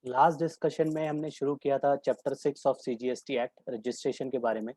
Last discussion में हमने शुरू किया था chapter 6 of CGST act registration के बारे में,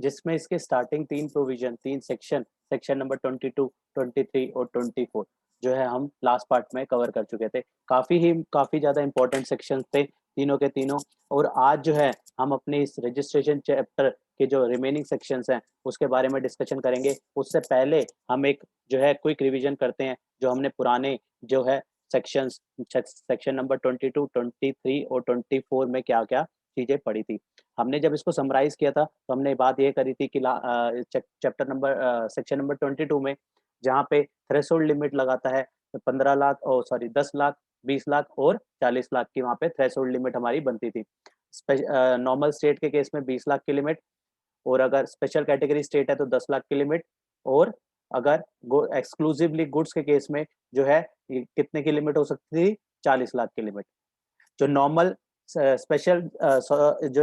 जिसमें इसके स्टार्टिंग 3 प्रोविजन 3 सेक्शन नंबर 22, 23 और 24 जो है हम लास्ट पार्ट में कवर कर चुके थे। काफ़ी ज़्यादा इम्पोर्टेंट सेक्शंस थे तीनों के तीनों। और आज जो है हम अपने इस रजिस्ट्रेशन चैप्टर के जो रिमेनिंग सेक्शंस हैं उसके बारे में डिस्कशन करेंगे। उससे पहले हम एक जो है क्विक रिवीजन करते हैं जो हमने पुराने जो है सेक्शंस सेक्शन नंबर 22, 23 और 24 में क्या-क्या चीज़ें पढ़ी थी। हमने जब इसको समराइज़ किया था, तो हमने बात ये करी थी कि चैप्टर नंबर सेक्शन नंबर 22 में जहाँ पे थ्रेशोल्ड लिमिट लगाता है 15 लाख ओह सॉरी 10 लाख, 20 लाख और 40 लाख की वहाँ पे थ्रेशोल्ड लिमिट हमारी बनती थी। नॉर्मल स्टेट के केस में 20 लाख की लिमिट, और अगर स्पेशल कैटेगरी स्टेट है तो 10 लाख की लिमिट, और अगर एक्सक्लूसिवली गुड्स के केस में जो है ये कितने की लिमिट हो सकती थी, 40 लाख की लिमिट। जो नॉर्मल जो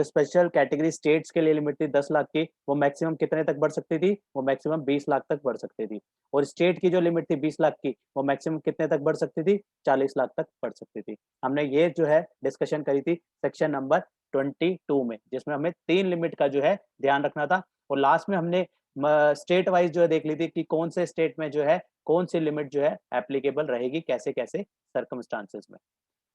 स्पेशल कैटेगरी स्टेट्स के लिए लिमिट थी 10 लाख की, वो मैक्सिमम कितने तक बढ़ सकती थी, वो मैक्सिमम 20 लाख तक बढ़ सकती थी। और स्टेट की जो लिमिट थी 20 लाख की, वो मैक्सिमम कितने तक बढ़ सकती थी, 40 लाख तक बढ़ सकती थी। हमने ये जो है डिस्कशन करी थी सेक्शन नंबर 22 में, जिसमें हमें 3 लिमिट का जो है ध्यान रखना था। और लास्ट में हमने स्टेट वाइज जो है देख ली थी कि कौन से स्टेट में जो है कौन सी लिमिट जो है एप्लीकेबल रहेगी, कैसे-कैसे सर्कमस्टांसेस में।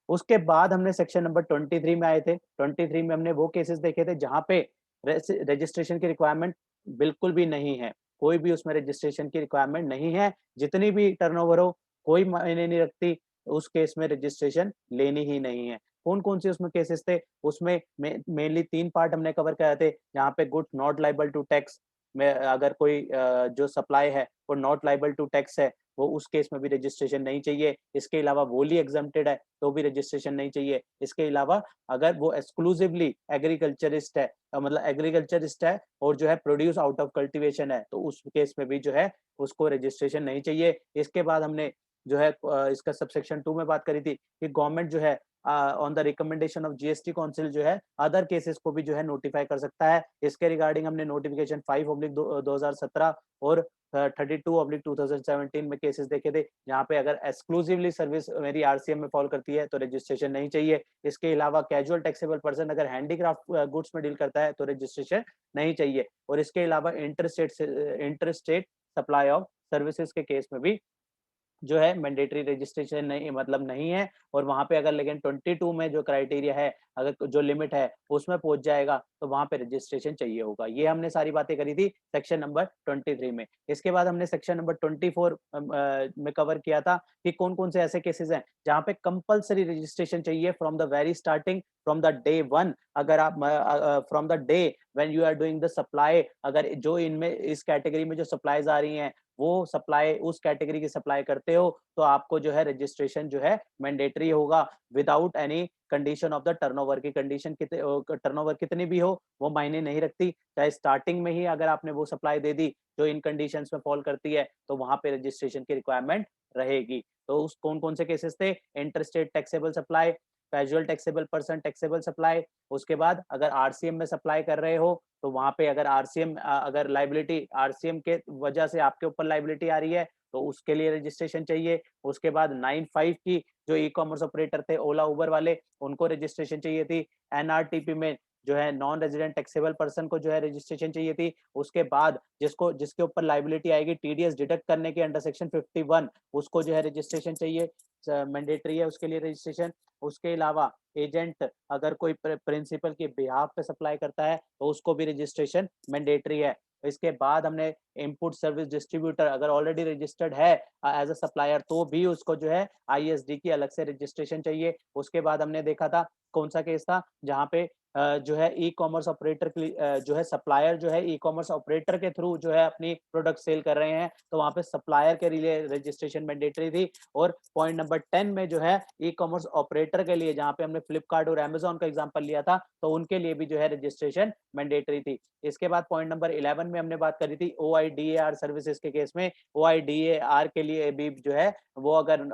उसके बाद हमने सेक्शन नंबर 23 में आए थे। 23 में हमने वो केसेस देखे थे जहाँ पे रजिस्ट्रेशन की रिक्वायरमेंट बिल्कुल भी नहीं है। कोई भी उसमें रजिस्ट्रेशन की रिक्वायरमेंट नहीं है। जितनी भी टर्नओवर हो, कोई मायने नहीं रखती, उस केस में रजिस्ट्रेशन लेनी ही नहीं है। कौन-कौन से उसमें केसेस थे? उसमें मेनली 3 पार्ट हमने कवर कराए थे, जहाँ पे goods not liable to tax में अगर कोई जो सप्लाई है, वो नॉट लायबल टू टैक्स है, वो उस केस में भी रजिस्ट्रेशन नहीं चाहिए। इसके अलावा वोली एग्जम्प्टेड है, तो भी रजिस्ट्रेशन नहीं चाहिए। इसके अलावा अगर वो एक्सक्लूसिवली एग्रीकल्चरिस्ट है, मतलब एग्रीकल्चरिस्ट है और जो है प्रोड्यूस आउट ऑफ कल्टीवेशन है, तो उस केस में भी जो है उसको रजिस्ट्रेशन नहीं चाहिए। इसके बाद हमने जो है इसका सबसेक्शन 2 में बात करी थी कि गवर्नमेंट जो है on the recommendation of GST council जो है अदर केसेस को भी जो है नोटिफाई कर सकता है। इसके रिगार्डिंग हमने नोटिफिकेशन 5/2017 और 32/2017 में केसेस देखे थे, जहाँ पे अगर एक्सक्लूसिवली सर्विस मेरी आरसीएम में फॉल करती है तो रजिस्ट्रेशन नहीं चाहिए। इसके अलावा कैजुअल टैक्सेबल पर्सन अगर हैंडीक्राफ्ट गुड्स में डील करता है तो रजिस्ट्रेशन नहीं चाहिए। और इसके अलावा inter state supply of services के केस में भी जो है मैंडेटरी रजिस्ट्रेशन नहीं, मतलब नहीं है। और वहाँ पे अगर लेकिन 22 में जो क्राइटेरिया है, अगर जो लिमिट है उसमें पहुँच जाएगा तो वहाँ पे रजिस्ट्रेशन चाहिए होगा। ये हमने सारी बातें करी थी सेक्शन नंबर 23 में। इसके बाद हमने सेक्शन नंबर 24 में कवर किया था कि कौन-कौन से ऐसे केसेस हैं जहाँ पे कंपल्सरी रजिस्ट्रेशन चाहिए from the very starting, from the day 1। अगर आप from the day when you are doing the supply, अगर जो इनमें इस कैटेगरी में जो सप्लाईज आ रही हैं वो सप्लाई उस कैटेगरी की सप्लाई करते हो, तो आपको जो है रजिस्ट्रेशन जो है मैंडेटरी होगा without any condition of the turnover की कंडीशन टर्नओवर कितनी भी हो वो मायने नहीं रखती। चाहे स्टार्टिंग में ही अगर आपने वो सप्लाई दे दी जो इन कंडीशंस में फॉल करती है, तो वहां पे रजिस्ट्रेशन की रिक्वायरमेंट रहेगी। तो उस कौन-कौन से केसेस थे? Inter state taxable supply, casual taxable person taxable supply. उसके बाद अगर आरसीएम में सप्लाई कर रहे हो तो वहाँ पे अगर आरसीएम अगर लायबिलिटी आरसीएम के वजह से आपके ऊपर लायबिलिटी आ रही है, तो उसके लिए रजिस्ट्रेशन चाहिए। उसके बाद 95 की जो ई-कॉमर्स ऑपरेटर थे ओला, उबर वाले, उनको रजिस्ट्रेशन चाहिए थी। एनआरटीपी में जो है नॉन रेजिडेंट टैक्सेबल पर्सन को जो है रजिस्ट्रेशन चाहिए थी। उसके बाद जिसके ऊपर लायबिलिटी आएगी टीडीएस डिडक्ट करने के अंडर सेक्शन 51, उसको जो है रजिस्ट्रेशन चाहिए, मैंडेटरी है उसके लिए रजिस्ट्रेशन। उसके अलावा एजेंट अगर कोई प्रिंसिपल के बिहाफ पे सप्लाई करता है तो उसको भी रजिस्ट्रेशन मैंडेटरी है। इसके बाद हमने इनपुट सर्विस डिस्ट्रीब्यूटर अगर ऑलरेडी रजिस्टर्ड है एज अ सप्लायर, तो भी उसको जो है आईएसडी की अलग से रजिस्ट्रेशन चाहिए। उसके बाद हमने देखा था कौन सा केस था जहाँ पे जो है ई कॉमर्स ऑपरेटर जो है सप्लायर जो है ई कॉमर्स ऑपरेटर के थ्रू जो है अपनी प्रोडक्ट सेल कर रहे हैं, तो वहाँ पे सप्लायर के लिए रजिस्ट्रेशन मैंडेटरी थी। और पॉइंट नंबर 10 में जो है ई कॉमर्स ऑपरेटर के लिए, जहाँ पे हमने फ्लिपकार्ट और अमेज़न का एग्जांपल लिया था, तो उनके लिए भी जो है रजिस्ट्रेशन मैंडेटरी थी। इसके बाद पॉइंट नंबर 11 में हमने बात करी थी ओआईडीएआर सर्विसेज के केस में। ओआईडीएआर के लिए भी जो है वो अगर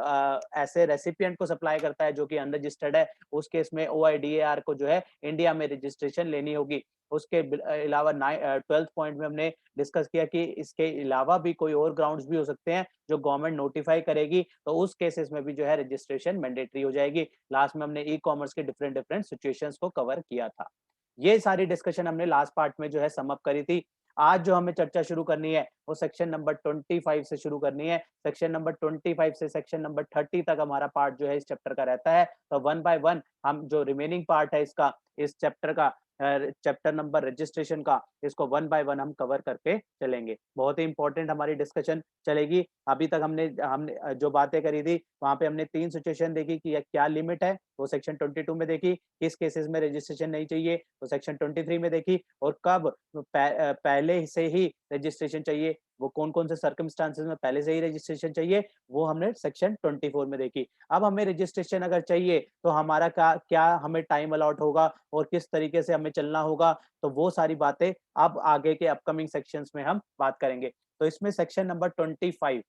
ऐसे रेसिपिएंट को सप्लाई करता है जो कि अनरजिस्टर्ड है, उस केस में ओआईडीएआर को जो है इंडिया हमें रजिस्ट्रेशन लेनी होगी। उसके अलावा 12th पॉइंट में हमने डिस्कस किया कि इसके अलावा भी कोई और ग्राउंड्स भी हो सकते हैं जो गवर्नमेंट नोटिफाई करेगी, तो उस केसेस में भी जो है रजिस्ट्रेशन मैंडेटरी हो जाएगी। लास्ट में हमने ई कॉमर्स के डिफरेंट डिफरेंट सिचुएशंस को कवर किया था। ये सारी डिस्कशन हमने लास्ट पार्ट में जो है सम अप करी थी। आज जो हमें चर्चा शुरू करनी है वो सेक्शन नंबर 25 से शुरू करनी है। सेक्शन नंबर 25 से सेक्शन नंबर 30 तक हमारा पार्ट जो है इस चैप्टर का रहता है। तो वन बाय वन हम जो रिमेनिंग पार्ट है इसका, इस चैप्टर का, चैप्टर नंबर रजिस्ट्रेशन का, इसको वन बाय वन हम कवर करके चलेंगे। बहुत ही इंपॉर्टेंट हमारी डिस्कशन चलेगी। अभी तक हमने हमने जो बातें करी थी वहां पे हमने 3 सिचुएशन देखी कि क्या लिमिट है, वो सेक्शन 22 में देखी। किस केसेस में रजिस्ट्रेशन नहीं चाहिए, वो सेक्शन 23 में देखी। और कब पहले से ही रजिस्ट्रेशन चाहिए, वो कौन-कौन से सर्कमस्टांसेस में पहले से ही रजिस्ट्रेशन चाहिए, वो हमने सेक्शन 24 में देखी। अब हमें रजिस्ट्रेशन अगर चाहिए तो हमारा क्या क्या हमें टाइम अलॉट होगा और किस तरीके से हमें चलना होगा, तो वो सारी बातें अब आगे के अपकमिंग सेक्शंस में हम बात करेंगे। तो इसमें सेक्शन नंबर 25,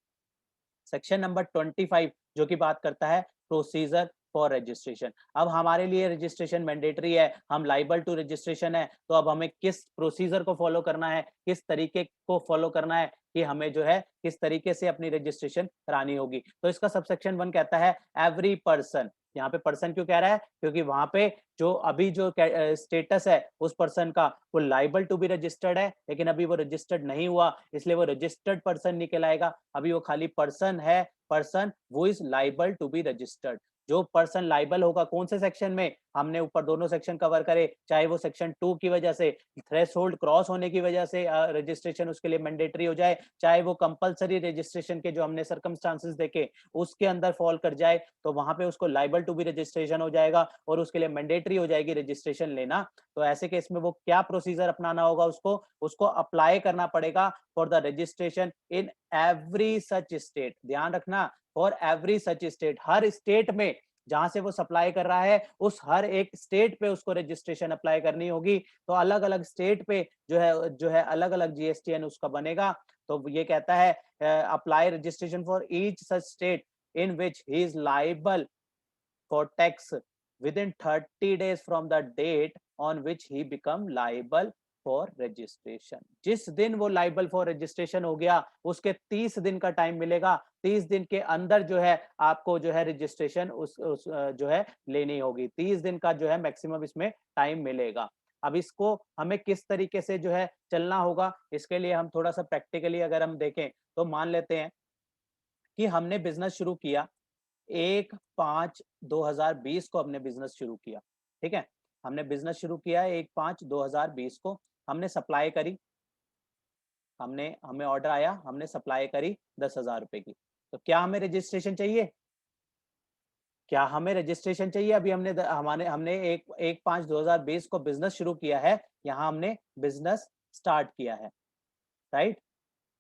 सेक्शन नंबर 25 जो कि बात करता है प्रोसीजर फॉर रजिस्ट्रेशन। अब हमारे लिए रजिस्ट्रेशन मैंडेटरी है, हम लाइबल टू रजिस्ट्रेशन है, तो अब हमें किस प्रोसीजर को फॉलो करना है, किस तरीके को फॉलो करना है कि हमें जो है किस तरीके से अपनी रजिस्ट्रेशन करानी होगी। तो इसका सबसेक्शन 1 कहता है एवरी पर्सन। यहाँ पे पर्सन क्यों कह रहा है, क्योंकि वहां पे जो अभी जो स्टेटस है उस पर्सन का, वो लाइबल टू बी रजिस्टर्ड है, लेकिन अभी वो रजिस्टर्ड नहीं हुआ, इसलिए वो रजिस्टर्ड पर्सन निकल आएगा। अभी वो खाली पर्सन है, पर्सन वो is liable to be registered. जो पर्सन लाइबल होगा कौन से सेक्शन में, हमने ऊपर दोनों सेक्शन कवर करे, चाहे वो सेक्शन 2 की वजह से, थ्रेशोल्ड क्रॉस होने की वजह से रजिस्ट्रेशन उसके लिए मैंडेटरी हो जाए, चाहे वो कंपलसरी रजिस्ट्रेशन के जो हमने सर्कमस्टांसेस देखे उसके अंदर फॉल कर जाए, तो वहां पे उसको लाइबल टू बी रजिस्ट्रेशन हो जाएगा और उसके लिए मैंडेटरी हो जाएगी रजिस्ट्रेशन लेना। तो ऐसे केस में वो क्या प्रोसीजर अपनाना होगा, उसको उसको अप्लाई करना पड़ेगा for the registration in every such state. ध्यान रखना, for every such state, her state में जहां से वो सप्लाई कर रहा है उस हर एक स्टेट पे उसको रजिस्ट्रेशन अप्लाई करनी होगी। तो अलग अलग स्टेट पे जो है अलग अलग जीएसटीएन उसका बनेगा। तो ये कहता है apply registration for each such state in which he is liable for tax within 30 days from the date on which he become liable for registration। जिस दिन वो लाइबल फॉर रजिस्ट्रेशन हो गया उसके 30 दिन का टाइम मिलेगा। 30 दिन के अंदर जो है आपको जो है रजिस्ट्रेशन जो है लेनी होगी। 30 दिन का जो है मैक्सिमम इसमें टाइम मिलेगा। अब इसको हमें किस तरीके से जो है चलना होगा, इसके लिए हम थोड़ा सा प्रैक्टिकली अगर हम देखें तो मान लेते हैं कि हमने बिजनेस शुरू किया 1/5/2020 को, हमने बिजनेस शुरू किया। ठीक है, हमने बिजनेस शुरू किया 1/5/2020 को, हमने सप्लाई करी, हमने हमें ऑर्डर आया, हमने सप्लाई करी 10,000 रुपए की। तो क्या हमें रजिस्ट्रेशन चाहिए, क्या हमें रजिस्ट्रेशन चाहिए? अभी हमने हमने 1/5/2020 को बिजनेस शुरू किया है, यहाँ हमने बिजनेस स्टार्ट किया है, राइट?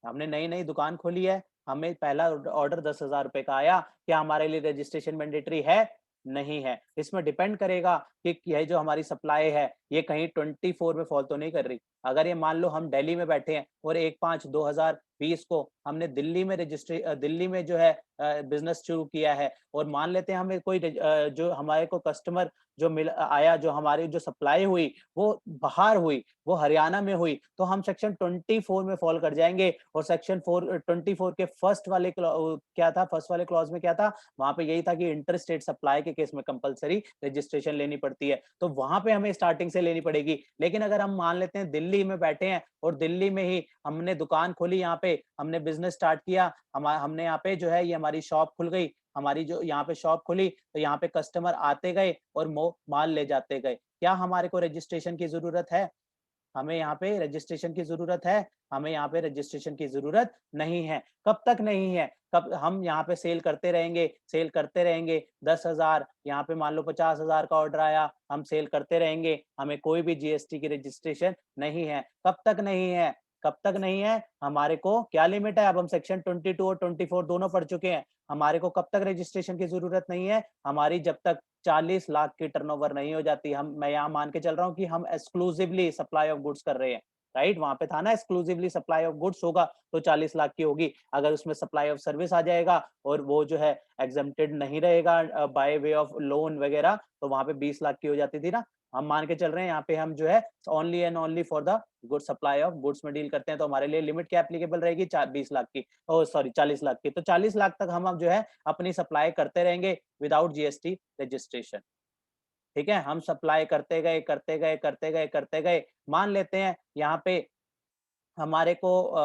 हमने नई नई दुकान खोली है, हमें पहला ऑर्डर 10,000 रुपए का आया, क्या हमारे लिए रजिस्ट्रेशन मैंडेटरी है? नहीं है। इसमें डिपेंड करेगा कि यह जो हमारी सप्लाई है ये कहीं 24 में फॉल तो नहीं कर रही। अगर ये मान लो हम दिल्ली में बैठे हैं और 1/5/2020 को हमने दिल्ली में जो है बिजनेस शुरू किया है, और मान लेते हैं हमें कोई जो हमारे को कस्टमर जो मिल आया, जो हमारी जो सप्लाई हुई वो बाहर हुई, वो हरियाणा में हुई, तो हम सेक्शन 24 में फॉल कर जाएंगे। और सेक्शन 24 के क्या था, फर्स्ट वाले क्लॉज में क्या था, वहां पे यही था कि इंटर स्टेट सप्लाई के केस में कंपलसरी रजिस्ट्रेशन लेनी पड़ती है, तो वहां पे हमें स्टार्टिंग से लेनी पड़ेगी। लेकिन अगर हम मान लेते हैं दिल्ली में बैठे हैं और दिल्ली में ही हमने दुकान खोली, यहाँ पे हमने बिजनेस स्टार्ट किया, हमने यहाँ पे जो है ये हमारी शॉप खुल गई, हमारी जो यहाँ पे शॉप खुली, तो यहाँ पे कस्टमर आते गए और माल ले जाते गए, क्या हमारे को रजिस्ट्रेशन की जरूरत है? हमें यहाँ पे रजिस्ट्रेशन की जरूरत है? हमें यहाँ पे रजिस्ट्रेशन की जरूरत नहीं है। कब तक नहीं है? कब हम यहाँ पे सेल करते रहेंगे, सेल करते रहेंगे, 10,000 यहाँ पे मान लो 50,000 का ऑर्डर आया, हम सेल करते रहेंगे, हमें कोई भी जीएसटी की रजिस्ट्रेशन नहीं है। कब तक नहीं है? कब तक नहीं है? हमारे को क्या लिमिट है? अब हम सेक्शन 22 और 24 दोनों पढ़ चुके हैं। हमारे को कब तक रजिस्ट्रेशन की जरूरत नहीं है? हमारी जब तक 40 लाख की टर्नओवर नहीं हो जाती। मैं यहाँ मान के चल रहा हूँ कि हम एक्सक्लूसिवली सप्लाई ऑफ गुड्स कर रहे हैं, राइट, वहां पे था ना एक्सक्लूसिवली सप्लाई ऑफ गुड्स होगा तो 40 लाख की होगी। अगर उसमें सप्लाई ऑफ सर्विस आ जाएगा और वो जो है एग्जम्प्टेड नहीं रहेगा बाय वे ऑफ लोन वगैरह, तो वहां पे 20 लाख की हो जाती थी ना। हम मान के चल रहे हैं यहाँ पे हम जो है only and only for the good supply of goods में डील करते हैं, तो हमारे लिए लिमिट क्या एप्लीकेबल रहेगी, 20 लाख की, ओ सॉरी 40 लाख की। तो 40 लाख तक हम अब जो है अपनी सप्लाई करते रहेंगे विदाउट जीएसटी रजिस्ट्रेशन। ठीक है, हम सप्लाई करते गए करते गए करते गए करते गए, मान लेते हैं यहाँ पे हमारे को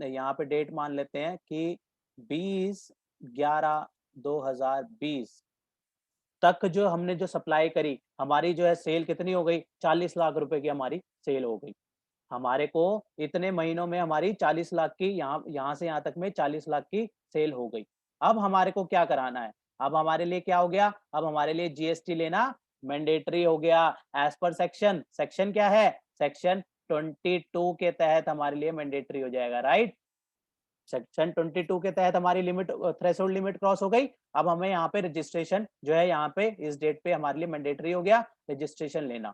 यहाँ पे डेट मान लेते हैं कि 20/11/2020 तक जो हमने जो सप्लाई करी, हमारी जो है सेल कितनी हो गई, 40 लाख रुपए की हमारी सेल हो गई। हमारे को इतने महीनों में हमारी 40 लाख की, यहाँ यहाँ से यहाँ तक में 40 लाख की सेल हो गई। अब हमारे को क्या कराना है, अब हमारे लिए क्या हो गया, अब हमारे लिए जीएसटी लेना मैंडेटरी हो गया। एज पर सेक्शन, सेक्शन क्या है, सेक्शन 22 के तहत हमारे लिए मैंडेटरी हो जाएगा, राइट। सेक्शन 22 के तहत हमारी लिमिट, थ्रेशोल्ड लिमिट क्रॉस हो गई। अब हमें यहाँ पे रजिस्ट्रेशन जो है, यहाँ पे इस डेट पे हमारे लिए मैंडेटरी हो गया रजिस्ट्रेशन लेना।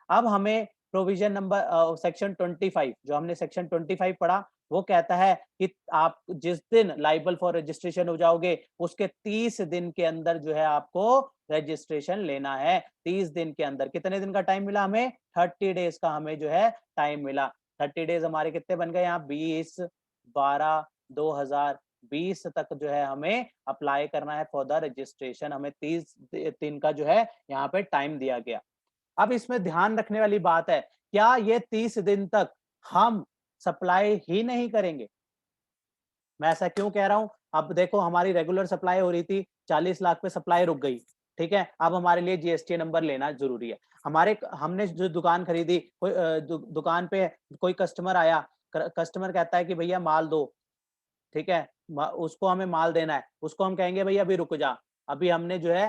अब हमें प्रोविजन नंबर सेक्शन 25, जो हमने सेक्शन 25 पढ़ा, वो कहता है कि आप जिस दिन लाइबल फॉर रजिस्ट्रेशन हो जाओगे उसके 30 दिन के अंदर जो है आपको रजिस्ट्रेशन लेना है। 30 दिन के अंदर, कितने दिन का टाइम मिला हमें, 30 डेज का हमें जो है टाइम मिला। 30 डेज हमारे कितने बन गए यहाँ, 20/12/2020 तक जो है हमें अप्लाई करना है फॉर द रजिस्ट्रेशन। हमें 30 दिन का जो है यहाँ पे टाइम दिया गया। अब इसमें ध्यान रखने वाली बात है, क्या ये 30 दिन तक हम सप्लाई ही नहीं करेंगे? मैं ऐसा क्यों कह रहा हूं, अब देखो हमारी रेगुलर सप्लाई हो रही थी, 40 लाख पे सप्लाई रुक गई, ठीक है। अब हमारे लिए जीएसटी नंबर लेना जरूरी है। हमारे हमने जो दुकान खरीदी, कोई दुकान पे कोई कस्टमर आया, कस्टमर कहता है कि भैया माल दो, ठीक है, उसको हमें माल देना है, उसको हम कहेंगे भैया अभी रुक जा, अभी हमने जो है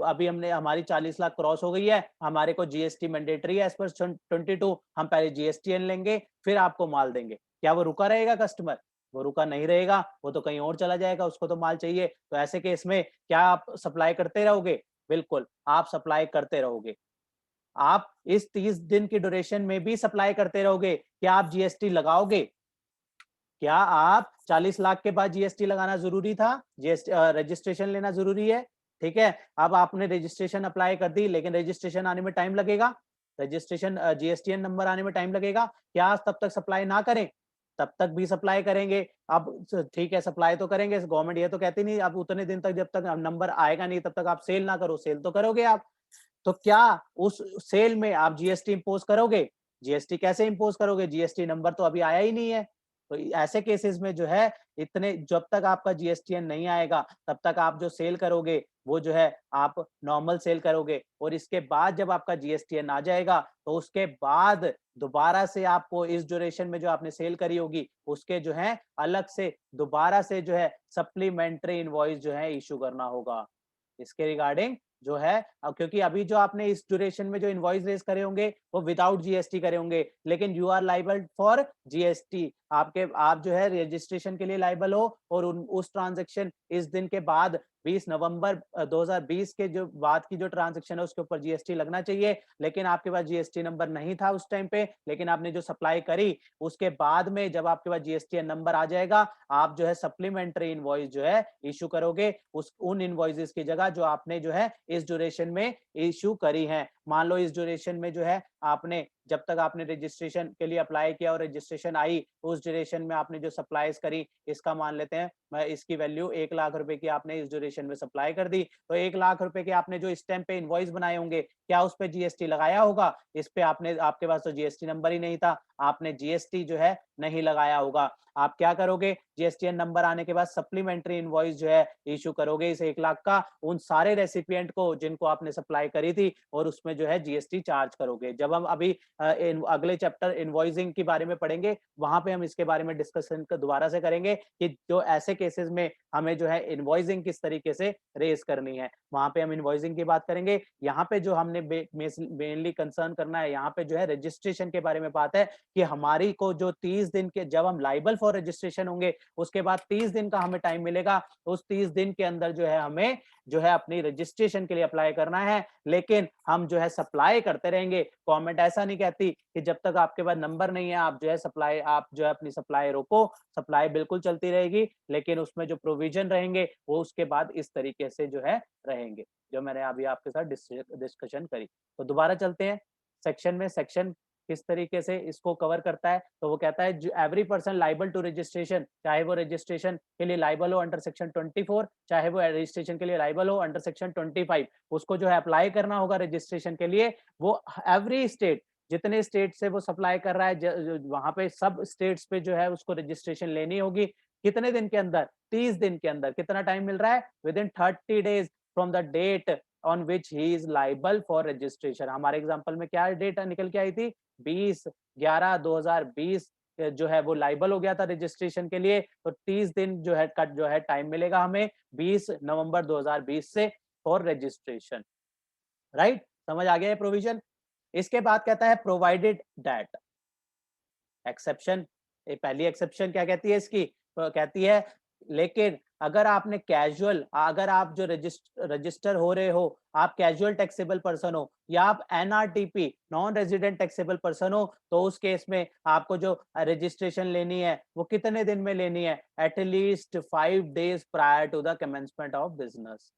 अभी हमने हमारी 40 लाख क्रॉस हो गई है, हमारे को जीएसटी मैंडेटरी है एज पर 22, हम पहले जीएसटीएन लेंगे फिर आपको माल देंगे। क्या वो रुका रहेगा कस्टमर? वो रुका नहीं रहेगा, वो तो कहीं और चला जाएगा, उसको तो माल चाहिए। तो ऐसे केस में क्या आप सप्लाई करते रहोगे? बिल्कुल, आप सप्लाई करते रहोगे। आप इस 30 दिन की ड्यूरेशन में भी सप्लाई करते रहोगे। क्या आप जीएसटी लगाओगे? क्या आप 40 लाख के बाद जीएसटी लगाना जरूरी था? जीएसटी रजिस्ट्रेशन लेना जरूरी है, ठीक है। अब आपने रजिस्ट्रेशन अप्लाई कर दी, लेकिन रजिस्ट्रेशन आने में टाइम लगेगा, रजिस्ट्रेशन जीएसटीएन नंबर आने में टाइम लगेगा। क्या तब तक सप्लाई ना करें? तब तक भी सप्लाई करेंगे। अब ठीक है, सप्लाई तो करेंगे, गवर्नमेंट ये तो कहती नहीं अब उतने दिन तक जब तक नंबर आएगा नहीं तब तक आप सेल ना करो, सेल तो करोगे आप। तो क्या उस सेल में आप जीएसटी इंपोज करोगे? जीएसटी कैसे इंपोज करोगे, जीएसटी नंबर तो अभी आया ही नहीं है। तो ऐसे केसेस में जो है, इतने जब तक आपका जीएसटीएन नहीं आएगा तब तक आप जो सेल करोगे वो जो है आप नॉर्मल सेल करोगे, और इसके बाद जब आपका जीएसटीएन आ जाएगा तो उसके बाद दोबारा से आपको इस ड्यूरेशन में जो आपने सेल करी होगी उसके जो है अलग से दोबारा से जो है सप्लीमेंट्री इनवॉइस जो है इशू करना होगा इसके रिगार्डिंग जो है। क्योंकि अभी जो आपने इस ड्यूरेशन में जो इनवॉइस रेज करे होंगे वो विदाउट जीएसटी करे होंगे, लेकिन you are liable for GST. आपके आप जो है रजिस्ट्रेशन के लिए लाइबल हो, और उस ट्रांजेक्शन इस दिन के बाद 20 नवंबर 2020 के जो बाद की जो ट्रांजेक्शन है उसके ऊपर जीएसटी लगना चाहिए। लेकिन आपके पास जीएसटी नंबर नहीं था उस टाइम पे, लेकिन आपने जो सप्लाई करी उसके बाद में जब आपके पास जीएसटी नंबर आ जाएगा, आप जो है सप्लीमेंट्री इनवॉइस जो है इशू करोगे उस उन इनवॉइसेस की जगह जो आपने जो है इस ड्यूरेशन में इशू करी है। मान लो इस ड्यूरेशन में जो है आपने जब तक आपने रजिस्ट्रेशन के लिए अप्लाई किया और रजिस्ट्रेशन आई, उस ड्यूरेशन में आपने जो सप्लाईज करी, इसका मान लेते हैं मैं इसकी वैल्यू 1 लाख रुपए की आपने इस ड्यूरेशन में सप्लाई कर दी, तो 1 लाख रुपए के आपने जो इस टाइम पे इनवॉइस बनाए होंगे, क्या उस पे जीएसटी लगाया होगा? इस पे आपने, आपके पास तो जीएसटी नंबर ही नहीं था, आपने जीएसटी जो है नहीं लगाया होगा। आप क्या करोगे, जीएसटीएन नंबर आने के बाद सप्लीमेंट्री इनवॉइस जो है इशू करोगे इस 1 लाख का उन सारे रेसिपिएंट को जिनको आपने सप्लाई करी थी, और उसमें जो है जीएसटी चार्ज करोगे। जब हम अभी अगले चैप्टर इनवॉइसिंग के बारे में पढ़ेंगे, वहां पे हम इसके बारे में डिस्कशन दोबारा से करेंगे कि जो ऐसे केसेस में हमें जो है इनवॉइसिंग किस तरीके से रेज करनी है, वहां पे हम इनवॉइसिंग की बात करेंगे। यहाँ पे जो हमने मेनली कंसर्न करना है, यहाँ पे जो है रजिस्ट्रेशन के बारे में बात है कि हमारी को जो 30 दिन के, जब हम लाइबल फॉर रजिस्ट्रेशन होंगे उसके बाद 30 दिन का हमें टाइम मिलेगा, उस 30 दिन के अंदर जो है हमें जो है अपनी रजिस्ट्रेशन के लिए अप्लाई करना है। लेकिन हम जो है सप्लाई करते रहेंगे। गवर्नमेंट ऐसा नहीं कहती कि जब तक आपके पास नंबर नहीं है आप जो है सप्लाई, आप जो है अपनी सप्लाई रोको, सप्लाई बिल्कुल चलती रहेगी, लेकिन उसमें जो प्रोविजन रहेंगे वो उसके बाद इस तरीके से जो है रहेंगे, जो मैंने अभी आपके साथ डिस्कशन करी। तो दोबारा चलते हैं सेक्शन में। सेक्शन किस तरीके से इसको कवर करता है, तो वो कहता है every person liable to registration, चाहे वो रजिस्ट्रेशन के लिए लाइबल हो अंडर सेक्शन 24, चाहे वो रजिस्ट्रेशन के लिए लाइबल हो अंडर सेक्शन 25, उसको जो है अप्लाई करना होगा रजिस्ट्रेशन के लिए। वो एवरी स्टेट, जितने स्टेट से वो सप्लाई कर रहा है, वहां पे सब स्टेट्स पे जो है उसको रजिस्ट्रेशन लेनी होगी। कितने दिन के अंदर? 30 दिन के अंदर। कितना टाइम मिल रहा है? Within 30 days from the date on which he is liable for registration. हमारे एग्जांपल में क्या डेट निकल के आई थी? 20/11/2020 जो है वो लाइबल हो गया था रजिस्ट्रेशन के लिए। तो 30 दिन जो है कट जो है टाइम मिलेगा हमें 20 नवंबर 2020 से फॉर रजिस्ट्रेशन। राइट, समझ आ गया है प्रोविजन। इसके बाद कहता है प्रोवाइडेड दैट एक्सेप्शन। पहली एक्सेप्शन क्या कहती है इसकी? तो कहती है लेकिन अगर आपने कैजुअल, अगर आप जो रजिस्टर हो रहे हो, आप कैजुअल टैक्सेबल पर्सन हो या आप NRTP non resident taxable person हो, तो उस केस में आपको जो रजिस्ट्रेशन लेनी है वो कितने दिन में लेनी है? At least 5 days prior to the commencement of business.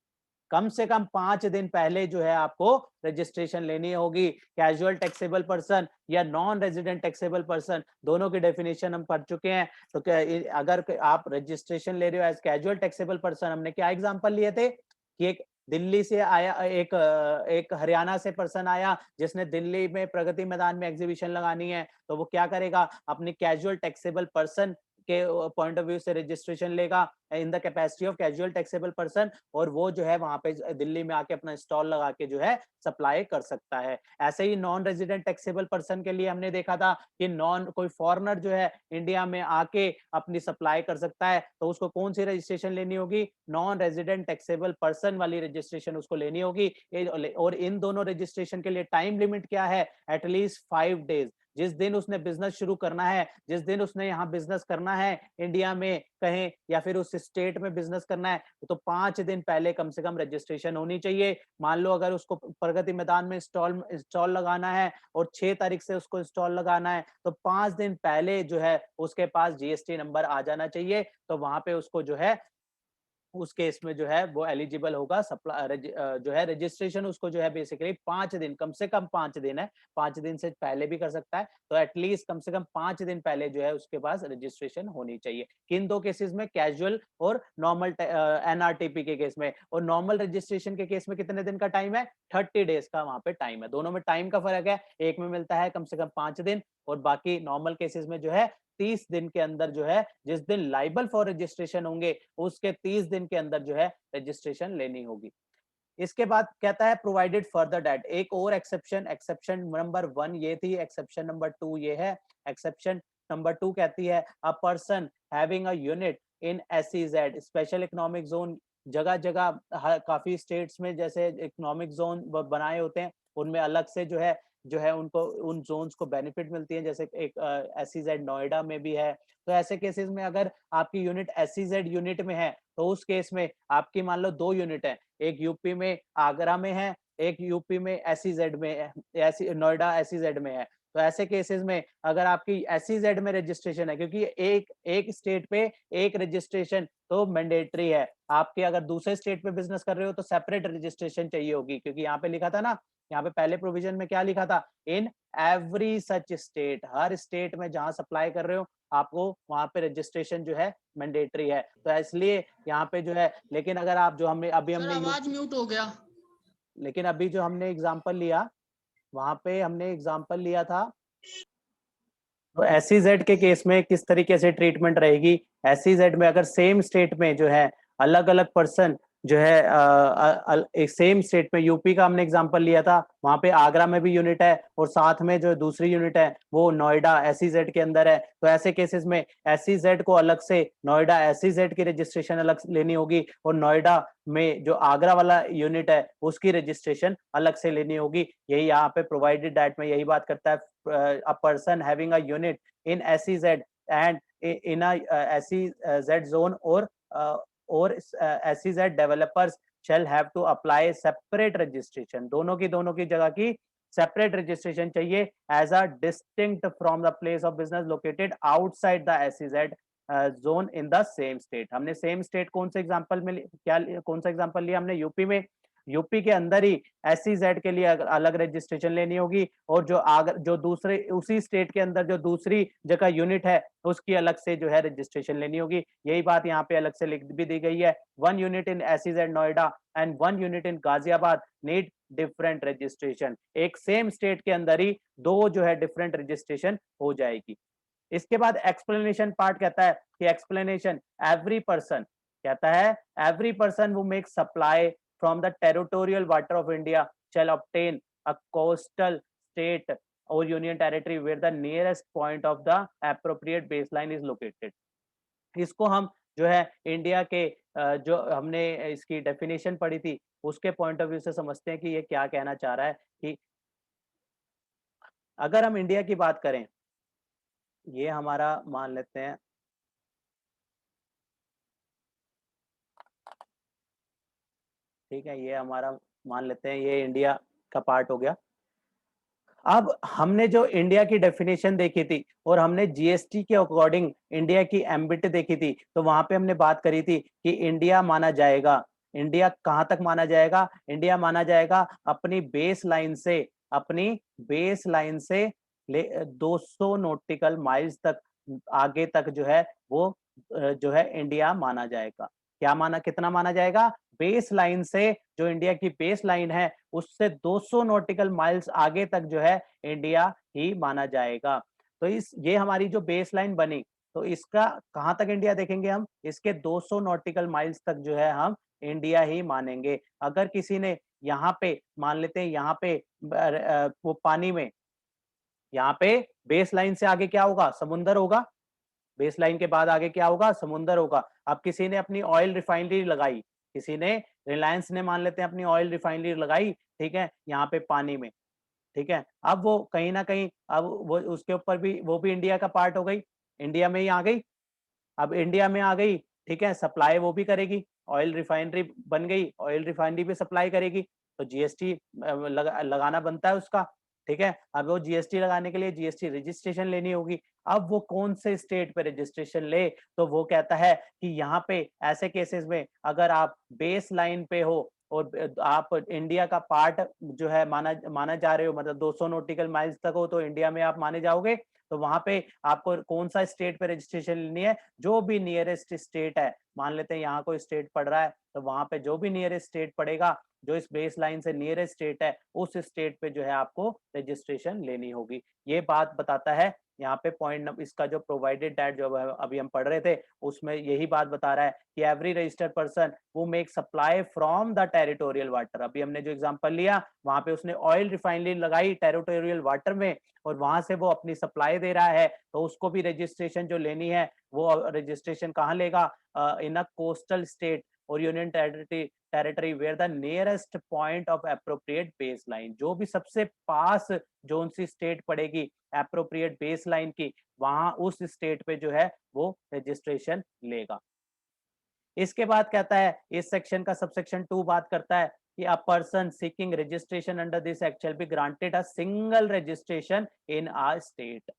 कम से कम 5 दिन पहले जो है आपको रजिस्ट्रेशन लेनी होगी। कैजुअल टैक्सेबल पर्सन या नॉन रेजिडेंट टैक्सेबल पर्सन, दोनों की डेफिनेशन हम पढ़ चुके हैं। तो अगर आप रजिस्ट्रेशन ले रहे हो एज कैजुअल टैक्सेबल पर्सन, हमने क्या एग्जांपल लिए थे कि एक दिल्ली से आया, एक हरियाणा से पर्सन आया जिसने दिल्ली में प्रगति मैदान में एग्जीबिशन लगानी है, तो वो क्या करेगा? अपनी कैजुअल टैक्सेबल पर्सन के पॉइंट ऑफ व्यू से रजिस्ट्रेशन लेगा in the capacity of casual taxable person, और वो जो है वहां पे दिल्ली में आके अपना स्टॉल लगा के जो है सप्लाई कर सकता है। ऐसे ही नॉन रेजिडेंट टैक्सेबल पर्सन के लिए हमने देखा था कि कोई फॉरेनर जो है इंडिया में आके अपनी सप्लाई कर सकता है, तो उसको कौन सी रजिस्ट्रेशन लेनी होगी? नॉन रेजिडेंट टैक्सेबल पर्सन वाली रजिस्ट्रेशन उसको लेनी होगी। और इन दोनों रजिस्ट्रेशन के लिए टाइम लिमिट क्या है? At least 5 days. जिस दिन उसने बिजनेस शुरू करना है, जिस दिन उसने यहाँ बिजनेस करना है इंडिया में कहीं, या फिर उस स्टेट में बिजनेस करना है, तो 5 दिन पहले कम से कम रजिस्ट्रेशन होनी चाहिए। मान लो अगर उसको प्रगति मैदान में स्टॉल लगाना है और 6 तारीख से उसको स्टॉल लगाना है, तो 5 दिन पहले जो है उसके पास जीएसटी नंबर आ जाना चाहिए। तो वहां पे उसको जो है उस केस में जो है वो एलिजिबल होगा जो है रजिस्ट्रेशन। उसको जो है बेसिकली 5 दिन, कम से कम 5 दिन है, 5 दिन से पहले भी कर सकता है, तो एटलीस्ट कम से कम 5 दिन पहले जो है उसके पास रजिस्ट्रेशन होनी चाहिए। किन दो केसेस में? कैजुअल और नॉर्मल एनआरटीपी के केस में। और नॉर्मल रजिस्ट्रेशन के केस में कितने दिन का टाइम है? 30 डेज का वहां पे टाइम है। दोनों में टाइम का फर्क है, एक में मिलता है कम से कम 5 दिन, और बाकी नॉर्मल केसेस में जो है 30 दिन के अंदर जो है, जिस दिन लाइबल फॉर रजिस्ट्रेशन होंगे उसके 30 दिन के अंदर जो है रजिस्ट्रेशन लेनी होगी। इसके बाद कहता है प्रोवाइडेड फर्दर दैट, एक और एक्सेप्शन, एक्सेप्शन नंबर 1 ये थी, एक्सेप्शन नंबर 2 ये है। एक्सेप्शन नंबर 2 कहती है a person having a unit in SEZ special economic zone. जगह जगह काफी स्टेट्स में जैसे इकोनॉमिक जोन बनाए होते हैं, उनमें अलग से जो है उनको उन जोन्स को बेनिफिट मिलती है। जैसे एक एसईजेड नोएडा में भी है। तो ऐसे केसेस में अगर आपकी यूनिट एसईजेड यूनिट में है, तो उस केस में आपकी मान लो 2 यूनिट है, एक यूपी में आगरा में है, एक यूपी में एसईजेड में है, नोएडा एसईजेड में है। तो ऐसे केसेस में अगर आपकी एसईजेड में रजिस्ट्रेशन है, क्योंकि एक स्टेट पे एक रजिस्ट्रेशन तो मैंडेटरी है। आपके अगर दूसरे स्टेट पे बिजनेस कर रहे हो तो सेपरेट रजिस्ट्रेशन चाहिए होगी, क्योंकि यहाँ पे लिखा था ना, यहाँ पे पहले प्रोविजन में क्या लिखा था? In every such state, her state में जहां सप्लाई कर रहे हो आपको वहां पे रजिस्ट्रेशन जो है मैंडेटरी है। तो इसलिए यहाँ पे जो है, लेकिन अगर आप जो हमने अभी हमने आवाज म्यूट हो गया। लेकिन अभी जो हमने एग्जांपल लिया, वहां पे हमने एग्जांपल लिया था, तो एसईजेड के केस में किस तरीके से ट्रीटमेंट रहेगी? एसईजेड में अगर सेम स्टेट में जो है अलग अलग पर्सन जो है एक सेम स्टेट में, यूपी का हमने एग्जांपल लिया था, वहां पे आगरा में भी यूनिट है और साथ में जो दूसरी यूनिट है वो नोएडा एसईजेड के अंदर है। तो ऐसे केसेस में एसईजेड को अलग से नोएडा एसईजेड की रजिस्ट्रेशन अलग लेनी होगी और नोएडा में जो आगरा वाला यूनिट है उसकी रजिस्ट्रेशन अलग से लेनी होगी। यही यहाँ पे प्रोवाइडेड दैट में यही बात करता है, a person having a unit in SEZ and in a SEZ zone और SEZ developers shall have to apply separate registration। दोनों की जगह की सेपरेट रजिस्ट्रेशन चाहिए as a distinct from the place of business located outside the SEZ zone in the same state. हमने same state कौन से example में क्या कौन सा एग्जांपल लिया हमने, यूपी में। यूपी के अंदर ही SEZ के लिए अलग रजिस्ट्रेशन लेनी होगी और जो दूसरे उसी स्टेट के अंदर जो दूसरी जगह यूनिट है उसकी अलग से जो है रजिस्ट्रेशन लेनी होगी। यही बात यहाँ पे अलग से लिख भी दी गई है, 1 unit in SEZ Noida and 1 unit in Ghaziabad need different registration. एक सेम स्टेट के अंदर ही दो जो है डिफरेंट रजिस्ट्रेशन हो जाएगी। इसके बाद एक्सप्लेनेशन पार्ट कहता है कि एक्सप्लेनेशन एवरी पर्सन, कहता है every person who makes supply from the territorial water of India shall obtain a coastal state or union territory where the nearest point of the appropriate baseline is located। इसको हम जो है India के जो हमने इसकी डेफिनेशन पढ़ी थी उसके पॉइंट ऑफ व्यू से समझते हैं कि ये क्या कहना चाह रहा है कि अगर हम इंडिया की बात करें, ये हमारा मान लेते हैं ठीक है, ये हमारा मान लेते हैं ये इंडिया का पार्ट हो गया। अब हमने जो इंडिया की डेफिनेशन देखी थी और हमने जीएसटी के अकॉर्डिंग इंडिया की एम्बिट देखी थी, तो वहां पे हमने बात करी थी कि इंडिया माना जाएगा, इंडिया कहां तक माना जाएगा, इंडिया माना जाएगा अपनी बेस लाइन से, अपनी बेस लाइन से 200 नॉटिकल माइल्स तक आगे तक जो है वो जो है इंडिया माना जाएगा। क्या माना, कितना माना जाएगा, बेस लाइन से, जो इंडिया की बेस लाइन है उससे 200 नॉटिकल माइल्स आगे तक जो है इंडिया ही माना जाएगा। तो इस ये हमारी जो बेस लाइन बनी, तो इसका कहां तक इंडिया देखेंगे हम, इसके 200 नॉटिकल माइल्स तक जो है हम इंडिया ही मानेंगे। अगर किसी ने यहाँ पे मान लेते हैं यहाँ पे वो पानी में, यहाँ पे बेस लाइन से आगे क्या होगा, समुंदर होगा, बेस लाइन के बाद आगे क्या होगा, समुंदर होगा। अब किसी ने अपनी ऑयल रिफाइनरी लगाई, किसी ने, रिलायंस ने मान लेते हैं अपनी ऑयल रिफाइनरी लगाई, ठीक है, यहाँ पे पानी में, ठीक है। अब वो कहीं ना कहीं, अब वो उसके ऊपर भी, वो भी इंडिया का पार्ट हो गई, इंडिया में ही आ गई। अब इंडिया में आ गई, ठीक है, सप्लाई वो भी करेगी, ऑयल रिफाइनरी बन गई, ऑयल रिफाइनरी भी सप्लाई करेगी, तो जीएसटी लगाना बनता है उसका, ठीक है। अब वो जीएसटी लगाने के लिए जीएसटी रजिस्ट्रेशन लेनी होगी। अब वो कौन से स्टेट पे रजिस्ट्रेशन ले, तो वो कहता है कि यहाँ पे ऐसे केसेस में अगर आप बेस लाइन पे हो और आप इंडिया का पार्ट जो है माना माना जा रहे हो, मतलब 200 नॉटिकल माइल्स तक हो तो इंडिया में आप माने जाओगे, तो वहां पे आपको कौन सा स्टेट पे रजिस्ट्रेशन लेनी है, जो भी नियरेस्ट स्टेट है, मान लेते हैं यहाँ कोई स्टेट पड़ रहा है, तो वहां पे जो भी नियरेस्ट स्टेट पड़ेगा, जो इस बेस लाइन से नियरेस्ट स्टेट है, उस स्टेट पे जो है आपको रजिस्ट्रेशन लेनी होगी। ये बात बताता है यहाँ पे पॉइंट, इसका जो प्रोवाइडेड दैट जो अभी हम पढ़ रहे थे उसमें यही बात बता रहा है कि एवरी रजिस्टर्ड पर्सन वो make supply from the territorial water. अभी हमने जो एग्जांपल लिया वहां पे उसने ऑयल रिफाइनरी लगाई टेरिटोरियल वाटर में और वहां से वो अपनी सप्लाई दे रहा है, तो उसको भी रजिस्ट्रेशन जो लेनी है वो रजिस्ट्रेशन कहाँ लेगा, इन अ कोस्टल स्टेट और union territory where the nearest point of appropriate base line. जो भी सबसे पास जोन सी स्टेट पड़ेगी अप्रोप्रिएट बेस लाइन की, वहां उस स्टेट पे जो है वो रजिस्ट्रेशन लेगा। इसके बाद कहता है, इस सेक्शन का सबसेक्शन 2 बात करता है कि a person seeking registration under this act shell be granted a single registration in a state.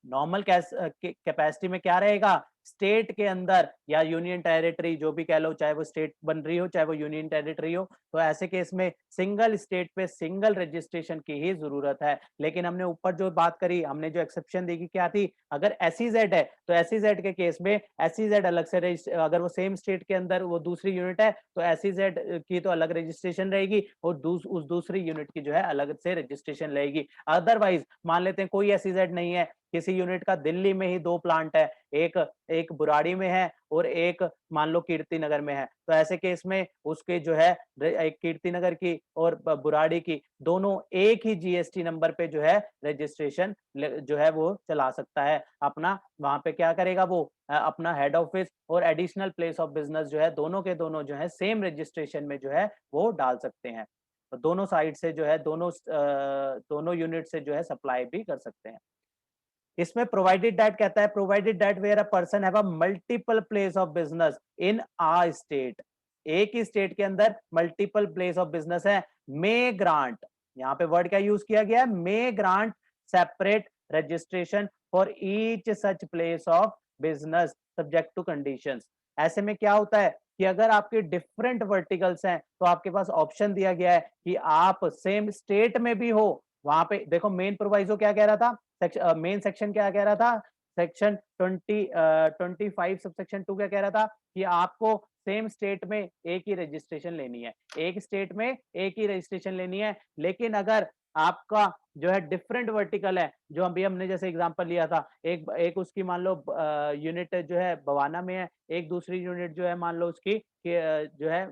Normal capacity में क्या रहेगा, स्टेट के अंदर या यूनियन टेरिटरी जो भी कह लो, चाहे वो स्टेट बन रही हो चाहे वो यूनियन टेरिटरी हो, तो ऐसे केस में सिंगल स्टेट पे सिंगल रजिस्ट्रेशन की ही जरूरत है। लेकिन हमने ऊपर जो बात करी, हमने जो एक्सेप्शन देखी क्या थी, अगर एसईजेड है तो एसईजेड के केस में एसईजेड अलग से अगर वो सेम स्टेट के अंदर वो दूसरी यूनिट है तो एसईजेड की तो अलग रजिस्ट्रेशन रहेगी और उस दूसरी यूनिट की जो है अलग से रजिस्ट्रेशन रहेगी। अदरवाइज मान लेते हैं कोई एसईजेड नहीं है, किसी यूनिट का दिल्ली में ही 2 प्लांट है, एक एक बुराड़ी में है और एक मान लो कीर्ति नगर में है, तो ऐसे केस में उसके जो है एक कीर्ति नगर की और बुराड़ी की दोनों एक ही जीएसटी नंबर पे जो है रजिस्ट्रेशन जो है वो चला सकता है अपना। वहां पे क्या करेगा वो अपना हेड ऑफिस और एडिशनल प्लेस ऑफ बिजनेस जो है दोनों के दोनों जो है सेम रजिस्ट्रेशन में जो है वो डाल सकते हैं। तो दोनों साइड से जो है दोनों यूनिट से जो है सप्लाई भी कर सकते हैं। इसमें प्रोवाइडेड दैट कहता है, provided that where a person have a multiple place of business in a state, एक ही स्टेट के अंदर मल्टीपल प्लेस ऑफ बिजनेस है, मे ग्रांट, यहाँ पे वर्ड क्या यूज किया गया है, may grant separate registration for each such place of business subject to conditions. ऐसे में क्या होता है कि अगर आपके डिफरेंट वर्टिकल्स हैं तो आपके पास ऑप्शन दिया गया है कि आप सेम स्टेट में भी हो, वहां पे देखो मेन प्रोवाइजो क्या कह रहा था, मेन सेक्शन क्या कह रहा था, सेक्शन 25 सबसेक्शन 2 क्या कह रहा था कि आपको सेम स्टेट में एक ही रजिस्ट्रेशन लेनी है, एक स्टेट में एक ही रजिस्ट्रेशन लेनी है। लेकिन अगर आपका जो है डिफरेंट वर्टिकल है, जो अभी हमने जैसे एग्जांपल लिया था, एक एक उसकी मान लो यूनिट जो है बवाना में है, एक दूसरी यूनिट जो है मान लो उसकी जो है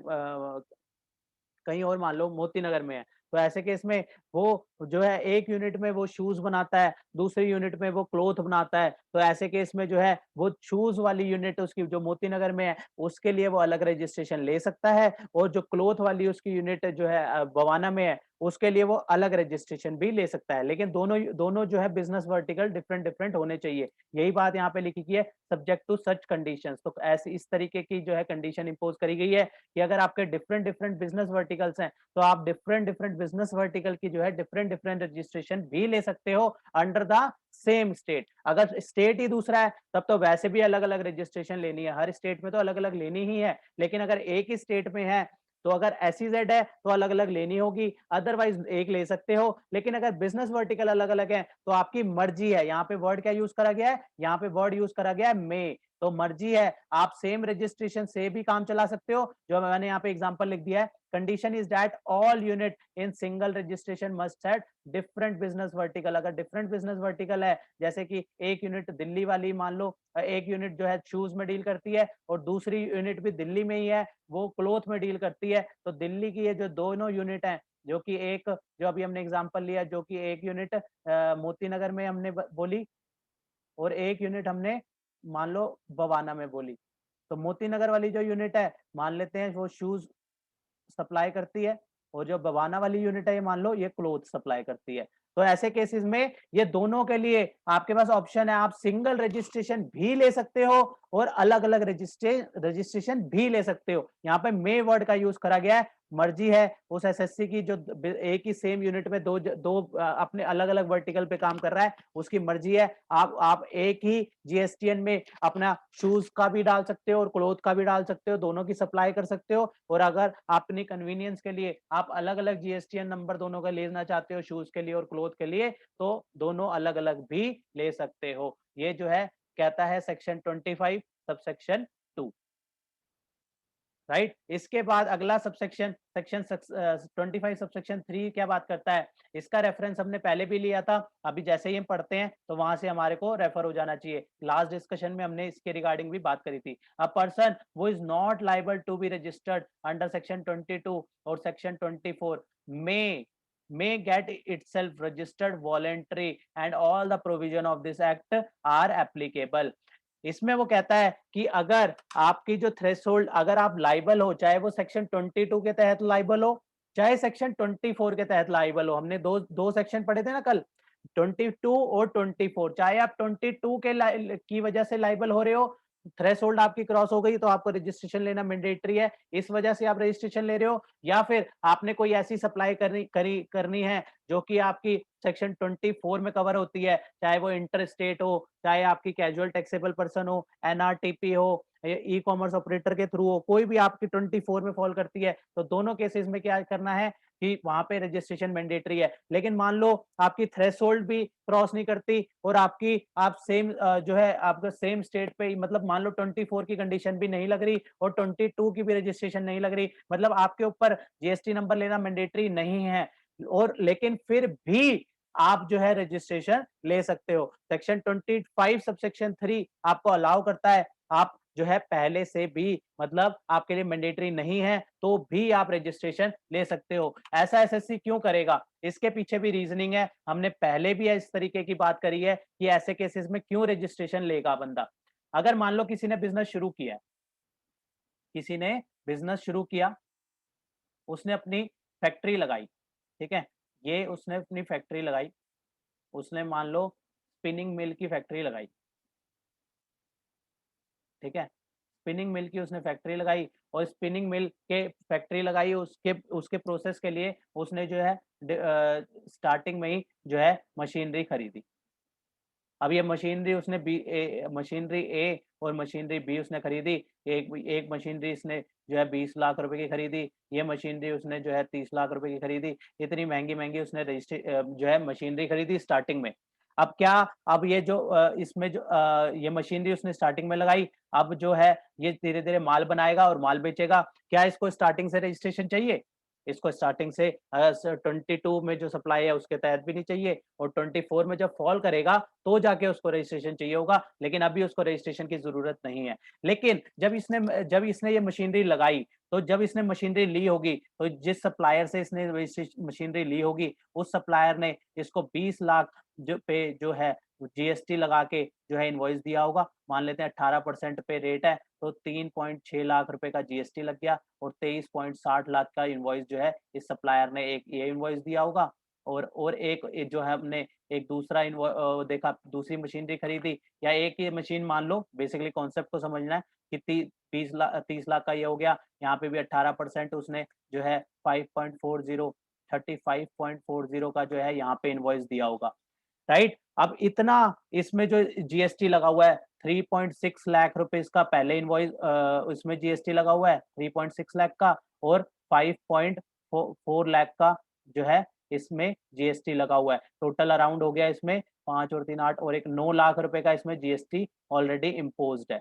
कहीं और मान लो मोती नगर में है, तो ऐसे केस में वो जो है एक यूनिट में वो शूज बनाता है, दूसरी यूनिट में वो क्लॉथ बनाता है, तो ऐसे केस में जो है वो शूज वाली यूनिट उसकी जो मोती नगर में है उसके लिए वो अलग रजिस्ट्रेशन ले सकता है, और जो क्लॉथ वाली उसकी यूनिट जो है बवाना में है उसके लिए वो अलग रजिस्ट्रेशन भी ले सकता है। लेकिन दोनों दोनों जो है बिजनेस वर्टिकल डिफरेंट डिफरेंट होने चाहिए, यही बात यहाँ पे लिखी गई है, सब्जेक्ट टू सच कंडीशंस। तो ऐसी इस तरीके की जो है कंडीशन इंपोज करी गई है कि अगर आपके डिफरेंट डिफरेंट बिजनेस वर्टिकल्स हैं तो आप डिफरेंट डिफरेंट बिजनेस वर्टिकल की जो है डिफरेंट डिफरेंट रजिस्ट्रेशन भी ले सकते हो अंडर द सेम स्टेट। अगर स्टेट ही दूसरा है तब तो वैसे भी अलग अलग रजिस्ट्रेशन लेनी है, हर स्टेट में तो अलग अलग लेनी ही है, लेकिन अगर एक ही स्टेट में है तो अगर एसईजेड है तो अलग अलग लेनी होगी, अदरवाइज एक ले सकते हो। लेकिन अगर बिजनेस वर्टिकल अलग अलग है तो आपकी मर्जी है, यहाँ पे वर्ड क्या यूज करा गया है, यहाँ पे वर्ड यूज करा गया है मे, तो मर्जी है, आप सेम रजिस्ट्रेशन से भी काम चला सकते हो, जो मैंने यहाँ पे एग्जांपल लिख दिया है। Condition is that all unit in single registration must have different business vertical. अगर डिफरेंट बिजनेस वर्टिकल है, जैसे कि एक यूनिट दिल्ली वाली मान लो, एक यूनिट जो है शूज में डील करती है और दूसरी यूनिट भी दिल्ली में ही है, वो क्लोथ में डील करती है, तो दिल्ली की ये जो दोनों यूनिट है, जो कि एक जो अभी हमने एग्जांपल लिया, जो कि एक यूनिट मोती नगर में हमने बोली और एक यूनिट हमने मान लो बवाना में बोली, तो मोती नगर वाली जो यूनिट है मान लेते हैं वो शूज सप्लाई करती है, और जो बवाना वाली यूनिट है ये मान लो ये क्लोथ सप्लाई करती है। तो ऐसे केसेस में ये दोनों के लिए आपके पास ऑप्शन है, आप सिंगल रजिस्ट्रेशन भी ले सकते हो और अलग अलग रजिस्ट्रेशन भी ले सकते हो। यहाँ पे मे वर्ड का यूज करा गया है, मर्जी है उस एसएससी की जो एक ही सेम यूनिट में दो दो अपने अलग अलग वर्टिकल पे काम कर रहा है, उसकी मर्जी है, आप एक ही जीएसटीएन में अपना शूज का भी डाल सकते हो और क्लोथ का भी डाल सकते हो, दोनों की सप्लाई कर सकते हो। और अगर अपनी कन्वीनियंस के लिए आप अलग अलग जीएसटीएन नंबर दोनों का लेना चाहते हो, शूज के लिए और क्लोथ के लिए, तो दोनों अलग अलग भी ले सकते हो। ये जो है कहता है सेक्शन 25 सबसेक्शन 2, राइट। इसके बाद अगला सबसेक्शन सेक्शन 25 सबसेक्शन 3 क्या बात करता है, इसका रेफरेंस हमने पहले भी लिया था, अभी जैसे ही हम पढ़ते हैं तो वहां से हमारे को रेफर हो जाना चाहिए। लास्ट डिस्कशन में हमने इसके रिगार्डिंग भी बात करी थी। A person who is not liable to be registered under section 22 और section 24 may get itself registered voluntary and all the provision of this act are applicable। इसमें वो कहता है कि अगर आपकी जो थ्रेशोल्ड, अगर आप लाइबल हो, चाहे वो सेक्शन 22 के तहत लाइबल हो चाहे सेक्शन 24 के तहत लाइबल हो, हमने दो दो सेक्शन पढ़े थे ना कल, 22 और 24, चाहे आप 22 के की वजह से लाइबल हो रहे हो, थ्रेशोल्ड आपकी क्रॉस हो गई तो आपको रजिस्ट्रेशन लेना मैंडेटरी है, इस वजह से आप रजिस्ट्रेशन ले रहे हो, या फिर आपने कोई ऐसी सप्लाई करनी है जो कि आपकी सेक्शन 24 में कवर होती है, चाहे वो इंटर स्टेट हो, चाहे आपकी कैजुअल टैक्सेबल पर्सन हो, एनआरटीपी हो, ई कॉमर्स ऑपरेटर के थ्रू हो, कोई भी आपकी 24 में फॉल करती है, तो दोनों केसेस में क्या करना है कि वहां पे रजिस्ट्रेशन मैंडेटरी है। लेकिन मान लो आपकी थ्रेशोल्ड भी क्रॉस नहीं करती और आप सेम जो है आपका सेम स्टेट पे, मतलब मान लो 24 की कंडीशन भी नहीं लग रही और 22 की भी रजिस्ट्रेशन नहीं लग रही, मतलब आपके ऊपर जीएसटी नंबर लेना मैंडेटरी नहीं है, और लेकिन फिर भी आप जो है रजिस्ट्रेशन ले सकते हो। सेक्शन 25 सबसेक्शन 3 आपको अलाउ करता है, आप जो है पहले से भी मतलब आपके लिए मैंडेटरी नहीं है, तो भी आप रजिस्ट्रेशन ले सकते हो। ऐसा एसएससी क्यों करेगा? इसके पीछे भी रीजनिंग है। हमने पहले भी इस तरीके की बात करी है कि ऐसे केसेस में क्यों रजिस्ट्रेशन लेगा बंदा। अगर मान लो किसी ने बिज़नेस शुरू किया है, किसी ने बिज़नेस शुरू किया, उसने अपनी फैक्ट्री लगाई, ठीक है? ये उसने अपनी फैक्ट्री लगाई, उसने मान लो स्पिनिंग मिल की फैक्ट्री लगाई, ठीक है? स्पिनिंग मिल की उसने फैक्ट्री लगाई और स्पिनिंग मिल के फैक्ट्री लगाई, उसके उसके प्रोसेस के लिए उसने जो है स्टार्टिंग में ही जो है मशीनरी खरीदी। अब ये मशीनरी उसने मशीनरी ए और मशीनरी बी उसने खरीदी। एक एक मशीनरी इसने जो है 20 लाख रुपए की खरीदी, ये मशीनरी उसने जो है 30 लाख रुपए की खरीदी। इतनी महँगी-महँगी उसने जो है मशीनरी खरीदी स्टार्टिंग में। अब क्या, अब ये जो इसमें जो ये मशीनरी उसने स्टार्टिंग में लगाई, अब जो है ये धीरे-धीरे माल बनाएगा और माल बेचेगा। क्या इसको स्टार्टिंग से रजिस्ट्रेशन चाहिए? इसको स्टार्टिंग से 22 में जो सप्लाई है उसके तहत भी नहीं चाहिए, और 24 में जब फॉल करेगा तो जाके उसको रजिस्ट्रेशन चाहिए होगा, लेकिन अभी उसको रजिस्ट्रेशन की ज़रूरत नहीं है। लेकिन जब इसने ये मशीनरी लगाई, तो जब इसने मशीनरी ली होगी, तो जिस सप्लायर से इसने मशीनरी ली होगी, उस सप्लायर ने इसको 20 लाख जो है जीएसटी लगा के जो है इनवॉइस दिया होगा। मान लेते हैं 18% पे रेट है, तो 3.6 लाख रुपए का जीएसटी लग गया और 23.60 लाख का इनवॉइस जो है इस सप्लायर ने एक ये इनवॉइस दिया होगा। और एक जो है हमने एक दूसरा देखा, दूसरी मशीनरी खरीदी, या एक ही मशीन मान लो, बेसिकली कॉन्सेप्ट को समझना है कि 30 लाख का ये हो गया, यहाँ पे भी 18% उसने जो है 5.40 35.40 का जो है यहाँ पे इनवॉइस दिया होगा, राइट? अब इतना इसमें जो जीएसटी लगा हुआ है, 3.6 लाख रुपए इसका पहले इनवॉइस इसमें जीएसटी लगा हुआ है 3.6 लाख का, और 5.4 लाख का जो है इसमें जीएसटी लगा हुआ है। टोटल अराउंड हो गया इसमें 5 और 3 8 और एक 9 लाख रुपए का इसमें जीएसटी ऑलरेडी इम्पोज्ड है।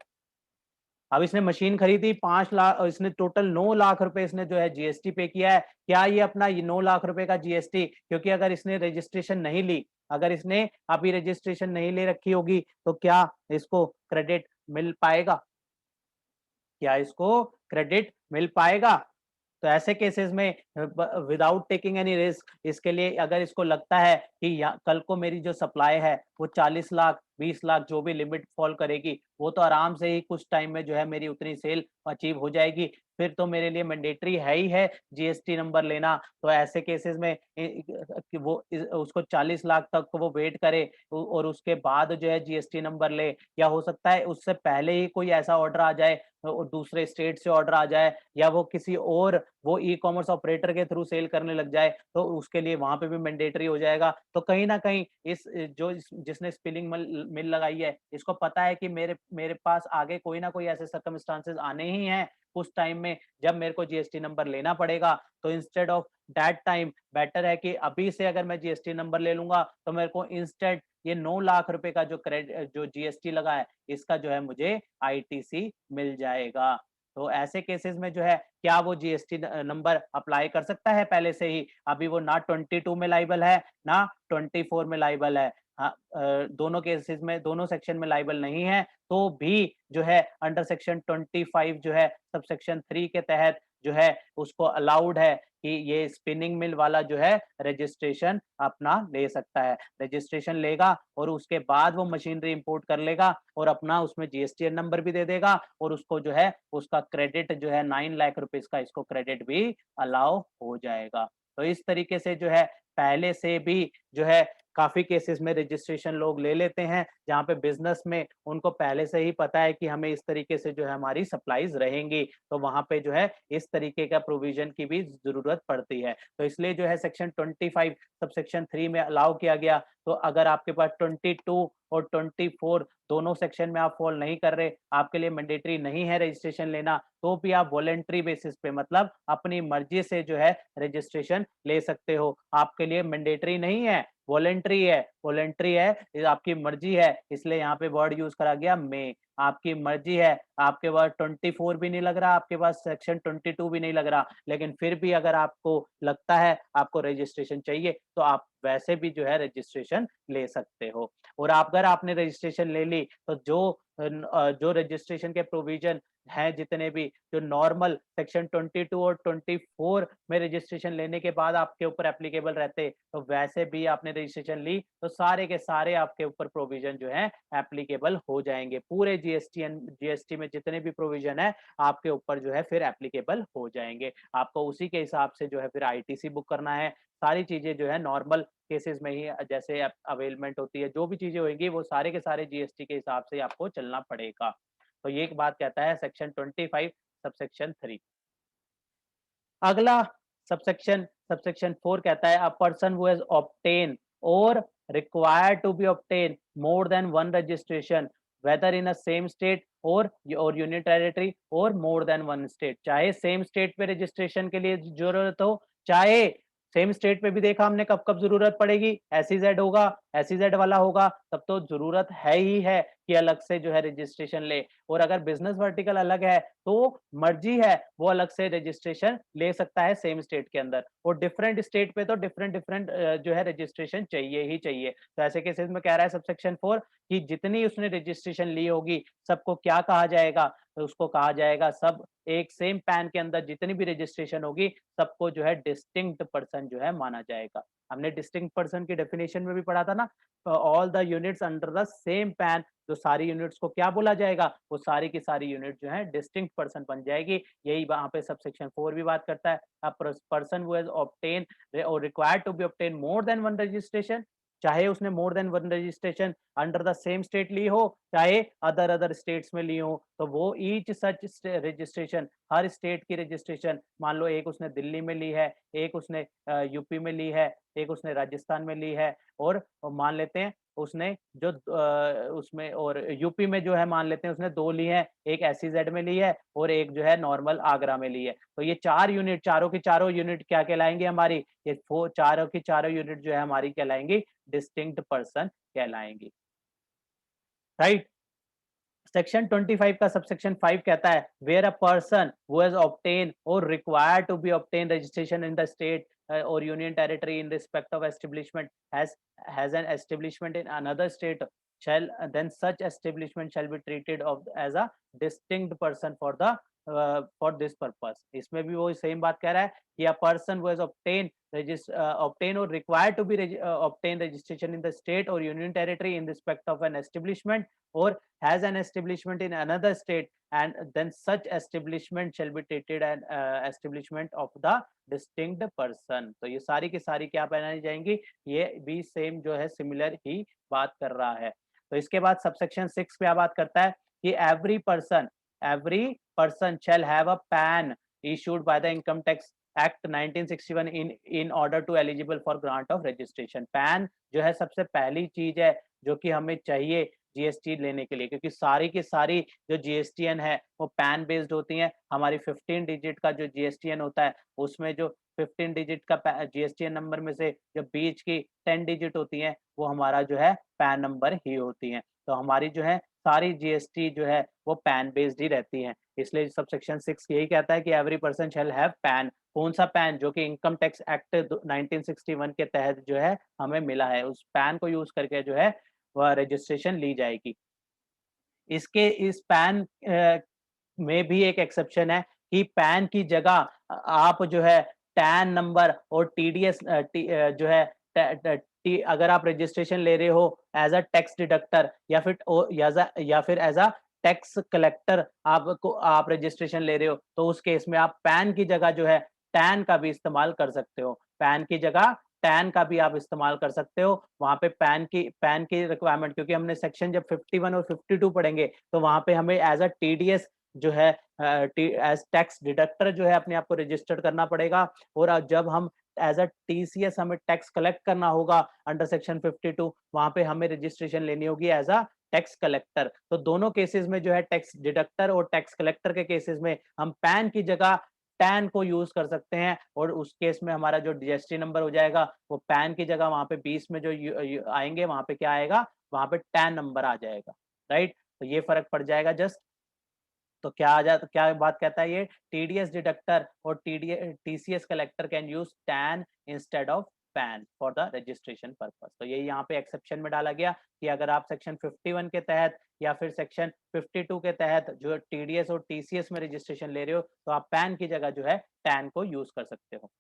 अब इसने मशीन खरीदी 5 लाख, इसने टोटल 9 लाख रुपए इसने जो है जीएसटी पे किया है। क्या ये अपना ये 9 लाख रुपए का जीएसटी, क्योंकि अगर इसने रजिस्ट्रेशन नहीं ली, अगर इसने अभी रजिस्ट्रेशन नहीं ले रखी होगी, तो क्या इसको क्रेडिट मिल पाएगा? क्या इसको क्रेडिट मिल पाएगा? तो ऐसे केसेस में विदाउट टेकिंग एनी रिस्क, इसके लिए अगर इसको लगता है कि कल को मेरी जो सप्लाई है वो 40 लाख 20 लाख जो भी लिमिट फॉल करेगी, वो तो आराम से ही कुछ टाइम में जो है मेरी उतनी सेल अचीव हो जाएगी, फिर तो मेरे लिए मैंडेटरी है ही है जीएसटी नंबर लेना। तो ऐसे केसेस में कि वो उसको 40 लाख तक वो वेट करे और उसके बाद जो है जीएसटी नंबर ले, या हो सकता है उससे पहले ही कोई ऐसा ऑर्डर आ जाए और दूसरे स्टेट से ऑर्डर आ जाए, या वो किसी और वो ई-कॉमर्स ऑपरेटर के थ्रू सेल करने लग जाए, तो उसके लिए वहाँ पे भी मैंडेटरी हो जाएगा। तो कहीं न कहीं जिसने स्पिनिंग मिल लगाई है, इसको पता है कि मेरे मेरे पास आगे कोई ना कोई ऐसे सर्कमस्टेंसेस आने ही हैं, उस टाइम में जब मेरे को जीएसटी नंबर लेना पड़ेगा। तो instead of that time better है कि अभी से अगर मैं जीएसटी नंबर ले लूँगा, तो मेरे को इंस्टेंट ये 9 लाख रुपए का जो जीएसटी लगा है, इसका जो है मुझे आईटीसी मिल जाएगा। तो ऐसे केसेस में जो है क्या वो जीएसटी नंबर अप्लाई कर सकता है पहले से ही? अभी वो ना 22 में लायबल है, ना 24 में लायबल है। हाँ, दोनों केसेस में, दोनों सेक्शन में लायबल नहीं है, तो भी जो है अंडर सेक्शन 25 जो है सबसेक्शन 3 के तहत जो है उसको अलाउड है कि ये स्पिनिंग मिल वाला जो है रजिस्ट्रेशन अपना ले सकता है। रजिस्ट्रेशन लेगा और उसके बाद वो मशीनरी इंपोर्ट कर लेगा और अपना उसमें जीएसटी नंबर भी दे देगा, और उसको जो है उसका क्रेडिट जो है 9 लाख रुपीस का इसको क्रेडिट भी अलाउ हो जाएगा। तो इस तरीके से जो है पहले से भी जो है काफ़ी केसेस में रजिस्ट्रेशन लोग ले लेते हैं, जहाँ पे बिज़नेस में उनको पहले से ही पता है कि हमें इस तरीके से जो है हमारी सप्लाईज़ रहेंगी, तो वहाँ पे जो है इस तरीके का प्रोविज़न की भी ज़रूरत पड़ती है। तो इसलिए जो है सेक्शन 25 सबसेक्शन 3 में अलाउ किया गया, तो अगर आपके पास 22 और 24 दोनों सेक्शन में आप फ़ॉल नहीं कर रहे, आपके लिए मैंडेटरी नहीं है रजिस्ट्रेशन लेना, तो भी आप वॉलंटरी बेसिस पे मतलब अपनी मर्ज़ी से जो है रजिस्ट्रेशन ले सकते हो। आपके लिए मैंडेटरी नहीं है, वॉलेंट्री है, ये आपकी मर्जी है, इसलिए यहाँ पे वर्ड यूज करा गया मे। आपकी मर्जी है, आपके पास 24 भी नहीं लग रहा, आपके पास सेक्शन 22 भी नहीं लग रहा, लेकिन फिर भी अगर आपको लगता है आपको रजिस्ट्रेशन चाहिए तो आप वैसे भी जो है रजिस्ट्रेशन ले सकते हो। और अगर आपने रजिस्ट्रेशन ले ली तो जो रजिस्ट्रेशन के प्रोविजन हैं जितने भी, जो नॉर्मल सेक्शन 22 और 24 में रजिस्ट्रेशन लेने के बाद आपके ऊपर एप्लीकेबल रहते, तो वैसे भी आपने रजिस्ट्रेशन ली तो सारे के सारे आपके ऊपर प्रोविजन जो है एप्लीकेबल हो जाएंगे। पूरे जीएसटी में जितने भी प्रोविजन है आपके ऊपर जो है फिर एप्लीकेबल हो जाएंगे। आपको उसी के हिसाब से जो है फिर आईटीसी बुक करना है। सारी चीजें जो है नॉर्मल केसेस में ही जैसे अवेलमेंट होती है, जो भी चीजें होंगी वो सारे के सारे जीएसटी के हिसाब से आपको चलना पड़ेगा। तो ये एक बात कहता है सेक्शन 25 सबसेक्शन 3। अगला सबसेक्शन सबसेक्शन 4 कहता है a person who has obtain or required to be obtain more than one registration whether in a same state और union territory or more than one state. चाहे सेम स्टेट पे registration के लिए जरूरत हो, चाहे सेम स्टेट पे भी देखा हमने कब कब जरूरत पड़ेगी, एसईजेड होगा, एसईजेड वाला होगा तब तो जरूरत है ही है कि अलग से जो है रजिस्ट्रेशन ले। और अगर बिजनेस वर्टिकल अलग है तो मर्जी है वो अलग से रजिस्ट्रेशन ले सकता है सेम स्टेट के अंदर। और डिफरेंट स्टेट पे तो डिफरेंट डिफरेंट जो है रजिस्ट्रेशन चाहिए ही चाहिए। तो ऐसे केसेस में कह रहा है सबसेक्शन 4 कि जितनी उसने रजिस्ट्रेशन ली होगी सबको क्या कहा जाएगा, तो उसको कहा जाएगा सब एक सेम पैन के अंदर जितनी भी रजिस्ट्रेशन होगी सबको जो है डिस्टिंक्ट पर्सन जो है माना जाएगा। हमने डिस्टिंक्ट पर्सन की डेफिनेशन में भी पढ़ा था ना, all the units under the same pan, जो सारी यूनिट्स को क्या बोला जाएगा, वो सारी की सारी यूनिट जो है डिस्टिंक्ट पर्सन बन जाएगी। यही वहां पे सबसेक्शन 4 भी बात करता है। A person who has obtain or required to be obtain more than one registration, चाहे उसने more than one registration under the same state ली हो, चाहे अदर अदर स्टेट्स में ली हो, तो वो ईच सच रजिस्ट्रेशन, हर स्टेट की रजिस्ट्रेशन, मान लो एक उसने दिल्ली में ली है, एक उसने यूपी में ली है, एक उसने राजस्थान में ली है, और मान लेते हैं उसने जो उसमें और यूपी में जो है मान लेते हैं उसने 2 ली है, एक एसईजेड में ली है और एक जो है नॉर्मल आगरा में ली है। तो ये 4 यूनिट, चारों की चारों यूनिट क्या कहलाएंगी हमारी, ये चारों की चारों यूनिट जो है हमारी कहलाएंगी डिस्टिंक्ट पर्सन कहलाएंगी। राइट। सेक्शन 25 का सबसेक्शन 5 कहता है where a person who has obtain or required to be obtain registration in the state or union territory in respect of establishment has an establishment in another state shall then such establishment shall be treated of as a distinct person for this purpose। इसमें भी वो same बात कह रहा है कि a person who has obtain or required to be obtain registration in the state or union territory in respect of an establishment or has an establishment in another state and then such establishment shall be treated as establishment of the distinct person. तो ये सारी की सारी क्या बनाई जाएंगी, ये भी सेम जो है सिमिलर ही बात कर रहा है। तो इसके बाद सबसेक्शन 6 क्या बात करता है कि every person shall have a pan issued by the income tax act 1961 in order to eligible for grant of registration। Pan जो है सबसे पहली चीज है जो कि हमें चाहिए जीएसटी लेने के लिए, क्योंकि सारी की सारी जो जीएसटीएन है वो पैन बेस्ड होती हैं। हमारी 15 डिजिट का जो जीएसटीएन होता है उसमें जो 15 डिजिट का जीएसटीएन नंबर में से जो बीच की 10 डिजिट होती हैं वो हमारा जो है पैन नंबर ही होती हैं। तो हमारी जो है सारी जीएसटी जो है वो पैन बेस्ड ही रहती हैं। इसलिए सबसेक्शन 6 यही कहता है कि every person shall have pan. कौन सा पैन, जो कि इनकम टैक्स एक्ट 1961 के तहत जो है हमें मिला है, उस पैन को यूज करके जो है वह रजिस्ट्रेशन ली जाएगी। इसके इस पैन में भी एक एक्सेप्शन है कि पैन की जगह आप जो है टैन नंबर और टीडीएस जो है अगर आप रजिस्ट्रेशन ले रहे हो एज अ टैक्स डिडक्टर या फिर एज अ टैक्स कलेक्टर आप रजिस्ट्रेशन ले रहे हो, तो उस केस में आप पैन की जगह जो है टैन का भी इस्तेमाल कर सकते हो। पैन की जगह टैन का भी आप इस्तेमाल कर सकते हो। वहां पे पैन की रिक्वायरमेंट, क्योंकि हमने सेक्शन जब 51 और 52 पढ़ेंगे तो वहां पे हमें एज अ टीडीएस जो है एज टैक्स डिडक्टर जो है अपने आप को रजिस्टर्ड करना पड़ेगा। और जब हम एज अ टीसीएस हमें टैक्स कलेक्ट करना होगा अंडर सेक्शन 52, वहां पे हमें रजिस्ट्रेशन लेनी होगी एज अ टैक्स कलेक्टर। तो दोनों केसेस में जो है टैक्स डिडक्टर और टैक्स कलेक्टर के केसेस में हम पैन की जगह टैन को यूज कर सकते हैं, और उस केस में हमारा जो जीएसटी नंबर हो जाएगा वो पैन की जगह वहां पे 20 में जो आएंगे वहां पे क्या आएगा, वहां पे टैन नंबर आ जाएगा, राइट। तो ये फर्क पड़ जाएगा जस्ट। तो क्या आ जाता, क्या बात कहता है ये, टीडीएस डिडक्टर और TCS collector can use tan instead of pan for the registration purpose. तो ये यहाँ पे एक्सेप्शन में डाला गया कि अगर आप सेक्शन 51 के तहत या फिर सेक्शन 52 के तहत जो टीडीएस और टीसीएस में रजिस्ट्रेशन ले रहे हो, तो आप पैन की जगह जो है टैन को यूज कर सकते हो।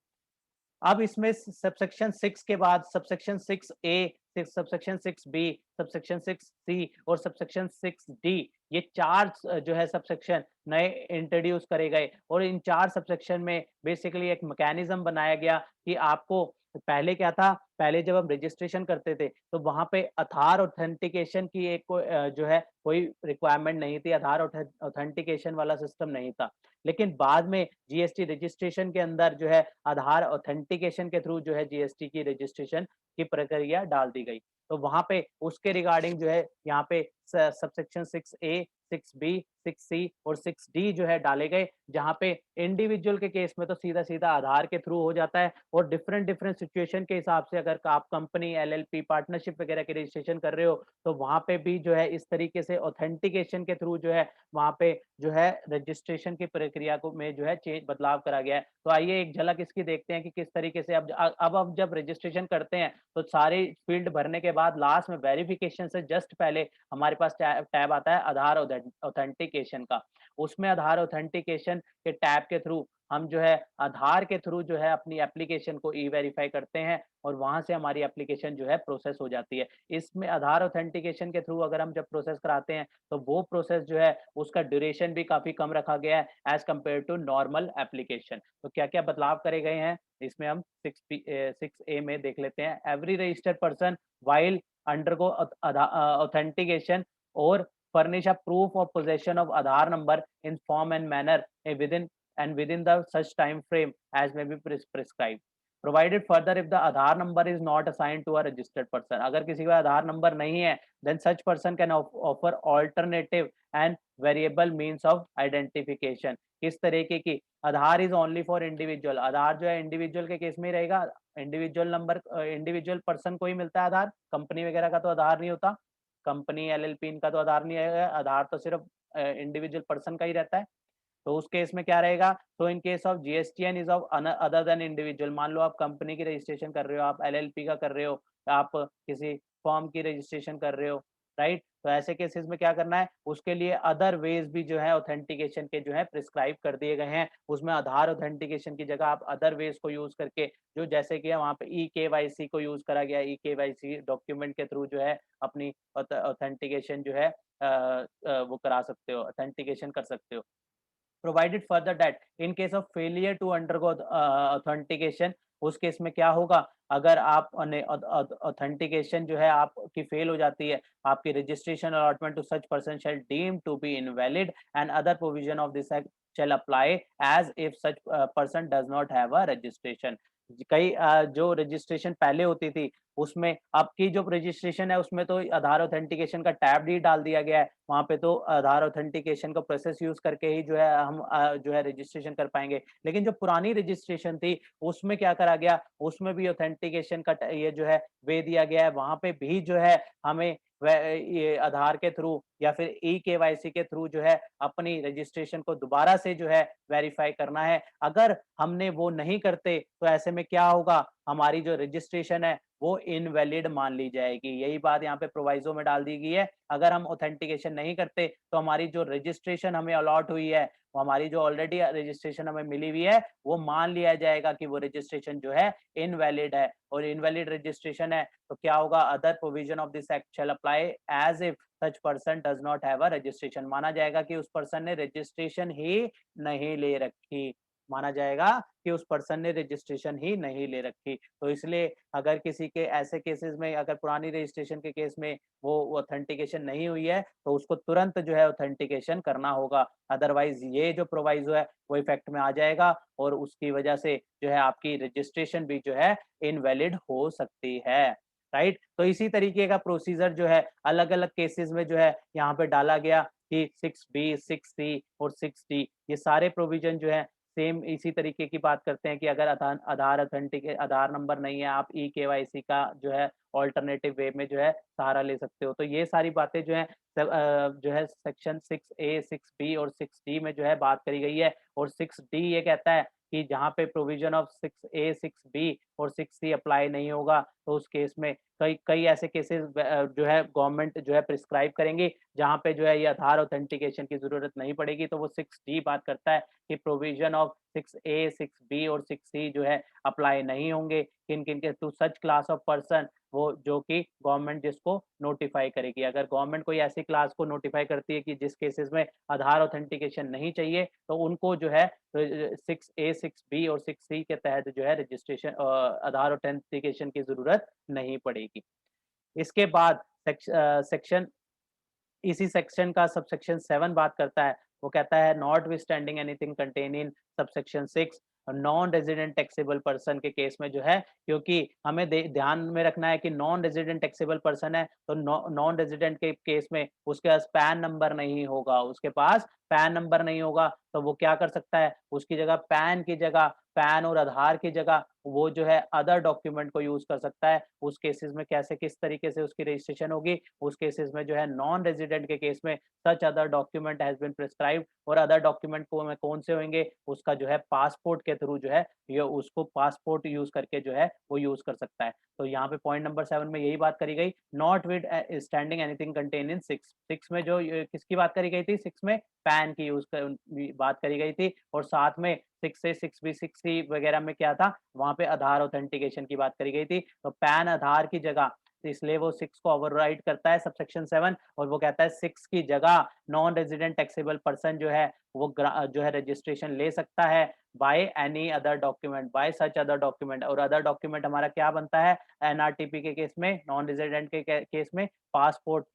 अब इसमें सबसेक्शन 6 के बाद subsection 6A, subsection 6B, subsection 6C और सबसेक्शन 6D, ये चार जो है सबसेक्शन नए इंट्रोड्यूस करे गए। और इन चार सबसेक्शन में बेसिकली एक मैकेनिज्म बनाया गया कि आपको, पहले क्या था, पहले जब हम रजिस्ट्रेशन करते थे तो वहां पे आधार ऑथेंटिकेशन की एक जो है कोई रिक्वायरमेंट नहीं थी, आधार ऑथेंटिकेशन वाला सिस्टम नहीं था। लेकिन बाद में जीएसटी रजिस्ट्रेशन के अंदर जो है आधार ऑथेंटिकेशन के थ्रू जो है जीएसटी की रजिस्ट्रेशन की प्रक्रिया डाल दी गई। तो वहां पे उसके रिगार्डिंग जो है यहाँ पे सबसेक्शन 6A, 6B, 6C और 6D जो है डाले गए, जहाँ पे इंडिविजुअल के केस में तो सीधा सीधा आधार के थ्रू हो जाता है, और डिफरेंट डिफरेंट सिचुएशन के हिसाब से अगर आप कंपनी, एलएलपी, पार्टनरशिप वगैरह के रजिस्ट्रेशन कर रहे हो तो वहां पे भी जो है इस तरीके से ऑथेंटिकेशन के थ्रू जो है वहां पे जो है रजिस्ट्रेशन की प्रक्रिया को में जो है चेंज, बदलाव करा गया है। तो आइए एक झलक इसकी देखते हैं कि किस तरीके से अब जब रजिस्ट्रेशन करते हैं तो सारे फील्ड भरने के बाद लास्ट में वेरिफिकेशन से जस्ट पहले हमारे पास टैब आता है आधार ऑथेंटिकेशन का। उसमें आधार ऑथेंटिकेशन के टैब के थ्रू हम जो है आधार के थ्रू जो है अपनी एप्लीकेशन को ई वेरीफाई करते हैं, और वहां से हमारी एप्लीकेशन जो है प्रोसेस हो जाती है। इसमें आधार ऑथेंटिकेशन के थ्रू अगर हम जब प्रोसेस कराते हैं तो वो प्रोसेस जो है उसका ड्यूरेशन भी काफी कम रखा गया है as compare to normal application. तो क्या क्या बदलाव करे गए हैं इसमें हम 6A में देख लेते हैं। Every registered person while undergo authentication और furnish a proof of possession of Aadhaar number in form and manner within the such time frame as may be prescribed. Provided further, if the Aadhaar number is not assigned to a registered person, अगर किसी का आधार number नहीं है, then such person can offer alternative and variable means of identification. किस तरीके की, आधार is only for individual, आधार जो है इंडिविजुअल के केस में ही रहेगा। इंडिविजुअल नंबर इंडिविजुअल पर्सन को ही मिलता है आधार, कंपनी वगैरह का तो आधार नहीं होता, कंपनी एलएलपी इनका तो आधार नहीं है, आधार तो सिर्फ इंडिविजुअल पर्सन का ही रहता है। तो उस केस में क्या रहेगा, तो इन case of GSTN is of other than individual, मान लो आप कंपनी की रजिस्ट्रेशन कर रहे हो, आप एलएलपी का कर रहे हो, आप किसी फॉर्म की रजिस्ट्रेशन कर रहे हो, राइट। तो ऐसे केसेस में क्या करना है, उसके लिए अदर वेज भी जो है ऑथेंटिकेशन के जो है प्रिस्क्राइब कर दिए गए हैं। उसमें आधार ऑथेंटिकेशन की जगह आप अदर वेज को यूज करके, जो जैसे कि वहाँ पे ई केवाईसी को यूज करा गया, ई केवाईसी डॉक्यूमेंट के थ्रू जो है अपनी ऑथेंटिकेशन जो है वो करा सकते हो, ऑथेंटिकेशन कर सकते हो। Provided further that in case of failure to undergo authentication, उस केस में क्या होगा, अगर आप ऑथेंटिकेशन जो है आपकी फेल हो जाती है, आपकी registration allotment to such person shall deem to be invalid and other provision of this act shall apply as if such person does not have a registration. कई जो रजिस्ट्रेशन पहले होती थी उसमें, अब की जो रजिस्ट्रेशन है उसमें तो आधार ऑथेंटिकेशन का टैब भी डाल दिया गया है, वहां पे तो आधार ऑथेंटिकेशन का प्रोसेस यूज करके ही जो है हम जो है रजिस्ट्रेशन कर पाएंगे। लेकिन जो पुरानी रजिस्ट्रेशन थी उसमें क्या करा गया, उसमें भी ऑथेंटिकेशन का ये जो है वे दिया गया है, वहां पे भी जो है हमें ये आधार के थ्रू या फिर ई केवाईसी के थ्रू जो है अपनी रजिस्ट्रेशन को दोबारा से जो है वेरीफाई करना है। अगर हमने वो नहीं करते तो ऐसे में क्या होगा, हमारी जो रजिस्ट्रेशन है वो इनवैलिड मान ली जाएगी। यही बात यहाँ पे प्रोवाइजो में डाल दी गई है, अगर हम ऑथेंटिकेशन नहीं करते तो हमारी जो रजिस्ट्रेशन हमें अलॉट हुई है, वो हमारी जो ऑलरेडी रजिस्ट्रेशन हमें मिली हुई है, वो मान लिया जाएगा कि वो रजिस्ट्रेशन जो है इनवैलिड है। और इनवैलिड रजिस्ट्रेशन है तो क्या होगा, other provision of this act shall apply as if such person does not have a registration, माना जाएगा कि उस पर्सन ने रजिस्ट्रेशन ही नहीं ले रखी, माना जाएगा कि उस पर्सन ने रजिस्ट्रेशन ही नहीं ले रखी। तो इसलिए अगर किसी के ऐसे केसेस में, अगर पुरानी रजिस्ट्रेशन के केस में वो ऑथेंटिकेशन नहीं हुई है तो उसको तुरंत जो है ऑथेंटिकेशन करना होगा, अदरवाइज ये जो प्रोवाइजो है वो इफेक्ट में आ जाएगा और उसकी वजह से जो है आपकी रजिस्ट्रेशन भी जो है इनवैलिड हो सकती है, राइट। तो इसी तरीके का प्रोसीजर जो है अलग अलग केसेस में जो है यहाँ पे डाला गया कि 6B, 6C और 6D ये सारे प्रोविजन जो है सेम इसी तरीके की बात करते हैं कि अगर आधार नंबर नहीं है, आप ई-केवाईसी का जो है अल्टरनेटिव वे में जो है सहारा ले सकते हो। तो ये सारी बातें जो हैं जो है सेक्शन 6A, 6B और 6D में जो है बात करी गई है। और 6D ये कहता है कि जहाँ पे प्रोविज़न ऑफ 6A, 6B और 6C अप्लाई नहीं होगा, तो उस केस में कई कई ऐसे केसेस जो है गवर्नमेंट जो है प्रिस्क्राइब करेंगी, जहाँ पे जो है ये आधार ऑथेंटिकेशन की ज़रूरत नहीं पड़ेगी। तो वो 6D बात करता है कि प्रोविज़न ऑफ 6A, 6B और 6C जो है अप्लाई नहीं होंगे किन-किन के to such class of person, वो जो कि गवर्नमेंट जिसको नोटिफ़ाई करेगी। अगर गवर्नमेंट कोई ऐसी क्लास को नोटिफ़ाई करती है कि जिस केसेस में आधार ऑथेंटिकेशन नहीं चाहिए, तो उनको जो है 6A, 6B और 6C के तहत जो है रजिस्ट्रेशन आधार ऑथेंटिकेशन की ज़रूरत नहीं पड़ेगी। इसके बाद सेक्शन इसी सेक्शन का सबसेक्शन 7 बात करता है, वो कहता है notwithstanding anything contain in subsection 6 non resident taxable person के केस में जो है, क्योंकि हमें ध्यान में रखना है कि नॉन रेजिडेंट टैक्सेबल पर्सन है, तो नॉन रेजिडेंट के केस में उसके पास पैन नंबर नहीं होगा, उसके पास पैन नंबर नहीं होगा, तो वो क्या कर सकता है, उसकी जगह पैन की जगह, पैन और आधार की जगह वो जो है अदर डॉक्यूमेंट को यूज़ कर सकता है। उस केसेस में कैसे किस तरीके से उसकी रजिस्ट्रेशन होगी, उस केसेस में जो है नॉन रेजिडेंट के केस में such other document has been prescribed, और अदर डॉक्यूमेंट को में कौन से होंगे, उसका जो है पासपोर्ट के थ्रू जो है ये उसको पासपोर्ट यूज़ करके जो है वो यूज़ कर सकता है। तो यहाँ पे पॉइंट नंबर 7 में यही बात करी गई, notwithstanding anything contain in 6 में जो किसकी बात करी गई थी, 6 में पैन की बात करी गई थी, और साथ में 6A, 6B, 6C वगैरह में क्या था, वहाँ पे आधार ऑथेंटिकेशन की बात करी गई थी। तो पैन आधार की जगह, तो इसलिए वो 6 को ओवरराइड करता है सबसेक्शन 7, और वो कहता है 6 की जगह नॉन रेजिडेंट टैक्सेबल पर्सन जो है वो जो है रजिस्ट्रेशन ले सकता है by any other document, by such other document. और अदर डॉक्यूमेंट हमारा क्या बनता है, एनआरटीपी के केस में, नॉन रेजिडेंट के केस में पासपोर्ट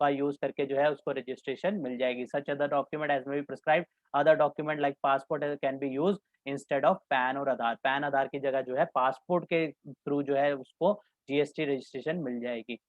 का यूज करके जो है उसको रजिस्ट्रेशन मिल जाएगी। Such other document as may be prescribed, other document like passport can be use instead of PAN और आधार, पैन आधार की जगह जो है पासपोर्ट के थ्रू जो है उसको जीएसटी रजिस्ट्रेशन मिल जाएगी।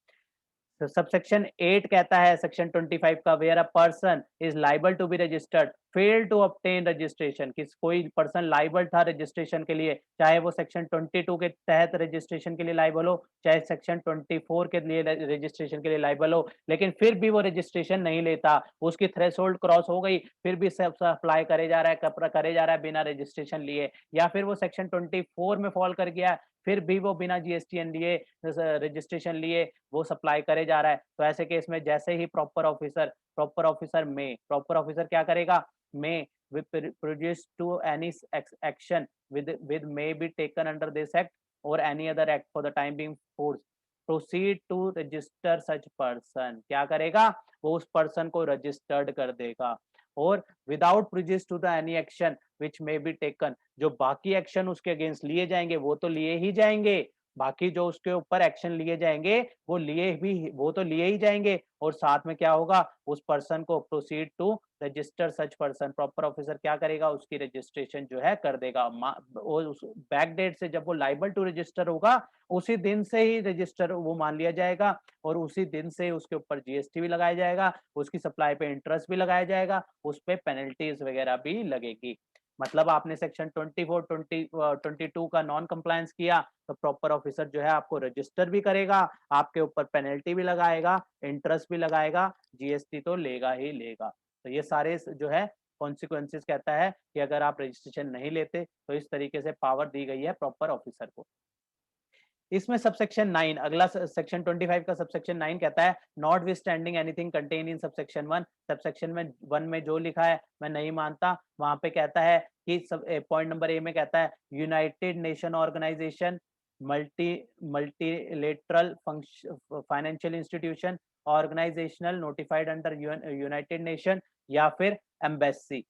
तो सबसेक्शन 8 कहता है सेक्शन 25 का, where a person is liable to be registered fail to obtain registration, किस कोई पर्सन लाइबल था रजिस्ट्रेशन के लिए, चाहे वो सेक्शन 22 के तहत रजिस्ट्रेशन के लिए लाइबल हो, चाहे सेक्शन 24 के लिए रजिस्ट्रेशन के लिए लाइबल हो, लेकिन फिर भी वो रजिस्ट्रेशन नहीं लेता, उसकी थ्रेशोल्ड क्रॉस हो गई, फिर भी सब अप्लाई करे जा रहा है, करे जा रहा है बिना रजिस्ट्रेशन लिए, या फिर वो सेक्शन 24 में फॉल कर गया, फिर भी वो बिना जीएसटीएन लिए रजिस्ट्रेशन लिए वो सप्लाई करे जा रहा है। तो ऐसे केस में जैसे ही प्रॉपर ऑफिसर क्या करेगा, में produce to any action with may be taken under this act or any other act for the time being force proceed to register such person, क्या करेगा, वो उस पर्सन को रजिस्टर्ड कर देगा, और without prejudice to the any action which may be taken, जो बाकी एक्शन उसके अगेंस्ट लिए जाएंगे वो तो लिए ही जाएंगे, बाकी जो उसके ऊपर एक्शन लिए जाएंगे वो तो लिए ही जाएंगे, और साथ में क्या होगा, उस पर्सन को proceed to register such person, proper officer क्या करेगा, उसकी रजिस्ट्रेशन जो है कर देगा, और उस बैक डेट से जब वो लाइबल टू रजिस्टर होगा उसी दिन से ही रजिस्टर वो मान लिया जाएगा, और उसी दिन से उसके ऊपर जीएसटी भी लगाया जाएगा, उसकी सप्लाई पे इंटरेस्ट भी लगाया जाएगा, उस पे पेनल्टीज वगैरह भी लगेगी। मतलब आपने सेक्शन 24, 22 का नॉन कंप्लायंस किया, तो प्रॉपर ऑफिसर जो है आपको रजिस्टर भी करेगा, आपके ऊपर पेनल्टी भी लगाएगा, इंटरेस्ट भी लगाएगा, जीएसटी तो लेगा ही लेगा। तो ये सारे जो है कॉन्सिक्वेंसेस कहता है कि अगर आप रजिस्ट्रेशन नहीं लेते तो इस तरीके से पावर दी गई है प्रॉपर ऑफिसर को। इसमें सबसेक्शन 9, अगला सेक्शन 25 का सबसेक्शन 9 कहता है not withstanding anything contain in subsection 1, subsection में 1 में जो लिखा है मैं नहीं मानता, वहां पे कहता है कि सब पॉइंट नंबर ए में कहता है United Nation Organisation, multi multilateral financial institution, organisational notified under United Nation, या फिर एम्बेसी,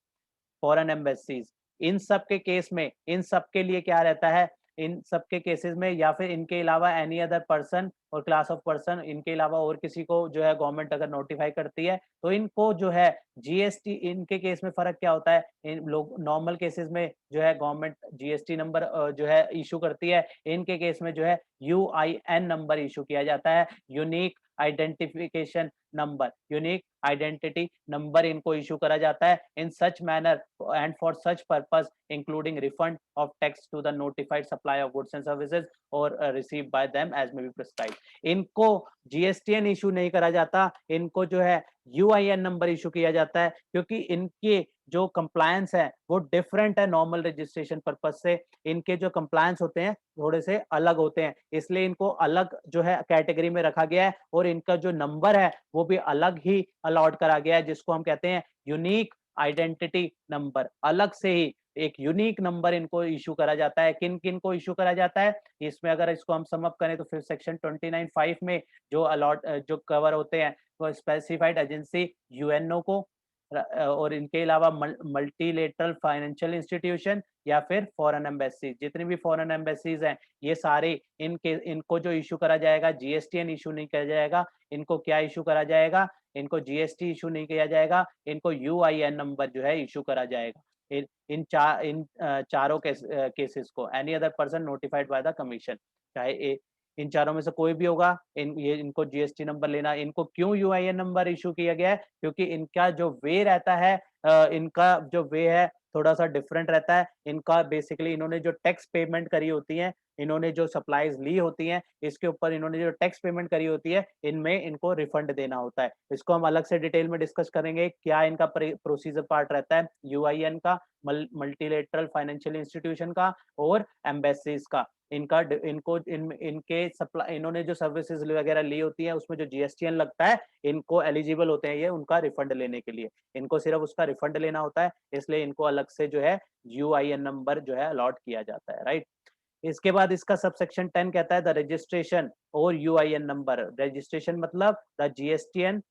फॉरेन एम्बेसीज, इन सब के केस में इन सब के लिए क्या रहता है, इन सब के केसेस में, या फिर इनके अलावा एनी अदर पर्सन और क्लास ऑफ पर्सन, इनके अलावा और किसी को जो है गवर्नमेंट अगर नोटिफाई करती है तो इनको जो है जीएसटी, इनके केस में फर्क क्या होता है, इन लोग नॉर्मल केसेस में जो है गवर्नमेंट जीएसटी नंबर जो है इशू करती है, इनके केस में जो है यूआईएन नंबर इशू किया जाता है, unique identification number, unique identity number इनको इशू करा जाता है in such manner and for such purpose including refund of tax to the notified supply of goods and services or receive by them as may be prescribed. इनको GSTN issue नहीं करा जाता, इनको जो है यूआईएन नंबर इशू किया जाता है, क्योंकि इनके जो कंप्लायंस है वो डिफरेंट है नॉर्मल रजिस्ट्रेशन पर्पस से। इनके जो कंप्लायंस होते हैं थोड़े से अलग होते हैं, इसलिए इनको अलग जो है कैटेगरी में रखा गया है और इनका जो नंबर है वो भी अलग ही अलॉट करा गया है, जिसको हम कहते हैं यूनिक आइडेंटिटी नंबर। अलग से ही एक यूनिक नंबर इनको इशू करा जाता है। किन किन को इशू करा जाता है इसमें अगर इसको हम सम अप करें तो फिर सेक्शन 29(5) में जो जो कवर होते हैं वो स्पेसिफाइड एजेंसी यूएनओ को और इनके अलावा मल्टीलेटरल फाइनेंशियल इंस्टीट्यूशन या फिर फॉरेन एम्बेसी, जितनी भी फॉरेन एम्बेसीज हैं ये सारे इनको जो इशू करा जाएगा जीएसटीएन इशू नहीं किया जाएगा। इनको क्या इशू करा जाएगा? इनको जीएसटी इशू नहीं किया जाएगा, इनको यूआईएन नंबर जो है इशू करा जाएगा। इन चारों केसेस को any other person notified by the commission, चाहे इन चारों में से कोई भी होगा, इनको जीएसटी नंबर लेना। इनको क्यों यूआईएन नंबर इशू किया गया है? क्योंकि इनका जो वे रहता है इनका जो वे है थोड़ा सा डिफरेंट रहता है। इनका बेसिकली इन्होंने जो टैक्स पेमेंट करी होती है, इन्होंने जो सप्लाईज ली होती हैं, इसके ऊपर इन्होंने जो टैक्स पेमेंट करी होती है, इनमें इनको रिफंड देना होता है। इसको हम अलग से डिटेल में डिस्कस करेंगे क्या इनका प्रोसीजर पार्ट रहता है यूआईएन का, मल्टीलेटरल फाइनेंशियल इंस्टीट्यूशन का और एम्बेसीज का। इनके सप्लाई इन्होंने जो सर्विसेज वगैरह ली होती है उसमें जो जीएसटीएन लगता है, इनको एलिजिबल होते हैं ये उनका रिफंड लेने के लिए। इनको सिर्फ उसका रिफंड लेना होता है, इसलिए इनको अलग से जो है यूआईएन नंबर जो है अलॉट किया जाता है, राइट। इसके बाद इसका सबसेक्शन 10 कहता है द रजिस्ट्रेशन और यूआईएन नंबर। रजिस्ट्रेशन मतलब the GSTN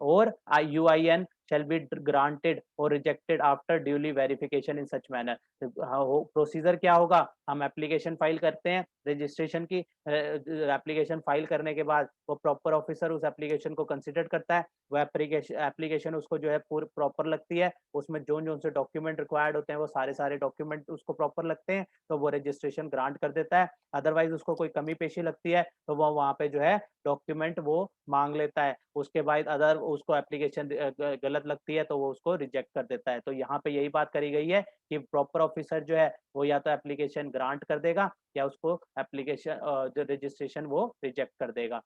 or UIN shall be granted or rejected after duly verification in such manner। Procedure क्या होगा? हम एप्लीकेशन फाइल करते हैं रजिस्ट्रेशन की, एप्लीकेशन फाइल करने के बाद वो प्रॉपर ऑफिसर उस एप्लीकेशन को कंसिडर करता है। वो एप्लीकेशन उसको जो है पूरी प्रॉपर लगती है, उसमें जो जो से डॉक्यूमेंट रिक्वायर्ड होते हैं वो सारे सारे डॉक्यूमेंट उसको प्रॉपर लगते हैं, तो वो रजिस्ट्रेशन ग्रांट कर देता है। अदरवाइज उसको कोई कमी पेशी लगती है तो वो वहाँ पे जो है डॉक्यूमेंट वो मांग लेता है। उसके बाद अगर उसको एप्लीकेशन गलत लगती है तो वो उसको रिजेक्ट कर देता है। तो यहाँ पे यही बात करी गई है कि प्रॉपर ऑफिसर जो है वो या तो एप्लीकेशन ग्रांट कर देगा या उसको एप्लीकेशन जो रजिस्ट्रेशन वो रिजेक्ट कर देगा।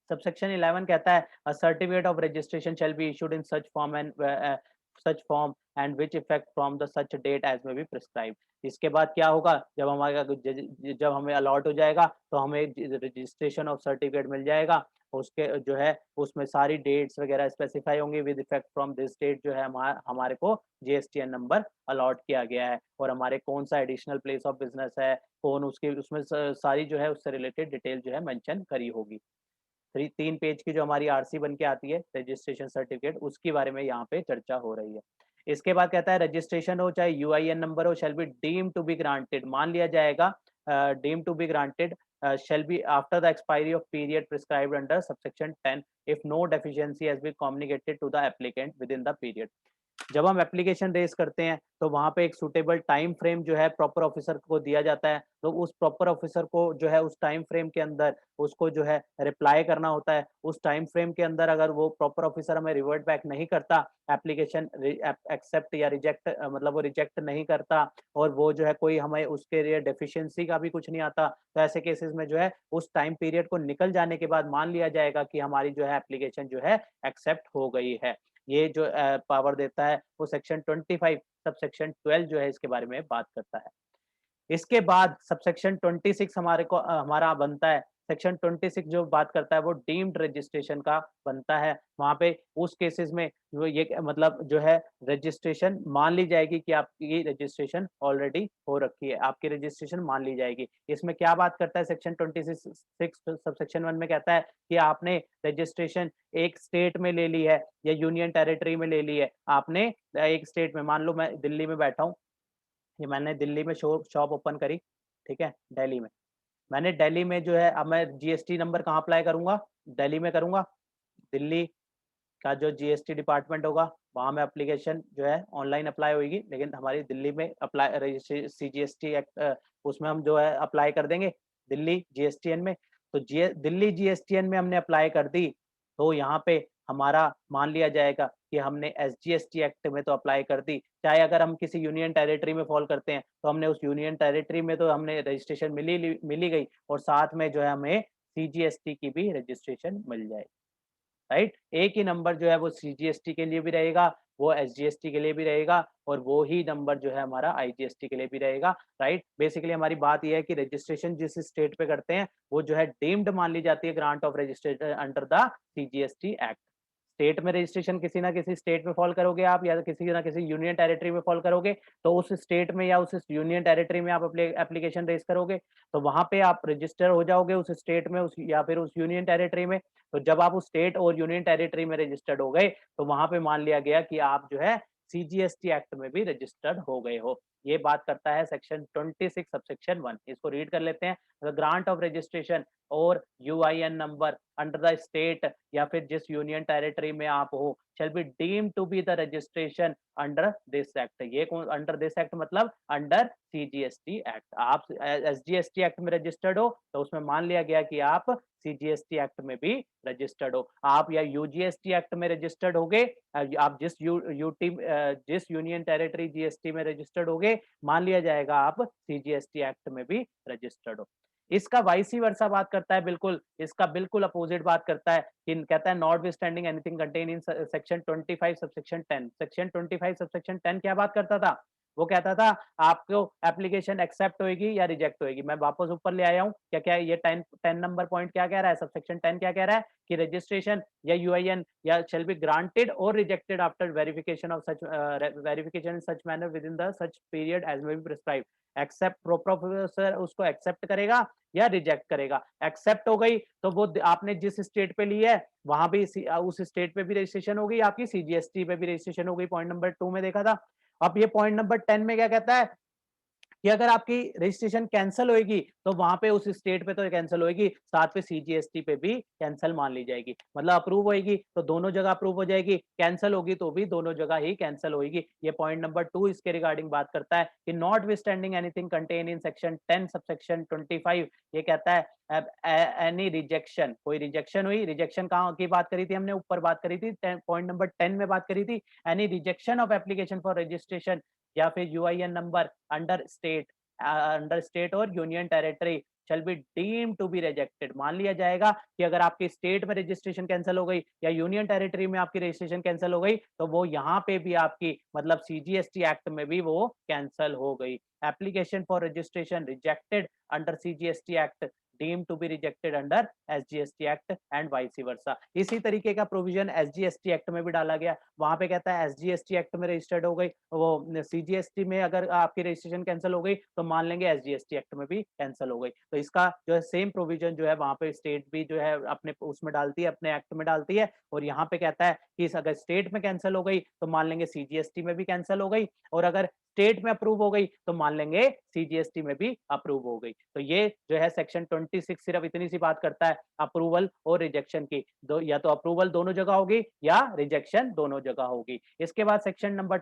सबसेक्शन 11 कहता है a certificate of registration shall be issued in such form and with effect from the such date as may be prescribe. इसके बाद क्या होगा? जब हमें अलॉट हो जाएगा तो हमें रजिस्ट्रेशन ऑफ सर्टिफिकेट मिल जाएगा। उसके जो है उसमें सारी डेट्स वगैरह स्पेसिफाई होंगी, with effect from this date जो है हमारे को जीएसटीएन नंबर अलॉट किया गया है और हमारे कौन सा एडिशनल प्लेस ऑफ बिजनेस है, कौन उसकी उसमें सारी जो है उससे रिलेटेड डिटेल जो है मेंशन करी होगी। 3 पेज की जो हमारी आरसी बन के आती है रजिस्ट्रेशन सर्टिफिकेट, उसके बारे में यहाँ पे चर्चा हो रही है। इसके बाद कहता है रजिस्ट्रेशन हो चाहे यूआईएन नंबर हो shall be deem to be granted, मान लिया जाएगा deem to be granted shall be after the expiry of period prescribed under subsection 10 if no deficiency has been communicated to the applicant within the period। जब हम application raise करते हैं तो वहां पे एक सुटेबल टाइम फ्रेम जो है प्रॉपर ऑफिसर को दिया जाता है, तो उस प्रॉपर ऑफिसर को जो है उस टाइम फ्रेम के अंदर उसको जो है रिप्लाई करना होता है। उस टाइम फ्रेम के अंदर अगर वो प्रॉपर ऑफिसर हमें रिवर्ट बैक नहीं करता, एप्लीकेशन एक्सेप्ट या रिजेक्ट मतलब वो रिजेक्ट नहीं करता और वो जो है कोई हमें उसके लिए डेफिशिएंसी का भी कुछ नहीं आता, तो ऐसे केसेस में जो है उस टाइम पीरियड को निकल जाने के बाद मान लिया जाएगा कि हमारी जो है एप्लीकेशन जो है एक्सेप्ट हो गई है। ये जो पावर देता है वो सेक्शन 25 सबसेक्शन 12 जो है इसके बारे में बात करता है। इसके बाद सबसेक्शन 26 हमारा बनता है। सेक्शन 26 जो बात करता है वो डीम्ड रजिस्ट्रेशन का बनता है। वहाँ पे उस केसेस में वो ये मतलब जो है रजिस्ट्रेशन मान ली जाएगी कि आपकी रजिस्ट्रेशन ऑलरेडी हो रखी है, आपकी रजिस्ट्रेशन मान ली जाएगी। इसमें क्या बात करता है सेक्शन 26 सबसेक्शन 1 में कहता है कि आपने रजिस्ट्रेशन एक स्टेट में ले ली है या यूनियन टेरिटरी में ले ली है। आपने एक स्टेट में, मान लो मैं दिल्ली में बैठा हूँ, ये मैंने दिल्ली में शॉप ओपन करी, ठीक है, दिल्ली में। मैंने दिल्ली में जो है अब मैं जीएसटी नंबर कहाँ अप्लाई करूँगा? दिल्ली में करूँगा। दिल्ली का जो जीएसटी डिपार्टमेंट होगा वहाँ में एप्लीकेशन जो है ऑनलाइन अप्लाई होगी, लेकिन हमारी दिल्ली में अप्लाई रजिस्ट्री सीजीएसटी एक्ट उसमें हम जो है अप्लाई कर देंगे दिल्ली जीएसटीएन में। तो दिल्ली जीएसटीएन में हमने अप्लाई कर दी, तो यहाँ पे हमारा मान लिया जाएगा कि हमने एसजीएसटी एक्ट में तो अप्लाई कर दी, चाहे अगर हम किसी यूनियन टेरिटरी में फॉल करते हैं तो हमने उस यूनियन टेरिटरी में तो हमने रजिस्ट्रेशन मिली गई, और साथ में जो है हमें सीजीएसटी की भी रजिस्ट्रेशन मिल जाएगी, राइट। एक ही नंबर जो है वो सीजीएसटी के लिए भी रहेगा, वो एसजीएसटी के लिए भी रहेगा, और वो ही नंबर जो है हमारा आईजीएसटी के लिए भी रहेगा, राइट। बेसिकली हमारी बात ये है कि रजिस्ट्रेशन जिस स्टेट पे करते हैं वो जो है डीम्ड मान ली जाती है grant of registration under the CGST act. State में रजिस्ट्रेशन किसी ना किसी स्टेट में फॉल करोगे आप, या किसी ना किसी यूनियन टेरिटरी में फॉल करोगे, तो उस स्टेट में या उस यूनियन टेरिटरी में आप एप्लीकेशन रेज करोगे, तो वहां पे आप रजिस्टर हो जाओगे उस स्टेट में, उस या फिर उस यूनियन टेरिटरी में। तो जब आप उस स्टेट और यूनियन टेरिटरी में रजिस्टर्ड हो गए, तो वहां पे मान लिया गया कि आप जो है सीजीएसटी एक्ट में भी रजिस्टर्ड हो गए हो। ये बात करता है सेक्शन 26 सबसेक्शन 1। इसको रीड कर लेते हैं। द ग्रांट ऑफ रजिस्ट्रेशन और UIN number under the state, या फिर जिस यूनियन टेरिटरी में आप हो, shall be deemed to be the registration under this act। ये कौन अंडर दिस एक्ट, मतलब अंडर सीजीएसटी एक्ट। आप एसजीएसटी एक्ट में रजिस्टर्ड हो तो उसमें मान लिया गया कि आप सीजीएसटी एक्ट में भी रजिस्टर्ड हो। आप या यूजीएसटी एक्ट में रजिस्टर्ड होगे, आप जिस यूनियन टेरिटरी जीएसटी में रजिस्टर्ड होगे, मान लिया जाएगा आप सीजीएसटी एक्ट में भी रजिस्टर्ड हो। इसका वाइसी वर्सा बात करता है, बिल्कुल इसका बिल्कुल अपोजिट बात करता है कि कहता है not withstanding anything contain in section 25 subsection 10। Section 25 subsection 10 क्या बात करता था? वो कहता था आपको एप्लीकेशन एक्सेप्ट होएगी या रिजेक्ट होएगी। मैं वापस ऊपर ले आया हूँ। क्या क्या ये 10 नंबर पॉइंट क्या कह रहा है? सबसेक्शन 10 क्या कह रहा है कि रजिस्ट्रेशन या यूआईएन या शैल बी ग्रांटेड और rejected after verification of such verification in such manner within the such period as may be prescribe. Accept professor उसको एक्सेप्ट करेगा या रिजेक्ट करेगा। एक्सेप्ट हो गई तो वो आपने जिस स्टेट पे ली है वहां भी उस स्टेट पे भी रजिस्ट्रेशन हो गई, आपकी सीजीएसटी पे भी रजिस्ट्रेशन हो गई। पॉइंट नंबर 2 में देखा था। अब ये पॉइंट नंबर 10 में क्या कहता है कि अगर आपकी रजिस्ट्रेशन कैंसिल होएगी तो वहां पे उस स्टेट पे तो कैंसिल होएगी, साथ पे सीजीएसटी पे भी कैंसिल मान ली जाएगी। मतलब अप्रूव होएगी तो दोनों जगह अप्रूव हो जाएगी, कैंसिल होगी तो भी दोनों जगह ही कैंसिल होएगी। ये पॉइंट नंबर 2 इसके रिगार्डिंग बात करता है कि not withstanding anything contain in section 10 subsection 25। ये कहता है अब एनी रिजेक्शन, कोई रिजेक्शन हुई, रिजेक्शन कहाँ की बात करी थी हमने? ऊपर बात करी थी, पॉइंट नंबर 10 में बात करी थी। Any rejection of application for registration या फिर यूआईएन नंबर अंडर स्टेट और union territory shall be deem to be rejected. मान लिया जाएगा कि अगर आपकी स्टेट में रजिस्ट्रेशन कैंसिल हो गई या यूनियन टेरिटरी में आपकी रजिस्ट्रेशन कैंसिल हो गई, तो वो यहाँ पे भी आपकी मतलब सीजीएसटी एक्ट में भी वो कैंसिल हो गई। Application for registration rejected under CGST act deemed to be rejected under SGST Act and vice versa। इसी तरीके का प्रोविजन SGST एक्ट में भी डाला गया। वहां पे कहता है SGST एक्ट में रजिस्टर्ड हो गई, वो सीजीएसटी में अगर आपकी रजिस्ट्रेशन कैंसिल हो गई तो मान लेंगे एसजीएसटी एक्ट में भी कैंसिल हो गई। तो इसका जो है सेम प्रोविजन जो है वहां पे स्टेट भी जो है अपने उसमें डालती है, अपने एक्ट में डालती है। और यहाँ पे कहता है कि अगर स्टेट में कैंसिल हो गई तो मान लेंगे सीजीएसटी में भी कैंसिल हो गई, और अगर स्टेट में अप्रूव हो गई तो मान लेंगे सीजीएसटी में भी अप्रूव हो गई। तो ये जो है सेक्शन 26 सिर्फ इतनी सी बात करता है अप्रूवल और रिजेक्शन की। दो या तो अप्रूवल दोनों जगह होगी या रिजेक्शन दोनों जगह होगी। इसके बाद सेक्शन नंबर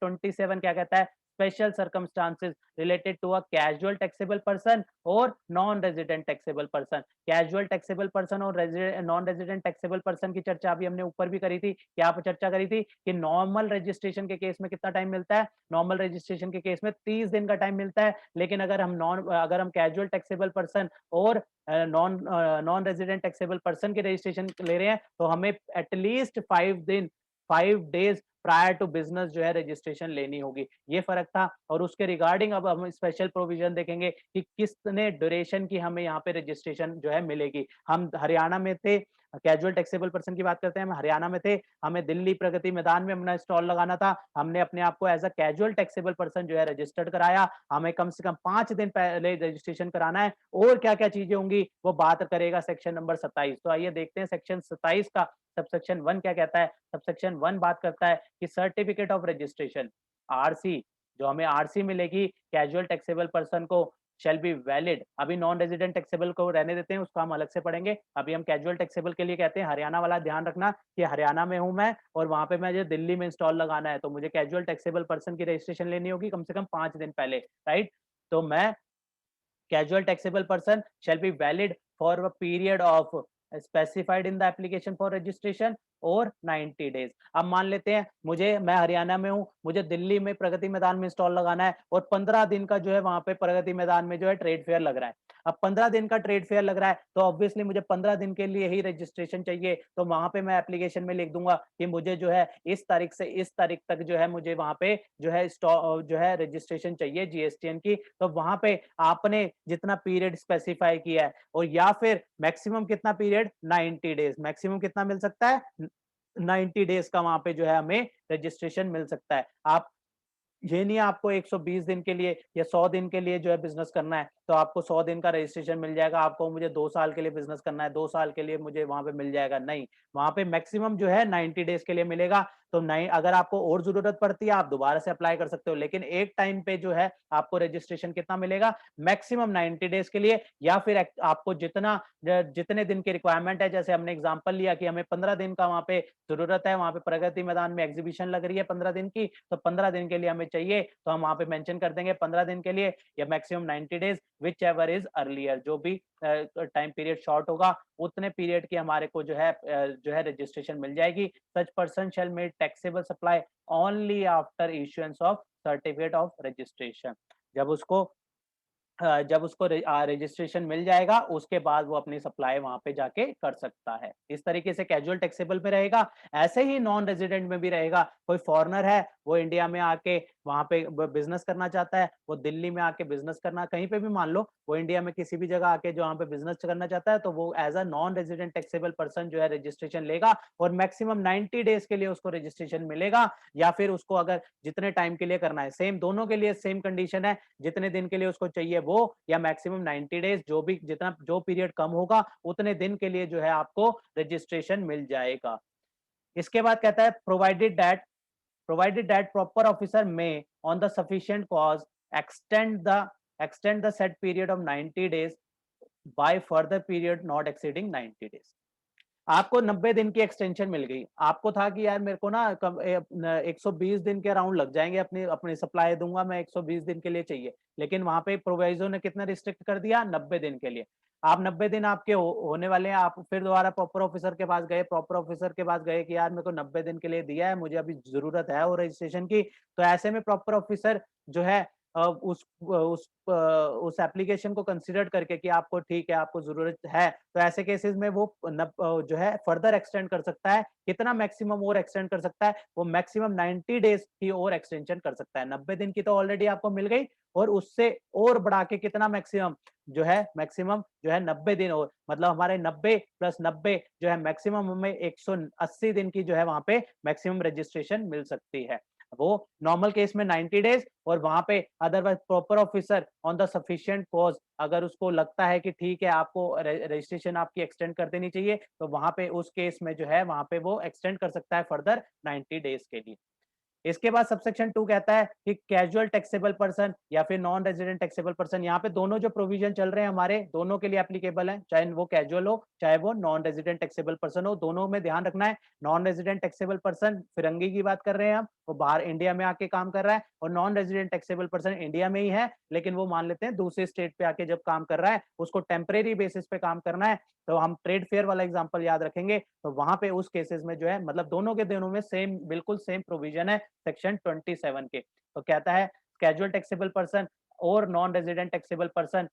27 क्या कहता है? Special circumstances related to a casual taxable person और non resident taxable person. Casual taxable person और नॉन रेजिडेंट टैक्सेबल पर्सन की चर्चा अभी हमने ऊपर भी करी थी। क्या चर्चा करी थी कि नॉर्मल रजिस्ट्रेशन के केस में कितना टाइम मिलता है? नॉर्मल रजिस्ट्रेशन के केस में 30 दिन का टाइम मिलता है। लेकिन अगर हम कैजुअल टैक्सेबल पर्सन और नॉन रेजिडेंट टैक्सेबल पर्सन की रजिस्ट्रेशन ले रहे हैं तो हमें at least 5 days prior to business जो है रजिस्ट्रेशन लेनी होगी। ये फर्क था। और उसके रिगार्डिंग अब हम स्पेशल प्रोविजन देखेंगे कि कितने ड्यूरेशन की हमें यहाँ पे रजिस्ट्रेशन जो है मिलेगी। हम हरियाणा में थे, कैजुअल टैक्सेबल पर्सन की बात करते हैं, हम हरियाणा में थे। हमें दिल्ली प्रगति मैदान में अपना स्टॉल लगाना था। हमने अपने आप को as a casual taxable person जो है रजिस्टर्ड कराया। हमें कम से कम 5 दिन पहले रजिस्ट्रेशन कराना है। और क्या क्या चीजें होंगी वो बात करेगा सेक्शन नंबर 27। तो आइए देखते हैं सेक्शन 27 का सबसेक्शन 1 क्या कहता है। सबसेक्शन 1 बात करता है कि सर्टिफिकेट ऑफ रजिस्ट्रेशन, आरसी, जो हमें आरसी मिलेगी कैजुअल टैक्सेबल पर्सन को, शैल बी वैलिड। अभी नॉन रेजिडेंट टैक्सेबल को रहने देते हैं, उसको हम अलग से पढ़ेंगे। अभी हम कैजुअल टैक्सेबल के लिए कहते हैं। हरियाणा वाला ध्यान रखना कि हरियाणा में हूं मैं और वहां पे मुझे दिल्ली में इंस्टॉल लगाना है, तो मुझे कैजुअल टैक्सेबल पर्सन की रजिस्ट्रेशन लेनी होगी कम से कम 5 दिन पहले, राइट। तो मैं casual taxable person shall be valid for a period of specified in the application for registration और 90 डेज। अब मान लेते हैं मैं हरियाणा में हूँ, मुझे दिल्ली में प्रगति मैदान में स्टॉल लगाना है और 15 दिन का जो है वहां पे प्रगति मैदान में जो है ट्रेड फेयर लग रहा है। अब 15 दिन का ट्रेड फेयर लग रहा है तो ऑब्वियसली मुझे 15 दिन के लिए ही रजिस्ट्रेशन चाहिए, तो वहां पे मैं एप्लीकेशन में लिख दूंगा कि मुझे जो है इस तारीख से इस तारीख तक जो है मुझे वहां पे जो है जो है रजिस्ट्रेशन चाहिए जीएसटीएन की। तो वहां पे आपने जितना पीरियड स्पेसिफाई किया है, और या फिर मैक्सिमम कितना पीरियड 90 डेज, मैक्सिमम कितना मिल सकता है 90 डेज का वहां पे जो है हमें रजिस्ट्रेशन मिल सकता है। आप ये नहीं आपको 120 दिन के लिए या 100 दिन के लिए जो है बिजनेस करना है तो आपको 100 दिन का रजिस्ट्रेशन मिल जाएगा, आपको मुझे 2 साल के लिए बिजनेस करना है 2 साल के लिए मुझे वहां पे मिल जाएगा, नहीं, वहां पे मैक्सिमम जो है 90 डेज के लिए मिलेगा। तो नहीं, अगर आपको और जरूरत पड़ती है आप दोबारा से अप्लाई कर सकते हो, लेकिन एक टाइम पे जो है आपको रजिस्ट्रेशन कितना मिलेगा मैक्सिमम 90 डेज के लिए, या फिर आपको जितने दिन की रिक्वायरमेंट है, जैसे हमने एग्जांपल लिया कि हमें 15 दिन का वहां पे जरूरत है, वहां पे प्रगति मैदान में एग्जीबिशन लग रही है 15 दिन की, तो 15 दिन के लिए हमें चाहिए तो हम वहां पे मेंशन कर देंगे 15 दिन के लिए या maximum 90 days which ever is earlier, जो भी टाइम पीरियड शॉर्ट होगा उतने पीरियड की हमारे को जो है रजिस्ट्रेशन मिल जाएगी। सच person shell made taxable supply only after issuance of certificate of registration. जब उसको जब उसको रजिस्ट्रेशन मिल जाएगा उसके बाद वो अपनी सप्लाई वहां पे जाके कर सकता है। इस तरीके से कैजुअल टैक्सेबल पे रहेगा। ऐसे ही नॉन रेजिडेंट में भी रहेगा, कोई फॉरेनर है वो इंडिया में आके वहां पे बिजनेस करना चाहता है, वो दिल्ली में आके बिजनेस करना, कहीं पे भी मान लो वो इंडिया में किसी भी जगह आके जो वहां पे बिजनेस करना चाहता है, तो वो as a non resident taxable person जो है रजिस्ट्रेशन लेगा और मैक्सिमम 90 डेज के लिए उसको रजिस्ट्रेशन मिलेगा। या फिर उसको अगर जितने टाइम के लिए करना है, सेम दोनों के लिए सेम कंडीशन है, जितने दिन के लिए उसको चाहिए वो या मैक्सिमम 90 डेज, जो भी जितना जो पीरियड कम होगा उतने दिन के लिए जो है आपको रजिस्ट्रेशन मिल जाएगा। इसके बाद कहता है provided that proper officer may on the sufficient cause extend the set period of 90 days by further period not exceeding 90 days। आपको 90 दिन की एक्सटेंशन मिल गई, आपको था कि यार मेरे को ना 120 दिन के अराउंड लग जाएंगे, अपनी अपनी सप्लाई दूंगा मैं 120 दिन के लिए चाहिए, लेकिन वहां पे प्रोवाइजो ने कितना रिस्ट्रिक्ट कर दिया 90 दिन के लिए। आप 90 दिन आपके होने वाले हैं, आप फिर दोबारा प्रॉपर ऑफिसर के पास गए, प्रॉपर ऑफिसर के पास गए कि यार मेरे को 90 दिन के लिए दिया है, मुझे अभी जरूरत है वो रजिस्ट्रेशन की। तो ऐसे में प्रॉपर ऑफिसर जो है उस एप्लीकेशन को कंसीडर करके कि आपको ठीक है आपको जरूरत है, तो ऐसे केसेस में वो जो है फर्दर एक्सटेंड कर सकता है। कितना मैक्सिमम और एक्सटेंड कर सकता है, वो मैक्सिमम 90 डेज की और एक्सटेंशन कर सकता है। 90 दिन की तो ऑलरेडी आपको मिल गई और उससे और बढ़ा के कितना मैक्सिमम जो है 90 दिन, और मतलब हमारे 90 प्लस 90 जो है मैक्सिमम हमें 180 दिन की जो है वहां पे मैक्सिमम रजिस्ट्रेशन मिल सकती है। वो नॉर्मल केस में 90 डेज, और वहां पे otherwise proper officer on the sufficient cause, अगर उसको लगता है कि ठीक है आपको रजिस्ट्रेशन आपकी एक्सटेंड कर देनी चाहिए, तो वहां पे उस केस में जो है वहां पे वो एक्सटेंड कर सकता है फर्दर 90 डेज के लिए। इसके बाद सबसेक्शन 2 कहता है कि कैजुअल टैक्सेबल पर्सन या फिर नॉन रेजिडेंट टैक्सेबल पर्सन, यहाँ पे दोनों जो प्रोविजन चल रहे हैं हमारे दोनों के लिए एप्लीकेबल है, चाहे वो कैजुअल हो चाहे वो नॉन रेजिडेंट टैक्सेबल पर्सन हो, दोनों में ध्यान रखना है। नॉन रेजिडेंट टैक्सेबल पर्सन फिरंगी की बात कर रहे हैं हम, वो बाहर इंडिया में आके काम कर रहा है, और non resident taxable person India में ही है लेकिन वो मान लेते हैं दूसरे स्टेट पे आके जब काम कर रहा है, उसको टेम्परेरी बेसिस पे काम करना है, तो हम ट्रेड फेयर वाला एग्जांपल याद रखेंगे। तो वहां पे उस केसेस में जो है मतलब दोनों के दोनों में सेम बिल्कुल सेम प्रोविजन है सेक्शन 27 के। तो कहता है कैजुअल टैक्सेबल पर्सन और non resident taxable person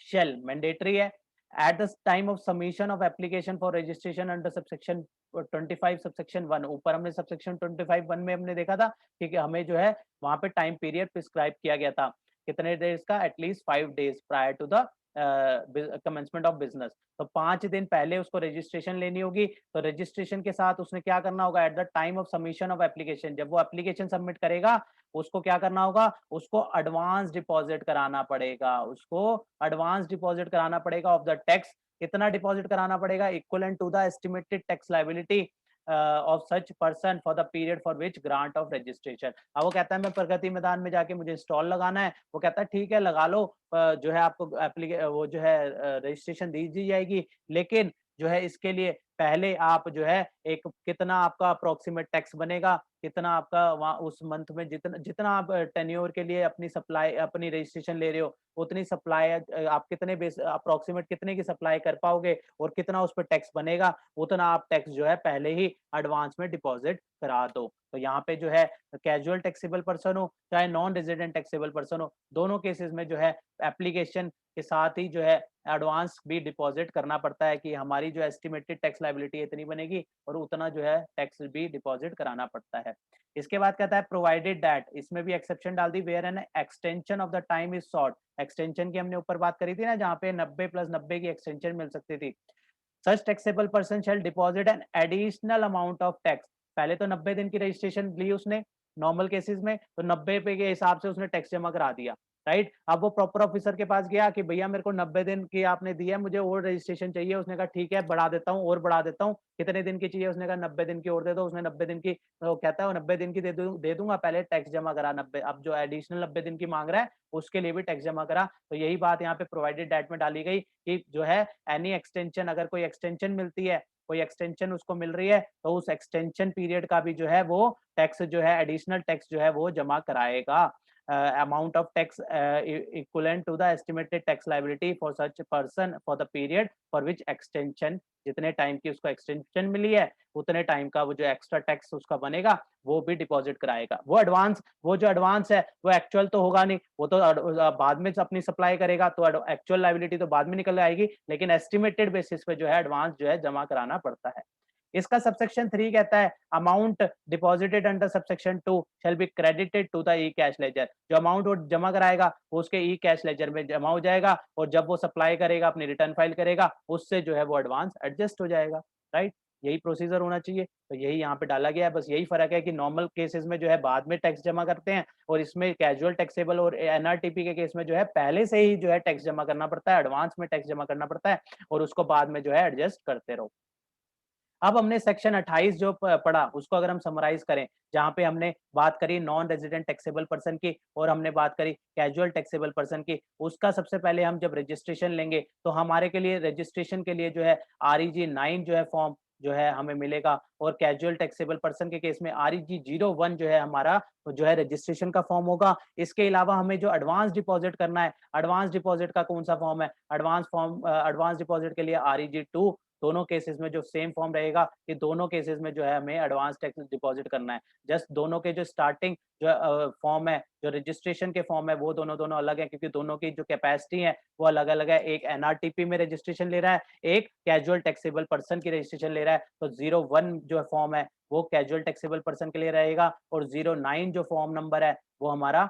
shall mandatory है at the time of submission of application for registration under subsection 25 subsection 1। ऊपर हमने सबसेक्शन 25 1 में हमने देखा था कि हमें जो है वहां पे टाइम पीरियड प्रिस्क्राइब किया गया था कितने डेज का, at least 5 days prior to the commencement of business. तो 5 दिन पहले उसको रजिस्ट्रेशन लेनी होगी, तो रजिस्ट्रेशन के साथ उसने क्या करना होगा eight the time of submission of application, जब वो एप्लीकेशन सबमिट करेगा उसको क्या करना होगा, उसको एडवांस डिपॉजिट कराना पड़ेगा, उसको एडवांस डिपॉजिट कराना पड़ेगा ऑफ द टैक्स। कितना डिपॉजिट कराना पड़ेगा, equivalent to the estimated tax liability of such person for the period for which grant of registration. अब वो कहता है मैं प्रगति मैदान में जाके मुझे स्टॉल लगाना है, वो कहता है ठीक है लगा लो, जो है आपको वो जो है रजिस्ट्रेशन दी दी जाएगी, लेकिन जो है इसके लिए पहले आप जो है एक कितना आपका अप्रोक्सीमेट टैक्स बनेगा, कितना आपका वहाँ उस मंथ में जितना जितना आप टेन्योर के लिए अपनी सप्लाई अपनी रजिस्ट्रेशन ले रहे हो, उतनी सप्लाई आप कितने बेस अप्रोक्सीमेट कितने की सप्लाई कर पाओगे और कितना उस पे टैक्स बनेगा, उतना आप टैक्स जो है पहले ही एडवांस में डिपॉज़िट करा दो। तो यहाँ पे जो है कैजुअल टैक्सेबल पर्सन हो, चाहे नॉन रेज़िडेंट टैक्सेबल पर्सन हो, दोनों केसेस में जो है एप्लीकेशन के साथ ही जो है एडवांस भी डिपॉज़िट करना पड़ता है कि हमारी जो एस्टिमेटेड टैक्स लायबिलिटी इतनी बनेगी और उतना जो है टैक्स भी डिपॉज़िट कराना पड़ता है। इसके बाद कहता है प्रोवाइडेड दैट, इसमें भी एक्सेप्शन डाल दी, where an extension of the time is sought. Extension की हमने ऊपर बात करी थी ना, जहाँ पे 90 प्लस 90 की एक्सटेंशन मिल सकती थी। Such taxable person shall deposit an additional amount of tax. पहले तो 90 दिन की रजिस्ट्रेशन ली उसने नॉर्मल केसेस में, तो 90 पे के हिसाब से उसने टैक्स जमा करा दिया, राइट। अब वो प्रॉपर ऑफिसर के पास गया कि भैया मेरे को 90 दिन की आपने दी है, मुझे और रजिस्ट्रेशन चाहिए। उसने कहा ठीक है बढ़ा देता हूँ और बढ़ा देता हूँ, कितने दिन की चाहिए? उसने कहा 90 दिन की और दे दो। उसने 90 दिन की, तो कहता है वो 90 दिन की दे दूंगा, पहले टैक्स जमा करा 90। अब जो एडिशनल 90 दिन की मांग रहा है उसके लिए भी टैक्स जमा करा। तो यही बात यहाँ पे प्रोवाइडेड डेट में डाली गई कि जो है एनी एक्सटेंशन, अगर कोई एक्सटेंशन मिलती है, कोई एक्सटेंशन उसको मिल रही है, तो उस एक्सटेंशन पीरियड का भी जो है वो टैक्स जो है एडिशनल टैक्स जो है वो जमा कराएगा। Amount of tax equivalent to the estimated tax liability for such person for the period for which extension, जितने टाइम की उसको एक्सटेंशन मिली है उतने टाइम का वो जो एक्स्ट्रा टैक्स उसका बनेगा वो भी डिपॉजिट कराएगा। वो जो एडवांस है वो एक्चुअल तो होगा नहीं, वो तो बाद में अपनी सप्लाई करेगा, तो एक्चुअल लायबिलिटी तो बाद में निकल आएगी, लेकिन एस्टिमेटेड बेसिस पे जो है एडवांस जो है जमा कराना पड़ता है। इसका सबसेक्शन 3 कहता है amount deposited under subsection 2 shall be credited to the e cash ledger. जो अमाउंट वो जमा कराएगा वो उसके ई कैश लेजर में जमा हो जाएगा, और जब वो सप्लाई करेगा अपनी रिटर्न फाइल करेगा उससे जो है वो एडवांस एडजस्ट हो जाएगा, राइट। यही प्रोसीजर होना चाहिए, तो यही यहाँ पे डाला गया है। बस यही फर्क है कि नॉर्मल केसेस में जो है बाद में टैक्स जमा करते हैं, और इसमें कैजुअल टैक्सेबल और एनआरटीपी के केस में जो है पहले से ही जो है टैक्स जमा करना पड़ता है, एडवांस में टैक्स जमा करना पड़ता है, और उसको बाद में जो है एडजस्ट करते रहो। अब हमने सेक्शन 28 जो पढ़ा उसको अगर हम समराइज करें, जहाँ पे हमने बात करी नॉन रेजिडेंट टैक्सेबल पर्सन की और हमने बात करी कैजुअल टैक्सेबल पर्सन की। उसका सबसे पहले हम जब रजिस्ट्रेशन लेंगे तो हमारे के लिए रजिस्ट्रेशन के लिए जो है REG 9 जो है फॉर्म जो है हमें मिलेगा, और कैजुअल टैक्सेबल पर्सन के केस में REG 01 जो है हमारा जो है रजिस्ट्रेशन का फॉर्म होगा। इसके अलावा हमें जो एडवांस डिपॉजिट करना है, एडवांस डिपॉजिट का कौन सा फॉर्म है? एडवांस डिपॉजिट के लिए REG 2। दोनों केसेस में जो सेम फॉर्म रहेगा कि दोनों केसेस में जो है हमें एडवांस टैक्स डिपॉजिट करना है। जस्ट दोनों के जो स्टार्टिंग जो फॉर्म है, जो रजिस्ट्रेशन के फॉर्म है, वो दोनों अलग है, क्योंकि दोनों की जो कैपेसिटी है वो अलग अलग है। एक एनआरटीपी में रजिस्ट्रेशन ले रहा है, एक कैजुअल टैक्सेबल पर्सन की रजिस्ट्रेशन ले रहा है। तो 01 जो फॉर्म है वो कैजुअल टैक्सेबल पर्सन के लिए रहेगा, और 09 जो फॉर्म नंबर है वो हमारा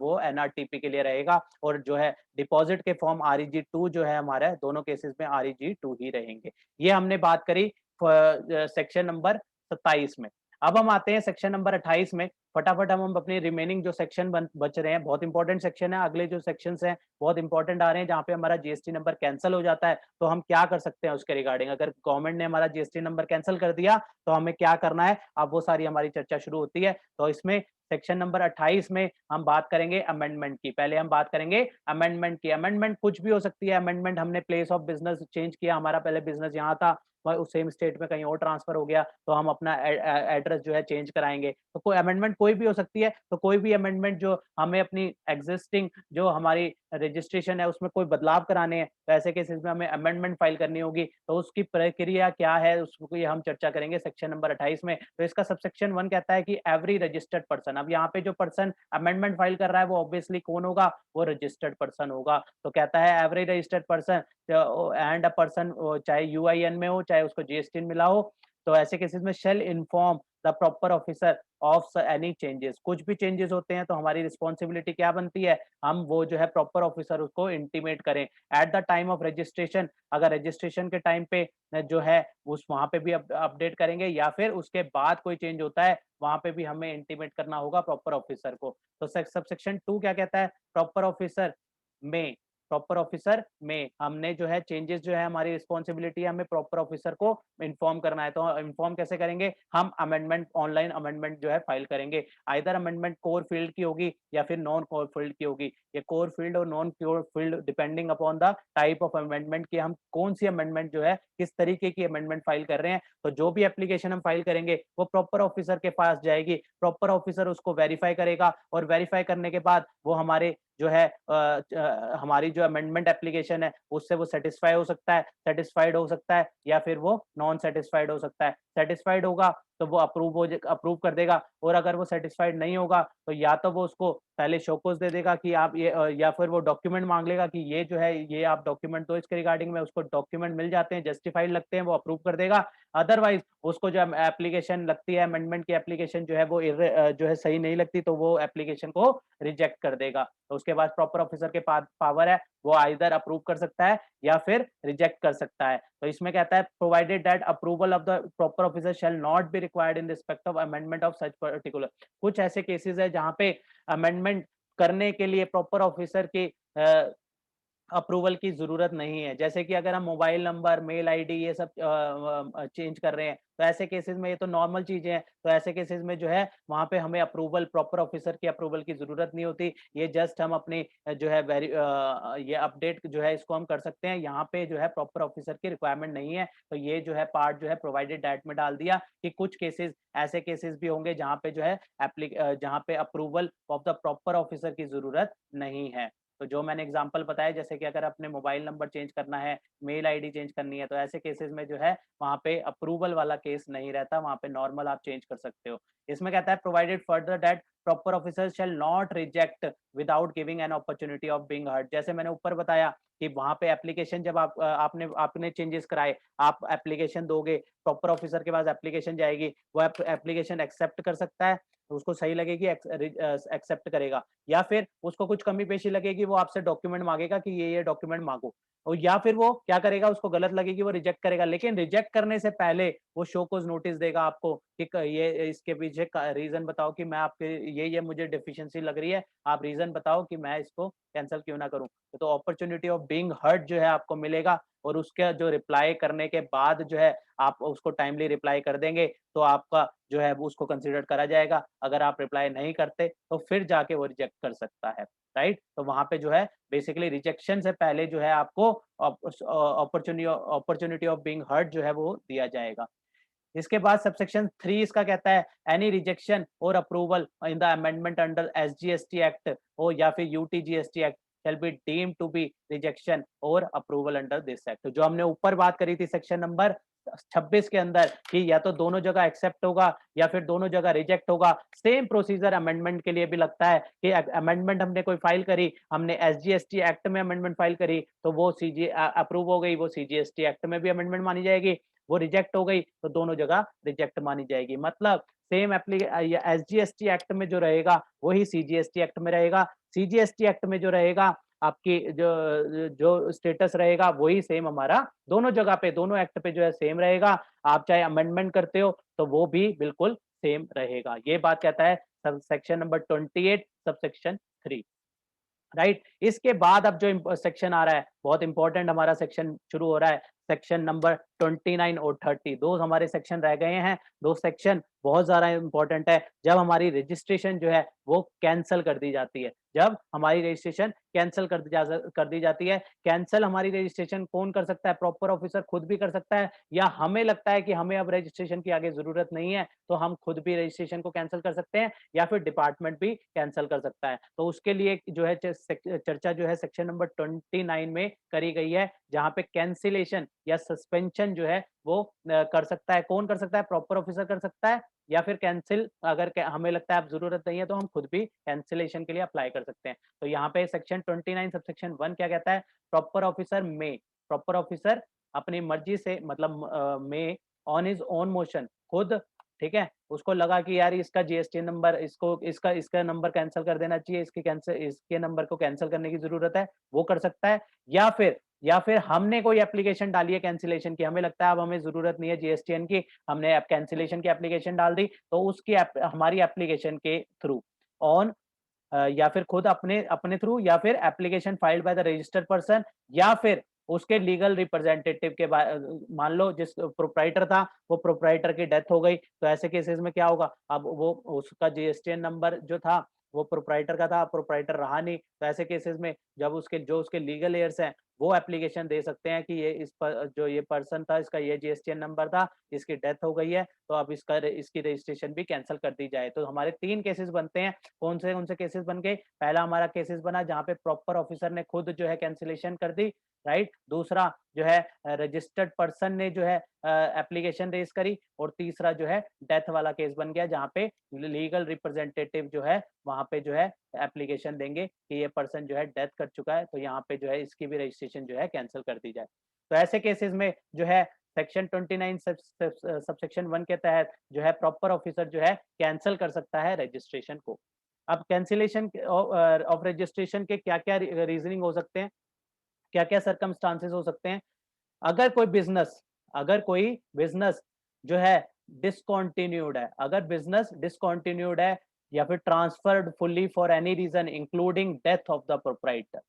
वो एनआरटीपी के लिए रहेगा। और जो है डिपॉजिट के फॉर्म REG 2 जो है हमारे दोनों केसेस में REG 2 ही रहेंगे। ये हमने बात करी सेक्शन नंबर 27 में। अब हम आते हैं सेक्शन नंबर 28 में। फटाफट हम अपने रिमेनिंग जो सेक्शन बच रहे हैं, बहुत इंपॉर्टेंट सेक्शन है। अगले जो सेक्शंस हैं बहुत इंपॉर्टेंट आ रहे हैं, जहाँ पे हमारा जीएसटी नंबर कैंसिल हो जाता है। तो हम क्या कर सकते हैं उसके रिगार्डिंग? अगर गवर्नमेंट ने हमारा जीएसटी नंबर कैंसिल कर दिया तो हमें क्या करना है, अब वो सारी हमारी चर्चा शुरू होती है। तो इसमें सेक्शन नंबर 28 में हम बात करेंगे अमेंडमेंट की। पहले हम बात करेंगे अमेंडमेंट की। अमेंडमेंट कुछ भी हो सकती है। अमेंडमेंट हमने प्लेस ऑफ बिजनेस चेंज किया, हमारा पहले बिजनेस यहाँ था, उस सेम स्टेट में कहीं और ट्रांसफर हो गया, तो हम अपना एड्रेस जो है चेंज कराएंगे। तो कोई अमेंडमेंट कोई भी हो सकती है। तो कोई भी अमेंडमेंट जो हमें अपनी एग्जिस्टिंग जो हमारी रजिस्ट्रेशन है उसमें कोई बदलाव कराने हैं, तो ऐसे केसेस में हमें अमेंडमेंट फाइल करनी होगी। तो उसकी प्रक्रिया क्या है उसको ये हम चर्चा करेंगे सेक्शन नंबर 28 में। तो इसका सबसेक्शन 1 कहता है कि एवरी रजिस्टर्ड पर्सन, अब यहाँ पे जो पर्सन अमेंडमेंट फाइल कर रहा है वो ऑब्वियसली कौन होगा? वो रजिस्टर्ड पर्सन होगा। तो कहता है every registered person and a person, चाहे यूआईएन में हो चाहे उसको जीएसटी मिला हो, तो ऐसे केसेस में shall inform the proper officer of any changes. कुछ भी चेंजेस होते हैं तो हमारी रिस्पॉन्सिबिलिटी क्या बनती है? हम वो जो है प्रॉपर ऑफिसर उसको इंटीमेट करें eight the time of registration. अगर रजिस्ट्रेशन के टाइम पे जो है उस वहां पे भी अपडेट करेंगे, या फिर उसके बाद कोई चेंज होता है वहां पे भी हमें इंटीमेट करना होगा प्रॉपर ऑफिसर को। तो सबसेक्शन 2 क्या कहता है? प्रॉपर ऑफिसर में प्रॉपर ऑफिसर में हमने जो है चेंजेस जो है हमारी रिस्पॉन्सिबिलिटी है, हमें प्रॉपर ऑफिसर को इन्फॉर्म करना है। तो इन्फॉर्म कैसे करेंगे? हम अमेंडमेंट ऑनलाइन अमेंडमेंट जो है फाइल करेंगे। आइदर अमेंडमेंट कोर फील्ड की होगी या फिर नॉन कोर फील्ड की होगी। ये कोर फील्ड और non core field depending upon the type of amendment कि हम कौन सी अमेंडमेंट जो है किस तरीके की अमेंडमेंट फाइल कर रहे हैं। तो जो भी एप्लीकेशन हम फाइल करेंगे वो प्रॉपर ऑफिसर के पास जाएगी। प्रॉपर ऑफिसर उसको वेरीफाई करेगा और वेरीफाई करने के बाद वो हमारे जो है हमारी जो अमेंडमेंट एप्लीकेशन है उससे वो सेटिस्फाई हो सकता है, सेटिस्फाइड हो सकता है या फिर वो नॉन सेटिस्फाइड हो सकता है। सेटिस्फाइड होगा तो वो अप्रूव कर देगा और अगर वो सेटिस्फाइड नहीं होगा तो या तो वो उसको पहले शो कॉज दे देगा कि आप ये या फिर वो डॉक्यूमेंट मांग लेगा कि ये जो है ये आप डॉक्यूमेंट दो इसके रिगार्डिंग में। उसको डॉक्यूमेंट मिल जाते हैं, जस्टिफाइड लगते हैं, वो अप्रूव कर देगा। अदरवाइज उसको जो एप्लीकेशन लगती है अमेंडमेंट की एप्लीकेशन जो है वो जो है सही नहीं लगती तो वो एप्लीकेशन को रिजेक्ट कर देगा। तो उसके बाद प्रॉपर ऑफिसर के पास पावर है, वो आइदर अप्रूव कर सकता है या फिर रिजेक्ट कर सकता है। तो इसमें कहता है provided that approval of the proper officer shall not be required in respect of amendment of such particular. कुछ ऐसे केसेस है जहां पे अमेंडमेंट करने के लिए प्रॉपर ऑफिसर की अप्रूवल की ज़रूरत नहीं है। जैसे कि अगर हम मोबाइल नंबर, मेल आईडी ये सब चेंज कर रहे हैं, तो ऐसे केसेज़ में ये तो नॉर्मल चीज़ें हैं। तो ऐसे केसेज़ में जो है वहाँ पे हमें अप्रूवल प्रॉपर ऑफिसर की अप्रूवल की ज़रूरत नहीं होती। ये जस्ट हम अपनी जो है ये अपडेट जो है इसको हम कर सकते हैं। यहाँ पे जो है प्रॉपर ऑफिसर की रिक्वायरमेंट नहीं है। तो ये जो है पार्ट जो है प्रोवाइडेड दैट में डाल दिया कि कुछ केसेज़ ऐसे केसेज़ भी होंगे जहाँ पे जो है जहाँ पे approval of the proper officer की ज़रूरत नहीं है। तो जो मैंने एग्जांपल बताया जैसे कि अगर अपने मोबाइल नंबर चेंज करना है, मेल आईडी चेंज करनी है, तो ऐसे केसेस में जो है वहाँ पे अप्रूवल वाला केस नहीं रहता, वहाँ पे नॉर्मल आप चेंज कर सकते हो। इसमें कहता है provided further that proper officer shall not reject without giving an opportunity of being heard. जैसे मैंने ऊपर बताया कि वहाँ पे एप्लीकेशन जब आपने चेंजेस कराए, आप एप्लीकेशन दोगे, प्रॉपर ऑफिसर के पास एप्लीकेशन जाएगी, वो एप्लीकेशन एक्सेप्ट कर सकता है, तो उसको सही लगेगी एक्सेप्ट करेगा। या फिर उसको कुछ कमी पेशी लगेगी, वो आपसे डॉक्यूमेंट मांगेगा कि ये डॉक्यूमेंट मांगो। और या फिर वो क्या करेगा, उसको गलत लगेगी, वो रिजेक्ट करेगा। लेकिन रिजेक्ट करने से पहले वो शो कॉज नोटिस देगा आपको कि ये इसके पीछे रीजन बताओ कि मैं आपके ये मुझे डिफिशियंसी लग रही है, आप रीजन बताओ कि मैं इसको कैंसिल क्यों ना करूं। तो अपॉर्चुनिटी ऑफ बीइंग हर्ट जो है आपको मिलेगा और उसके जो रिप्लाई करने के बाद जो है आप उसको टाइमली रिप्लाई कर देंगे तो आपका जो है वो उसको कंसीडर करा जाएगा। अगर आप रिप्लाई नहीं करते तो फिर जाके वो रिजेक्ट कर सकता है, राइट? तो वहाँ पे जो है बेसिकली रिजेक्शन से पहले जो है आपको अपॉर्चुनिटी ऑफ बीइंग हर्ट जो है वो दिया जाएगा। इसके बाद सबसेक्शन 3 इसका कहता है एनी रिजेक्शन और approval in the amendment under SGST act और या फिर UTGST act shall be deemed to be rejection और approval under this act। तो जो हमने ऊपर बात करी थी सेक्शन नंबर 26 के अंदर कि या तो दोनों जगह एक्सेप्ट होगा या फिर दोनों जगह रिजेक्ट होगा, सेम प्रोसीजर अमेंडमेंट के लिए भी लगता है कि अमेंडमेंट हमने कोई फाइल करी, हमने एसजीएसटी एक्ट में अमेंडमेंट फाइल करी तो वो सीजी अप्रूव हो गई, वो सीजीएसटी एक्ट में भी अमेंडमेंट मानी जाएगी। वो रिजेक्ट हो गई तो दोनों जगह रिजेक्ट मानी जाएगी। मतलब सेम एसजीएसटी एक्ट में जो रहेगा वही सीजीएसटी एक्ट में रहेगा। सीजीएसटी एक्ट में जो रहेगा आपकी जो जो स्टेटस रहेगा वही सेम हमारा दोनों जगह पे, दोनों एक्ट पे जो है सेम रहेगा। आप चाहे अमेंडमेंट करते हो तो वो भी बिल्कुल सेम रहेगा। ये बात कहता है sub section number 28 sub section 3, right? इसके बाद अब जो सेक्शन आ रहा है बहुत इंपॉर्टेंट हमारा सेक्शन शुरू हो रहा है, सेक्शन नंबर 29 और 30। दो हमारे सेक्शन रह गए हैं। दो सेक्शन बहुत ज्यादा इंपॉर्टेंट है। जब हमारी रजिस्ट्रेशन जो है वो कैंसिल कर दी जाती है, जब हमारी रजिस्ट्रेशन कैंसिल कर दी जाती है। कैंसिल हमारी रजिस्ट्रेशन कौन कर सकता है? प्रॉपर ऑफिसर खुद भी कर सकता है, या हमें लगता है कि हमें अब रजिस्ट्रेशन की आगे जरूरत नहीं है तो हम खुद भी रजिस्ट्रेशन को कैंसिल कर सकते हैं, या फिर डिपार्टमेंट भी कैंसिल कर सकता है। तो उसके लिए जो है चर्चा जो है सेक्शन नंबर 29 में करी गई है, जहां पे कैंसिलेशन या सस्पेंशन जो है वो कर सकता है। कौन कर सकता है? प्रॉपर ऑफिसर कर सकता है, या फिर कैंसिल अगर हमें लगता है अब जरूरत नहीं है तो हम खुद भी कैंसिलेशन के लिए अप्लाई कर सकते हैं। तो यहाँ पे सेक्शन 29 सबसेक्शन 1 क्या कहता है? प्रॉपर ऑफिसर में, प्रॉपर ऑफिसर अपनी मर्जी से मतलब में ऑन हिज ओन मोशन खुद, ठीक है, उसको लगा कि यार इसका जीएसटी नंबर इसको इसका इसका नंबर कैंसिल कर देना चाहिए, इसके नंबर को कैंसिल करने की जरूरत है, वो कर सकता है। या फिर हमने कोई एप्लीकेशन डाली है कैंसिलेशन की, हमें लगता है अब हमें जरूरत नहीं है जीएसटीएन की, हमने अब कैंसिलेशन की एप्लीकेशन डाल दी, तो उसकी हमारी एप्लीकेशन के थ्रू ऑन या फिर खुद अपने अपने थ्रू, या फिर application filed by the registered person, या फिर उसके लीगल रिप्रेजेंटेटिव के मान लो जिस प्रोप्राइटर था वो प्रोप्राइटर की डेथ हो गई, तो ऐसे केसेस में क्या होगा, अब वो उसका जीएसटीएन नंबर जो था वो प्रोप्राइटर का था, प्रोप्राइटर रहा नहीं, तो ऐसे केसेस में जब उसके लीगल एयर्स हैं वो एप्लीकेशन दे सकते हैं कि ये जो ये पर्सन था इसका ये जीएसटीएन नंबर था, इसकी डेथ हो गई है, तो अब इसकी रजिस्ट्रेशन भी कैंसिल कर दी जाए। तो हमारे 3 केसेस बनते हैं। कौन से केसेस बन गए? पहला हमारा केसेस बना जहाँ पे प्रॉपर ऑफिसर ने खुद जो है कैंसिलेशन कर दी, राइट? दूसरा जो है रजिस्टर्ड पर्सन ने जो है एप्लीकेशन रेज़ करी, और तीसरा जो है डेथ वाला केस बन गया जहाँ पे लीगल रिप्रेजेंटेटिव जो है वहाँ पे जो है एप्लीकेशन देंगे कि ये पर्सन जो है डेथ कर चुका है, तो यहाँ पे जो है इसकी भी रजिस्ट्रेशन जो है कैंसल कर दी जाए। तो ऐसे केसेस में जो है सेक्शन 29 सबसेक्शन 1 के तहत जो है प्रॉपर ऑफिसर जो है कैंसल कर सकता है रजिस्ट्रेशन को। अब कैंसिलेशन ऑफ रजिस्ट्रेशन के क्या-क्या रीजनिंग हो सकते हैं, क्या-क्या सर्कमस्टांसेस हो सकते हैं? अगर कोई बिज़नेस जो है डिसकंटिन्यूड है, अगर बिज़नेस डिसकंटिन्यूड है या फिर transferred fully for any reason including death of the proprietor,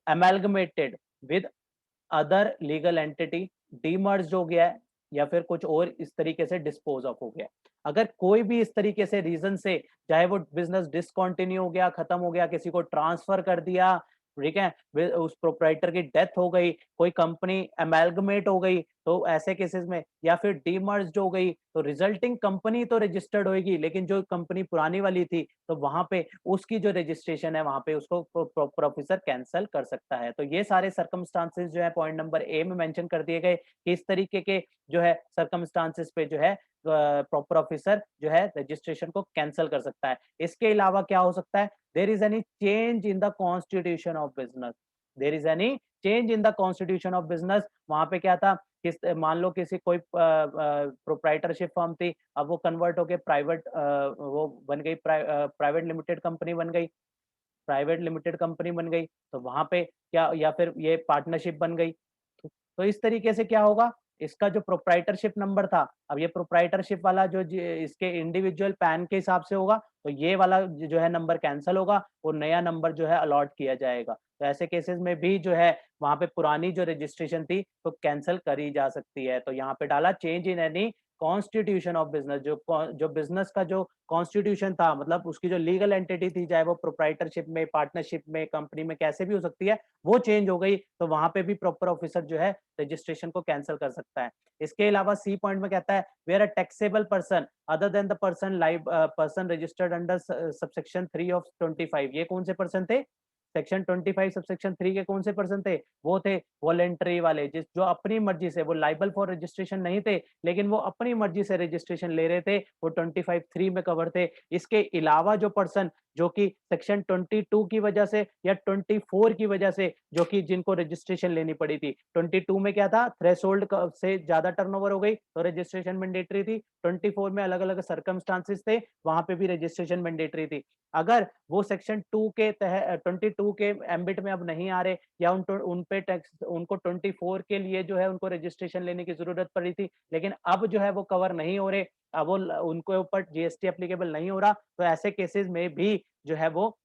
amalgamated with other legal entity, demerge हो गया है, या फिर कुछ और इस तरीके से डिस्पोज ऑफ हो गया। अगर कोई भी इस तरीके से रीजन से, चाहे वो बिजनेस डिसकंटिन्यू हो गया, खत्म हो गया, किसी को ट्रांसफर कर दिया, ठीक है, उस प्रोप्राइटर की डेथ हो गई, कोई कंपनी अमेलगमेट हो गई, तो ऐसे केसेस में, या फिर डीमर्ज हो गई, तो रिजल्टिंग कंपनी तो रजिस्टर्ड होगी, लेकिन जो कंपनी पुरानी वाली थी तो वहां पे उसकी जो रजिस्ट्रेशन है वहां पे उसको प्रॉपर ऑफिसर कैंसल कर सकता है। तो ये सारे सर्कमस्टांसेस जो है पॉइंट नंबर ए में मेंशन कर दिए गए कि इस तरीके के जो है सर्कमस्टांसेस पे जो है प्रॉपर ऑफिसर जो है रजिस्ट्रेशन को कैंसल कर सकता है। इसके अलावा क्या हो सकता है? There is any change in the constitution of business, there is any change in the constitution of business. वहां पे क्या था, किस मान लो किसी कोई प्रोप्राइटरशिप फर्म थी, अब वो कन्वर्ट होके प्राइवेट वो बन गई, प्राइवेट लिमिटेड कंपनी बन गई, प्राइवेट लिमिटेड कंपनी बन गई, तो वहां पे क्या, या फिर ये पार्टनरशिप बन गई, तो इस तरीके से क्या होगा, इसका जो प्रोप्राइटरशिप नंबर था, अब ये प्रोप्राइटरशिप वाला जो इसके इंडिविजुअल पैन के हिसाब से होगा, तो ये वाला जो है नंबर कैंसल होगा और नया नंबर जो है अलॉट किया जाएगा। तो ऐसे केसेस में भी जो है वहां पे पुरानी जो रजिस्ट्रेशन थी तो कैंसल करी जा सकती है। तो यहाँ पे डाला change in any constitution of business, जो बिजनेस का जो कॉन्स्टिट्यूशन था, मतलब उसकी जो लीगल एंटिटी थी, चाहे वो प्रोप्राइटरशिप में, पार्टनरशिप में, कंपनी में, कैसे भी हो सकती है, वो चेंज हो गई, तो वहां पे भी प्रॉपर ऑफिसर जो है रजिस्ट्रेशन को कैंसिल कर सकता है। इसके अलावा सी पॉइंट में कहता है where a taxable person other than the person registered under subsection 3 of 25, ये कौन से पर्सन थे? सेक्शन 25 सबसेक्शन 3 के कौन से पर्सन थे? वो थे वॉलंटरी वाले, जिस जो अपनी मर्जी से, वो लाइबल फॉर रजिस्ट्रेशन नहीं थे, लेकिन वो अपनी मर्जी से रजिस्ट्रेशन ले रहे थे, वो 25(3) में कवर थे। इसके अलावा जो पर्सन जो कि सेक्शन 22 की वजह से या 24 की वजह से, जो कि जिनको रजिस्ट्रेशन लेनी पड़ी थी, 22 में क्या था, थ्रेशोल्ड से ज्यादा टर्नओवर हो गई तो रजिस्ट्रेशन मैंडेटरी थी, 24 में अलग अलग सर्कमस्टांसिस थे, वहां पे भी रजिस्ट्रेशन मैंडेटरी थी। अगर वो सेक्शन 2 के तहत 22 के एम्बिट में अब नहीं आ रहे, या उन पे टैक्स, उनको 24 के लिए जो है उनको रजिस्ट्रेशन लेने की जरूरत पड़ी थी, लेकिन अब जो है वो कवर नहीं हो रहे, अब वो उनके ऊपर जीएसटी एप्लीकेबल नहीं हो रहा, तो ऐसे केसेस में भी जो है वो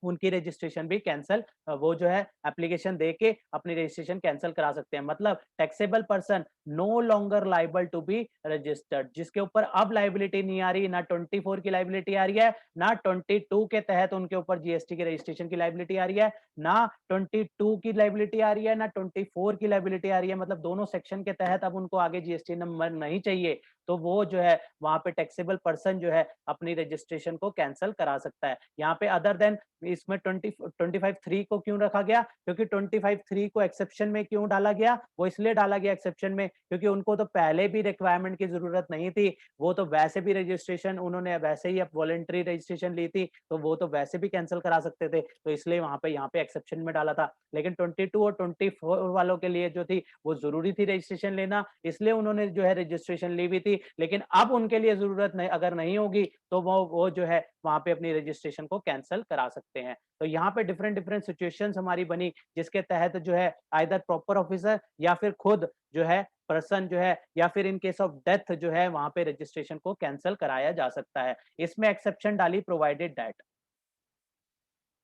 उनकी रजिस्ट्रेशन भी कैंसल, वो जो है एप्लीकेशन देके अपनी रजिस्ट्रेशन कैंसल करा सकते हैं। मतलब taxable person no longer liable to be registered, जिसके ऊपर अब लाइबिलिटी नहीं आ रही, ना 24 की लाइबिलिटी आ रही है, ना 22 के तहत उनके ऊपर जीएसटी की रजिस्ट्रेशन की लाइबिलिटी आ रही है, ना 22 की लाइबिलिटी आ रही है, ना 24 की लाइबिलिटी आ रही है, मतलब दोनों सेक्शन के तहत अब उनको आगे जीएसटी नंबर नहीं चाहिए, तो वो जो है वहां पे टैक्सेबल पर्सन जो है अपनी रजिस्ट्रेशन को कैंसल करा सकता है। यहाँ पे अदर देन इसमें 25(3) को क्यों रखा गया? क्योंकि 25(3) को एक्सेप्शन में क्यों डाला गया? वो इसलिए डाला गया एक्सेप्शन में क्योंकि उनको तो पहले भी रिक्वायरमेंट की जरूरत नहीं थी, वो तो वैसे भी रजिस्ट्रेशन उन्होंने वैसे ही वॉलंटरी रजिस्ट्रेशन ली थी, तो वो तो वैसे भी कैंसिल करा सकते थे, तो इसलिए वहां पे यहाँ पे एक्सेप्शन में डाला था। लेकिन 22 और 24 वालों के लिए जो थी वो जरूरी थी रजिस्ट्रेशन लेना, इसलिए उन्होंने जो है रजिस्ट्रेशन ली हुई थी, लेकिन अब उनके लिए जरूरत नहीं, अगर नहीं होगी तो वो जो है वहां पे अपनी रजिस्ट्रेशन को कैंसिल करा सकते हैं। तो यहाँ पे डिफरेंट डिफरेंट सिचुएशंस हमारी बनी जिसके तहत जो है आइदर प्रॉपर ऑफिसर या फिर खुद जो है पर्सन जो है, या फिर इन केस ऑफ डेथ जो है वहां पे रजिस्ट्रेशन को कैंसिल कराया जा सकता है। इसमें एक्सेप्शन डाली provided that,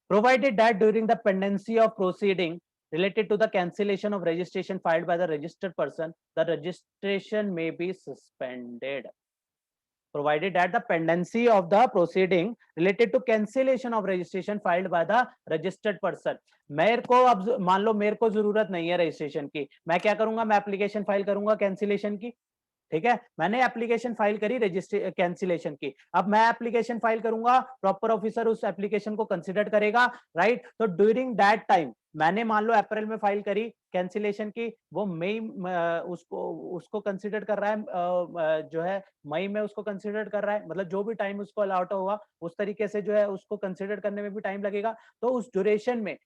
Provided that during the pendency of proceeding related to the cancellation of registration filed by the registered person, the registration may be suspended. Provided that the pendency of the proceeding related to cancellation of registration filed by the registered person. मेरे को अब मान लो मेरे को जरूरत नहीं है registration की, मैं क्या करूंगा, मैं एप्लीकेशन फाइल करूंगा कैंसिलेशन की। ठीक है, मैंने एप्लीकेशन फाइल करी रजिस्ट्रे कैंसिलेशन की, अब मैं एप्लीकेशन फाइल करूंगा, प्रॉपर ऑफिसर उस एप्लीकेशन को कंसीडर करेगा, राइट। तो ड्यूरिंग दैट टाइम मैंने मान लो अप्रैल में फाइल करी कैंसिलेशन की, वो मई उसको उसको कंसीडर कर रहा है, जो है मई में उसको कंसीडर कर रहा है, मतलब जो भी टाइम उसको अलाउट होगा उस तरीके से जो है उसको कंसीडर करने में भी टाइम लगेगा। तो उस ड्यूरेशन में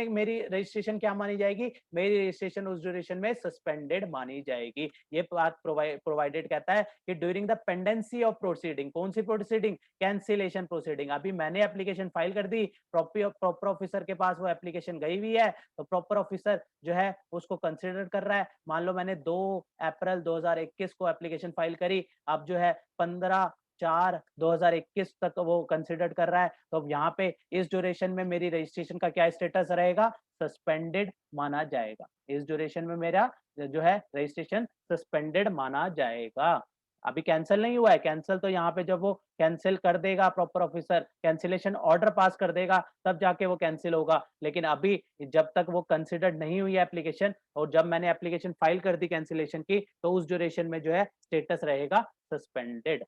मेरी रजिस्ट्रेशन क्या मानी जाएगी, मेरी रजिस्ट्रेशन उस ड्यूरेशन में सस्पेंडेड मानी जाएगी। ये बात प्रोवाइडेड कहता है कि during the pendency of proceeding, कौन सी प्रोसीडिंग, कैंसिलेशन प्रोसीडिंग। अभी मैंने एप्लीकेशन फाइल कर दी, प्रॉपर ऑफिसर के पास वो एप्लीकेशन गई हुई है, तो प्रॉपर ऑफिसर जो है उसको कंसिडर कर रहा है। मान लो मैंने 2 अप्रैल 2021 को एप्लीकेशन फाइल करी, अब जो है 15/4/2021 तक वो कंसिडर कर रहा है, तो यहाँ पे इस ड्यूरेशन में मेरी रजिस्ट्रेशन का क्या स्टेटस रहेगा, सस्पेंडेड माना जाएगा। इस ड्यूरेशन में मेरा जो है रजिस्ट्रेशन सस्पेंडेड माना जाएगा। अभी कैंसिल नहीं हुआ है, कैंसिल तो यहाँ पे जब वो कैंसिल कर देगा, proper officer cancellation order pass कर देगा तब जाके वो कैंसिल होगा, लेकिन अभी जब तक वो कंसिडर्ड नहीं हुई है एप्लीकेशन, और जब मैंने एप्लीकेशन फाइल कर दी कैंसिलेशन की, तो उस ड्यूरेशन में जो है स्टेटस रहेगा सस्पेंडेड,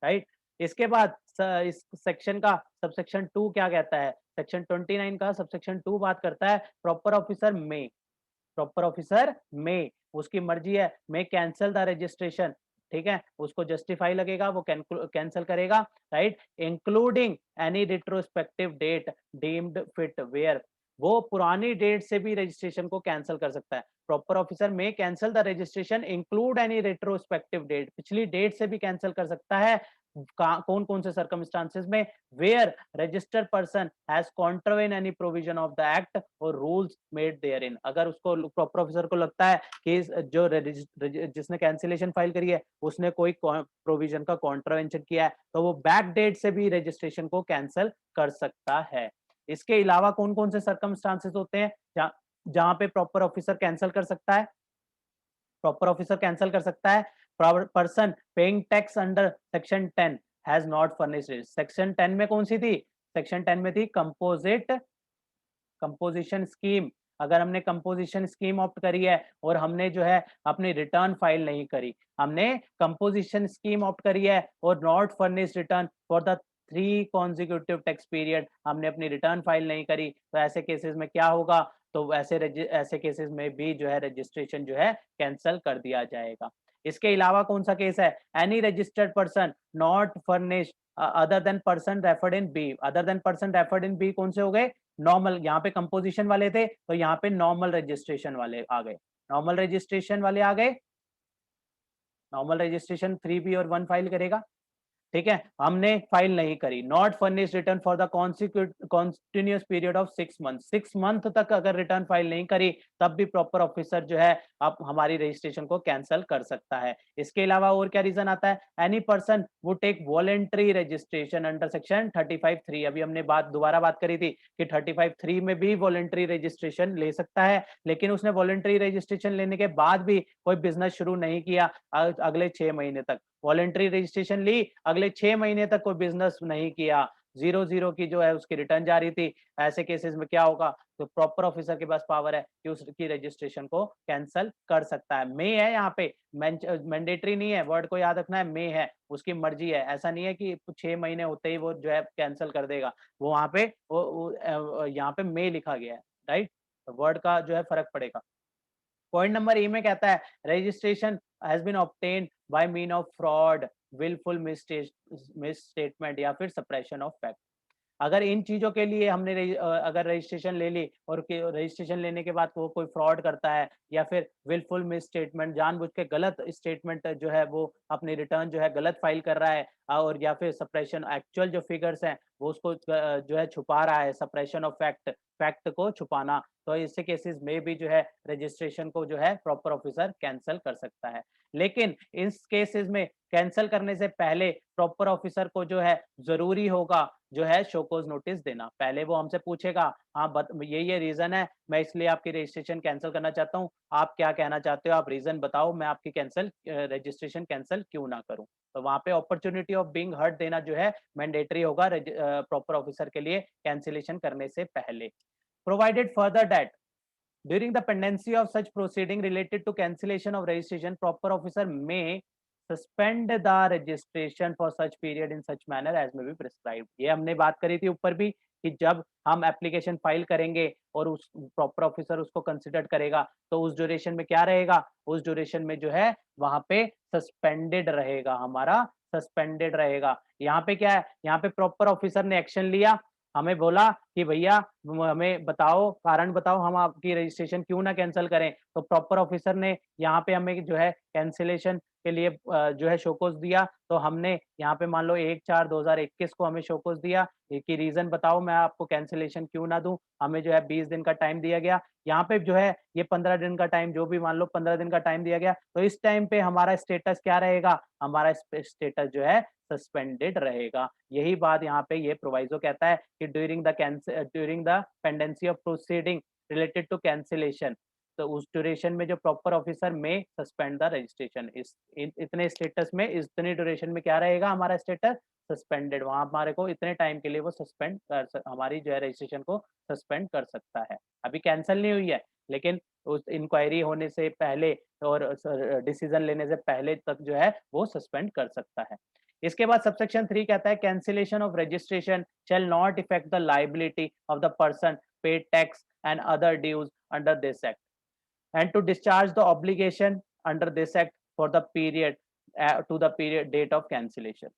राइट। इसके बाद इस सेक्शन का सबसेक्शन 2 क्या कहता है, सेक्शन 29 का सबसेक्शन 2 बात करता है प्रॉपर ऑफिसर में उसकी मर्जी है, मे कैंसल द रजिस्ट्रेशन, ठीक है, उसको जस्टिफाई लगेगा, वो कैंसिल करेगा, right, including any retrospective date deemed fit where, वो पुरानी डेट से भी रजिस्ट्रेशन को कैंसिल कर सकता है। Proper officer may cancel the registration include any retrospective date, पिछली डेट से भी कैंसिल कर सकता है। कौन कौन से सर्कमस्टांसेस में, where registered person has contravene any provision of the act or rules made therein, अगर उसको प्रॉपर ऑफिसर को लगता है कि जो जिसने कैंसिलेशन फाइल करी है उसने कोई प्रोविजन का कॉन्ट्रावेंशन किया है, तो वो बैक डेट से भी रजिस्ट्रेशन को कैंसिल कर सकता है। इसके अलावा कौन कौन से सर्कमस्टांसेस होते हैं जहां पे प्रॉपर ऑफिसर कैंसिल कर सकता है, प्रॉपर ऑफिसर कैंसिल कर सकता है, person paying tax under section 10 has not furnished, section 10 में कौन सी थी, सेक्शन 10 में थी कंपोजिशन स्कीम। अगर हमने कंपोजिशन स्कीम ऑप्ट करी है और हमने जो है अपनी रिटर्न फाइल नहीं करी, हमने कंपोजिशन स्कीम ऑप्ट करी है और not furnished return for the 3 consecutive tax period, हमने अपनी रिटर्न फाइल नहीं करी, तो ऐसे केसेस में क्या होगा, तो ऐसे केसेस में भी जो है रजिस्ट्रेशन जो है कैंसिल कर दिया जाएगा। इसके अलावा कौन सा केस है, any registered person not furnished other than person referred in B, other than person referred in B कौन से हो गए, नॉर्मल, यहाँ पे कंपोजिशन वाले थे तो यहाँ पे नॉर्मल रजिस्ट्रेशन वाले आ गए, नॉर्मल रजिस्ट्रेशन वाले आ गए, नॉर्मल रजिस्ट्रेशन 3B और 1 फाइल करेगा, ठीक है, हमने फाइल नहीं करी, not furnish return for the continuous period of 6 month, 6 month तक अगर रिटर्न फाइल नहीं करी तब भी प्रॉपर ऑफिसर जो है आप हमारी रजिस्ट्रेशन को कैंसिल कर सकता है। इसके अलावा और क्या रीजन आता है, any person would take voluntary registration under section 35(3), अभी हमने दोबारा बात करी थी कि 35(3) में भी वॉलेंट्री रजिस्ट्रेशन ले सकता है, लेकिन उसने वॉलेंट्री रजिस्ट्रेशन लेने के बाद भी कोई बिजनेस शुरू नहीं किया अगले 6 महीने तक, वॉलेंट्री रजिस्ट्रेशन ली, अगले 6 महीने तक कोई बिजनेस नहीं किया, 0 की जो है उसकी रिटर्न जारी थी, ऐसे केसेस में क्या होगा, तो प्रॉपर ऑफिसर के पास पावर है कि उसकी रजिस्ट्रेशन को कैंसिल कर सकता है। मे है यहाँ पे, मैंडेटरी नहीं है, वर्ड को याद रखना है, मे है, उसकी मर्जी है, ऐसा नहीं है कि 6 महीने होते ही वो जो है कैंसिल कर देगा, वो वहां पे यहाँ पे मे लिखा गया है, राइट, वर्ड का जो है फर्क पड़ेगा। पॉइंट नंबर ए में कहता है registration has been obtained by mean of fraud, wilful misstatement या फिर सप्रेशन ऑफ फैक्ट। अगर इन चीजों के लिए हमने अगर रजिस्ट्रेशन ले ली और रजिस्ट्रेशन लेने के बाद वो कोई फ्रॉड करता है या फिर विलफुल मिस स्टेटमेंट, जानबूझ के गलत स्टेटमेंट जो है वो अपनी रिटर्न जो है गलत फाइल कर रहा है, और या फिर सप्रेशन, एक्चुअल जो फिगर्स हैं वो उसको जो है छुपा रहा है, सप्रेशन ऑफ फैक्ट, फैक्ट को छुपाना, तो ऐसे केसेस में भी जो है रजिस्ट्रेशन को जो है प्रॉपर ऑफिसर कैंसिल कर सकता है। लेकिन इस केसेस में कैंसिल करने से पहले प्रॉपर ऑफिसर को जो है जरूरी होगा जो है शो कॉज नोटिस देना। पहले वो हमसे पूछेगा, हाँ ये रीजन है, मैं इसलिए आपकी रजिस्ट्रेशन कैंसिल करना चाहता हूँ, आप क्या कहना चाहते हो, आप रीजन बताओ, मैं आपकी रजिस्ट्रेशन कैंसिल क्यों ना करूं। तो वहां पे अपॉर्चुनिटी ऑफ बीइंग हर्ड देना जो है मैंडेटरी होगा प्रॉपर ऑफिसर के लिए कैंसिलेशन करने से पहले। Provided further that during the pendency of such proceeding related to cancellation of registration, proper officer may suspend the registration for such period in such manner as may be prescribed। ये हमने बात करी थी ऊपर भी कि जब हम एप्लीकेशन फाइल करेंगे और उस प्रॉपर ऑफिसर उसको कंसिडर करेगा तो उस ड्यूरेशन में क्या रहेगा, उस ड्यूरेशन में जो है वहां पे सस्पेंडेड रहेगा, हमारा सस्पेंडेड रहेगा। यहाँ पे क्या है, यहाँ पे प्रॉपर ऑफिसर ने एक्शन लिया, हमें बोला कि भैया हमें बताओ, कारण बताओ, हम आपकी रजिस्ट्रेशन क्यों ना कैंसिल करें। तो प्रॉपर ऑफिसर ने यहाँ पे हमें जो है कैंसिलेशन के लिए जो है शोकॉज दिया। तो हमने यहाँ पे मान लो 1/4/2021 को हमें शोकॉज दिया कि रीजन बताओ मैं आपको कैंसिलेशन क्यों ना दूं। हमें जो है 20 दिन का टाइम दिया गया। यहाँ पे जो है ये 15 दिन का टाइम, जो भी मान लो 15 दिन का टाइम दिया गया। तो इस टाइम पे हमारा स्टेटस क्या रहेगा, हमारा स्टेटस जो है सस्पेंडेड रहेगा। यही बात यहाँ पे ये प्रोवाइजो कहता है कि during the pendency of proceeding related to cancellation, तो उस ड्यूरेशन में जो proper officer may suspend the registration, इतने स्टेटस में, इतने ड्यूरेशन में क्या रहेगा हमारा स्टेटस सस्पेंडेड। वहां हमारे को इतने टाइम के लिए वो हमारी जो है रजिस्ट्रेशन को सस्पेंड कर सकता है। अभी कैंसिल नहीं हुई है, लेकिन उस इंक्वायरी होने से पहले और डिसीजन लेने से पहले तक जो है वो सस्पेंड कर सकता है। इसके बाद सबसेक्शन 3 कहता है cancellation of registration shall not effect the liability of the person paid tax and other dues under this act and to discharge the obligation under this act for the period to the period date of cancellation.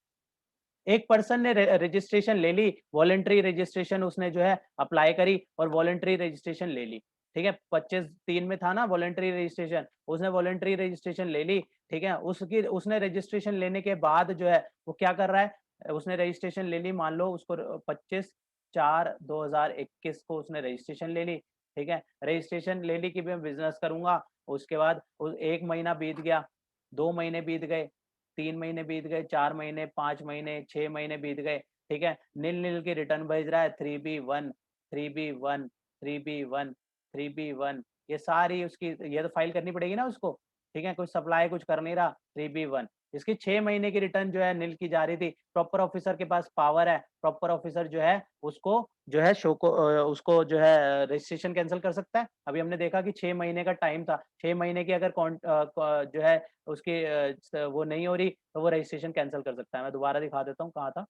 एक person ने registration ले ली, voluntary registration उसने जो है apply करी और voluntary registration ले ली, ठीक है, 25(3) में था ना वॉलेंट्री रजिस्ट्रेशन, उसने वॉलेंट्री रजिस्ट्रेशन ले ली, ठीक है। उसने रजिस्ट्रेशन लेने के बाद जो है वो क्या कर रहा है, उसने रजिस्ट्रेशन ले ली, मान लो उसको 25/4/2021 को उसने रजिस्ट्रेशन ले ली, ठीक है। रजिस्ट्रेशन ले ली कि मैं बिजनेस करूंगा। उसके बाद 1 महीना बीत गया, 2 महीने बीत गए, 3 महीने बीत गए, 4 महीने, 5 महीने, 6 महीने बीत गए, ठीक है। नील नील की रिटर्न भेज रहा है 3B1, 3B1, 3B1, 3B1, ये सारी उसकी, ये तो फाइल करनी पड़ेगी ना उसको, ठीक है। कुछ सप्लाई कुछ कर नहीं रहा, 3B1। इसकी 6 महीने की रिटर्न जो है नील की जा रही थी। प्रॉपर ऑफिसर के पास पावर है, प्रॉपर ऑफिसर जो है उसको जो है उसको जो है रजिस्ट्रेशन कैंसिल कर सकता है। अभी हमने देखा कि 6 महीने का टाइम था, 6 महीने की अगर जो है उसकी वो नहीं हो रही तो वो रजिस्ट्रेशन कैंसिल कर सकता है। मैं दोबारा दिखा देता हूँ कहाँ था,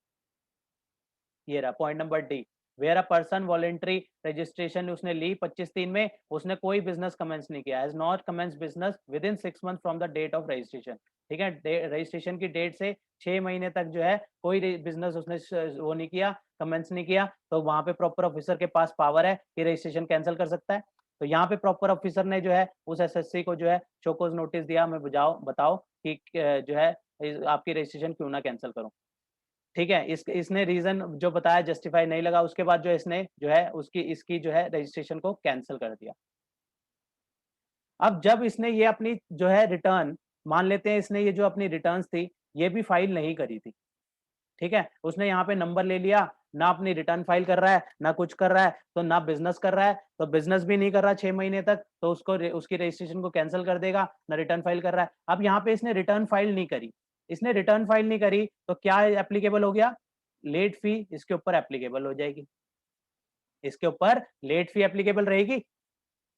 ये रहा point number D. Where a person voluntary registration उसने ली 25(3) में, उसने कोई बिजनेस कमेंस नहीं किया, has not commence business within 6 month from the date of registration, ठीक है। रजिस्ट्रेशन की डेट से 6 महीने तक जो है कोई बिजनेस उसने वो नहीं किया, कमेंस नहीं किया, तो वहां पे प्रॉपर ऑफिसर के पास पावर है कि रजिस्ट्रेशन कैंसिल कर सकता है। तो यहाँ पे प्रॉपर ऑफिसर ने जो है उस एसएससी को जो है शोकॉज नोटिस दिया, मैं बताओ कि जो है आपकी रजिस्ट्रेशन क्यों ना कैंसिल करूं, ठीक है। इसने रीजन जो बताया जस्टिफाई नहीं लगा, उसके बाद जो इसने जो है इसकी जो है रजिस्ट्रेशन को कैंसिल कर दिया। अब जब इसने ये अपनी जो है रिटर्न, मान लेते हैं इसने ये जो अपनी रिटर्न्स थी ये भी फाइल नहीं करी थी, ठीक है। उसने यहाँ पे नंबर ले लिया, ना अपनी रिटर्न फाइल कर रहा है, ना कुछ कर रहा है, तो ना बिजनेस कर रहा है, तो बिजनेस भी नहीं कर रहा 6 महीने तक, तो उसकी रजिस्ट्रेशन को कैंसिल कर देगा, ना रिटर्न फाइल कर रहा है। अब यहाँ पे इसने रिटर्न फाइल नहीं करी, इसने रिटर्न फाइल नहीं करी तो क्या एप्लीकेबल हो गया, लेट फी इसके ऊपर एप्लीकेबल हो जाएगी, इसके ऊपर लेट फी एप्लीकेबल रहेगी,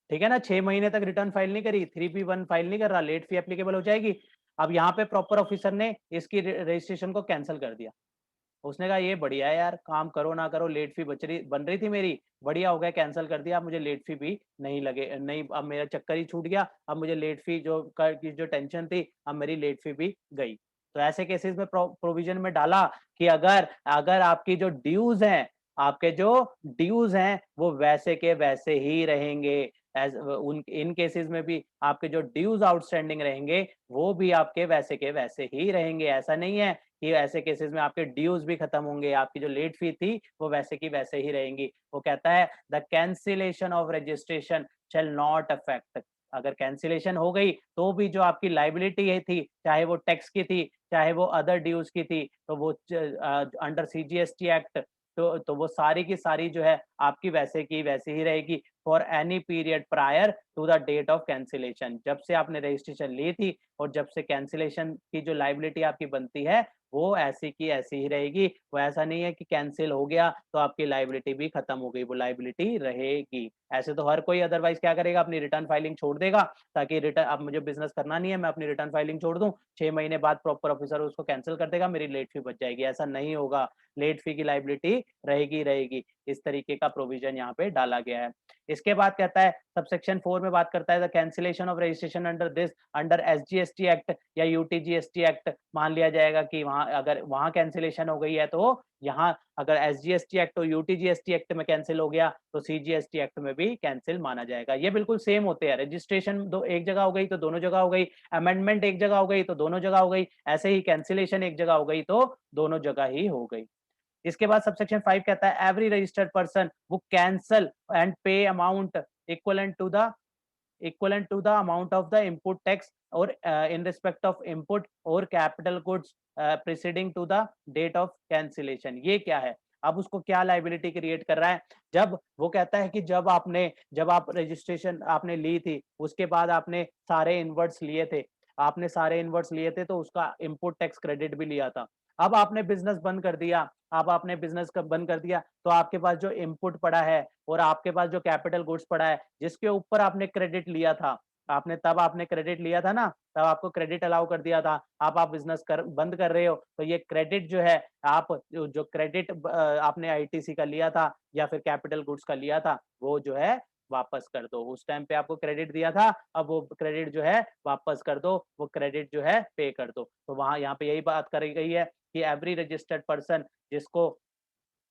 ठीक है ना। 6 महीने तक रिटर्न फाइल नहीं करी, 3B1 फाइल नहीं कर रहा, लेट फी एप्लीकेबल हो जाएगी। अब यहाँ पे प्रॉपर ऑफिसर ने इसकी रजिस्ट्रेशन को कैंसिल कर दिया। उसने कहा ये बढ़िया है यार, काम करो ना करो, लेट फी बन रही थी मेरी, बढ़िया हो गया कैंसिल कर दिया, अब मुझे लेट फी भी नहीं लगे, नहीं अब मेरा चक्कर ही छूट गया, अब मुझे लेट फी की जो टेंशन थी अब मेरी लेट फी भी गई। तो ऐसे केसेस में प्रोविजन में डाला कि अगर अगर आपकी जो ड्यूज हैं, आपके जो ड्यूज हैं वो वैसे के वैसे ही रहेंगे, एज उन इन केसेस में भी आपके जो ड्यूज आउटस्टैंडिंग रहेंगे वो भी आपके वैसे के वैसे ही रहेंगे। ऐसा नहीं है कि ऐसे केसेस में आपके ड्यूज भी खत्म होंगे, आपकी जो लेट फी थी वो वैसे की वैसे ही रहेंगी। वो कहता है the cancellation of registration shall not affect, अगर कैंसिलेशन हो गई तो भी जो आपकी लाइबिलिटी है थी, चाहे वो टैक्स की थी, चाहे वो अदर ड्यूज की थी, तो वो अंडर सीजीएसटी एक्ट तो वो सारी की सारी जो है आपकी वैसे की वैसे ही रहेगी for any period prior to the date of cancellation. जब से आपने रजिस्ट्रेशन ली थी और जब से कैंसिलेशन की जो लाइबिलिटी आपकी बनती है वो ऐसी की ऐसी ही रहेगी। वो ऐसा नहीं है कि कैंसिल हो गया तो आपकी लाइबिलिटी भी खत्म हो गई, वो लाइबिलिटी रहेगी। ऐसे तो हर कोई अदरवाइज क्या करेगा, अपनी रिटर्न फाइलिंग छोड़ देगा ताकि रिटर्न, अब मुझे बिजनेस करना नहीं है, मैं अपनी रिटर्न फाइलिंग छोड़ दूं, 6 महीने बाद प्रॉपर ऑफिसर उसको कैंसिल कर देगा, मेरी लेट फी बच जाएगी। ऐसा नहीं होगा, लेट फी की लाइबिलिटी रहेगी रहेगी। इस तरीके का प्रोविजन यहाँ पे डाला गया है। इसके बाद कहता है सबसेक्शन 4 में बात करता है the cancellation of registration under this under SGST act या यूटीजीएसटी एक्ट। मान लिया जाएगा कि वहां अगर वहां कैंसिलेशन हो गई है तो यहाँ अगर एसजीएसटी एक्ट और यूटीजीएसटी एक्ट में कैंसिल हो गया तो सीजीएसटी एक्ट में भी कैंसिल माना जाएगा। ये बिल्कुल सेम होते हैं, रजिस्ट्रेशन दो एक जगह हो गई तो दोनों जगह हो गई, अमेंडमेंट एक जगह हो गई तो दोनों जगह हो गई, ऐसे ही कैंसिलेशन एक जगह हो गई तो दोनों जगह ही हो गई। इसके बाद सबसेक्शन 5 कहता है एवरी रजिस्टर्ड पर्सन वो cancel and pay amount equivalent to the amount of the input tax or in respect of input or capital goods preceding to the date of cancellation। ये क्या है, अब उसको क्या लाइबिलिटी क्रिएट कर रहा है, जब वो कहता है कि जब आप रजिस्ट्रेशन आपने ली थी उसके बाद आपने सारे इनवर्ट्स लिए थे, तो उसका इनपुट टैक्स क्रेडिट भी लिया था। अब आपने बिजनेस बंद कर दिया, तो आपके पास जो इनपुट पड़ा है और आपके पास जो कैपिटल गुड्स पड़ा है जिसके ऊपर आपने क्रेडिट लिया था, आपने क्रेडिट लिया था ना, तब आपको क्रेडिट अलाउ कर दिया था। आप बिजनेस कर बंद कर रहे हो तो ये क्रेडिट जो है, आप जो क्रेडिट आपने आईटीसी का लिया था या फिर कैपिटल गुड्स का लिया था वो जो है वापस कर दो। उस टाइम पे आपको क्रेडिट दिया था, अब वो क्रेडिट जो है वापस कर दो, वो क्रेडिट जो है पे कर दो। तो वहां यहाँ पे यही बात करी गई है कि एवरी रजिस्टर्ड पर्सन जिसको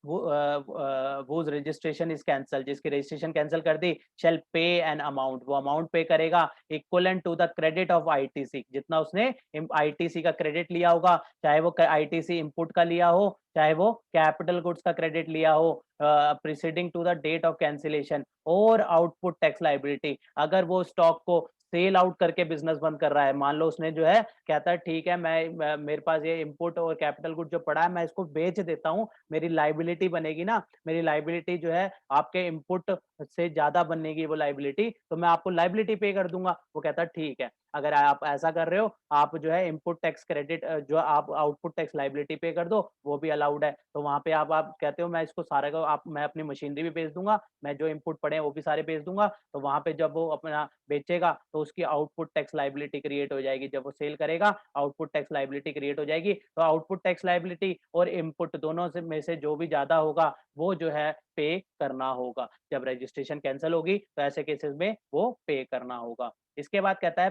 वो रजिस्ट्रेशन इज कैंसल, जिसकी रजिस्ट्रेशन कैंसिल कर दी, शेल पे एन अमाउंट, वो अमाउंट पे करेगा equivalent to the credit of ITC, जितना उसने आईटीसी का क्रेडिट लिया होगा, चाहे वो आईटीसी इनपुट का लिया हो चाहे वो कैपिटल गुड्स का क्रेडिट लिया हो, preceding to the date of cancellation और आउटपुट टैक्स लाइबिलिटी। अगर वो स्टॉक को सेल आउट करके बिजनेस बंद कर रहा है, मान लो उसने जो है कहता है ठीक है मेरे पास ये इनपुट और कैपिटल गुड जो पड़ा है मैं इसको बेच देता हूँ, मेरी लाइबिलिटी बनेगी ना, मेरी लाइबिलिटी जो है आपके इनपुट से ज्यादा बनेगी वो लाइबिलिटी, तो मैं आपको लाइबिलिटी पे कर दूंगा। वो कहता है ठीक है, अगर आप ऐसा कर रहे हो आप जो है इनपुट टैक्स क्रेडिट जो आप आउटपुट टैक्स लाइबिलिटी पे कर दो वो भी अलाउड है। तो वहां पे आप कहते हो मैं इसको सारे को आप मैं अपनी मशीनरी भी बेच दूंगा, मैं जो इनपुट पड़े हैं वो भी सारे बेच दूंगा, तो वहां पे जब वो अपना बेचेगा तो उसकी आउटपुट टैक्स लाइबिलिटी क्रिएट हो जाएगी। जब वो सेल करेगा आउटपुट टैक्स लाइबिलिटी क्रिएट हो जाएगी, तो आउटपुट टैक्स लाइबिलिटी और इनपुट दोनों से में से जो भी ज्यादा होगा वो जो है पे करना होगा। जब रजिस्ट्रेशन कैंसिल होगी तो ऐसे केसेस में वो पे करना होगा। इसके बाद कहता है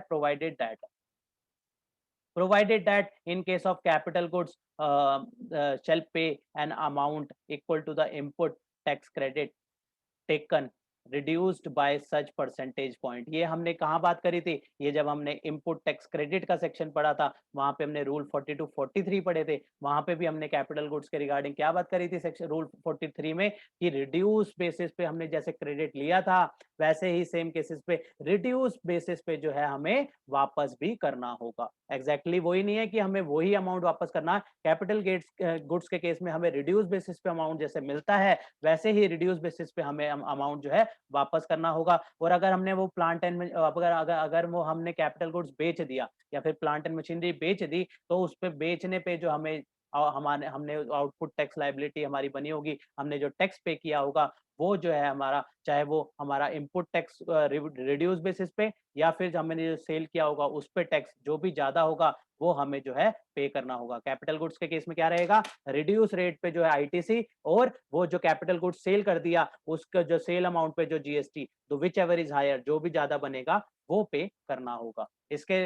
provided that in case of capital goods shall pay an amount equal to the input tax credit taken reduced by such percentage point। ये हमने कहाँ बात करी थी, ये जब हमने इनपुट टैक्स क्रेडिट का सेक्शन पढ़ा था वहां पे हमने रूल 42 43 पढ़े थे, वहां पे भी हमने कैपिटल गुड्स के रिगार्डिंग क्या बात करी थी सेक्शन रूल 43 में कि रिड्यूस बेसिस पे हमने जैसे क्रेडिट लिया था वैसे ही सेम केसेस पे रिड्यूस बेसिस पे जो है हमें वापस भी करना होगा। एग्जैक्टली वही नहीं है कि हमें वही अमाउंट वापस करना, कैपिटल गुड्स के केस में हमें रिड्यूस बेसिस पे अमाउंट जैसे मिलता है वैसे ही रिड्यूस बेसिस पे हमें अमाउंट जो है वापस करना होगा। और अगर हमने वो प्लांट एंड अगर वो हमने कैपिटल गुड्स बेच दिया या फिर प्लांट एंड मशीनरी बेच दी तो उस पे बेचने पे जो हमें हमारे हमने आउटपुट टैक्स लाइबिलिटी हमारी बनी होगी, हमने जो टैक्स पे किया होगा वो जो है हमारा, चाहे वो हमारा इनपुट टैक्स रिड्यूस बेसिस पे या फिर हमने जो सेल किया होगा उस पे टैक्स जो भी ज्यादा होगा वो हमें जो है पे करना होगा। कैपिटल गुड्स के केस में क्या रहेगा, रिड्यूस रेट पे जो है आईटीसी, और वो जो कैपिटल गुड्स सेल कर दिया उसका जो सेल अमाउंट पे जो जीएसटी, तो विच एवर इज हायर, जो भी ज्यादा बनेगा वो पे करना होगा। इसके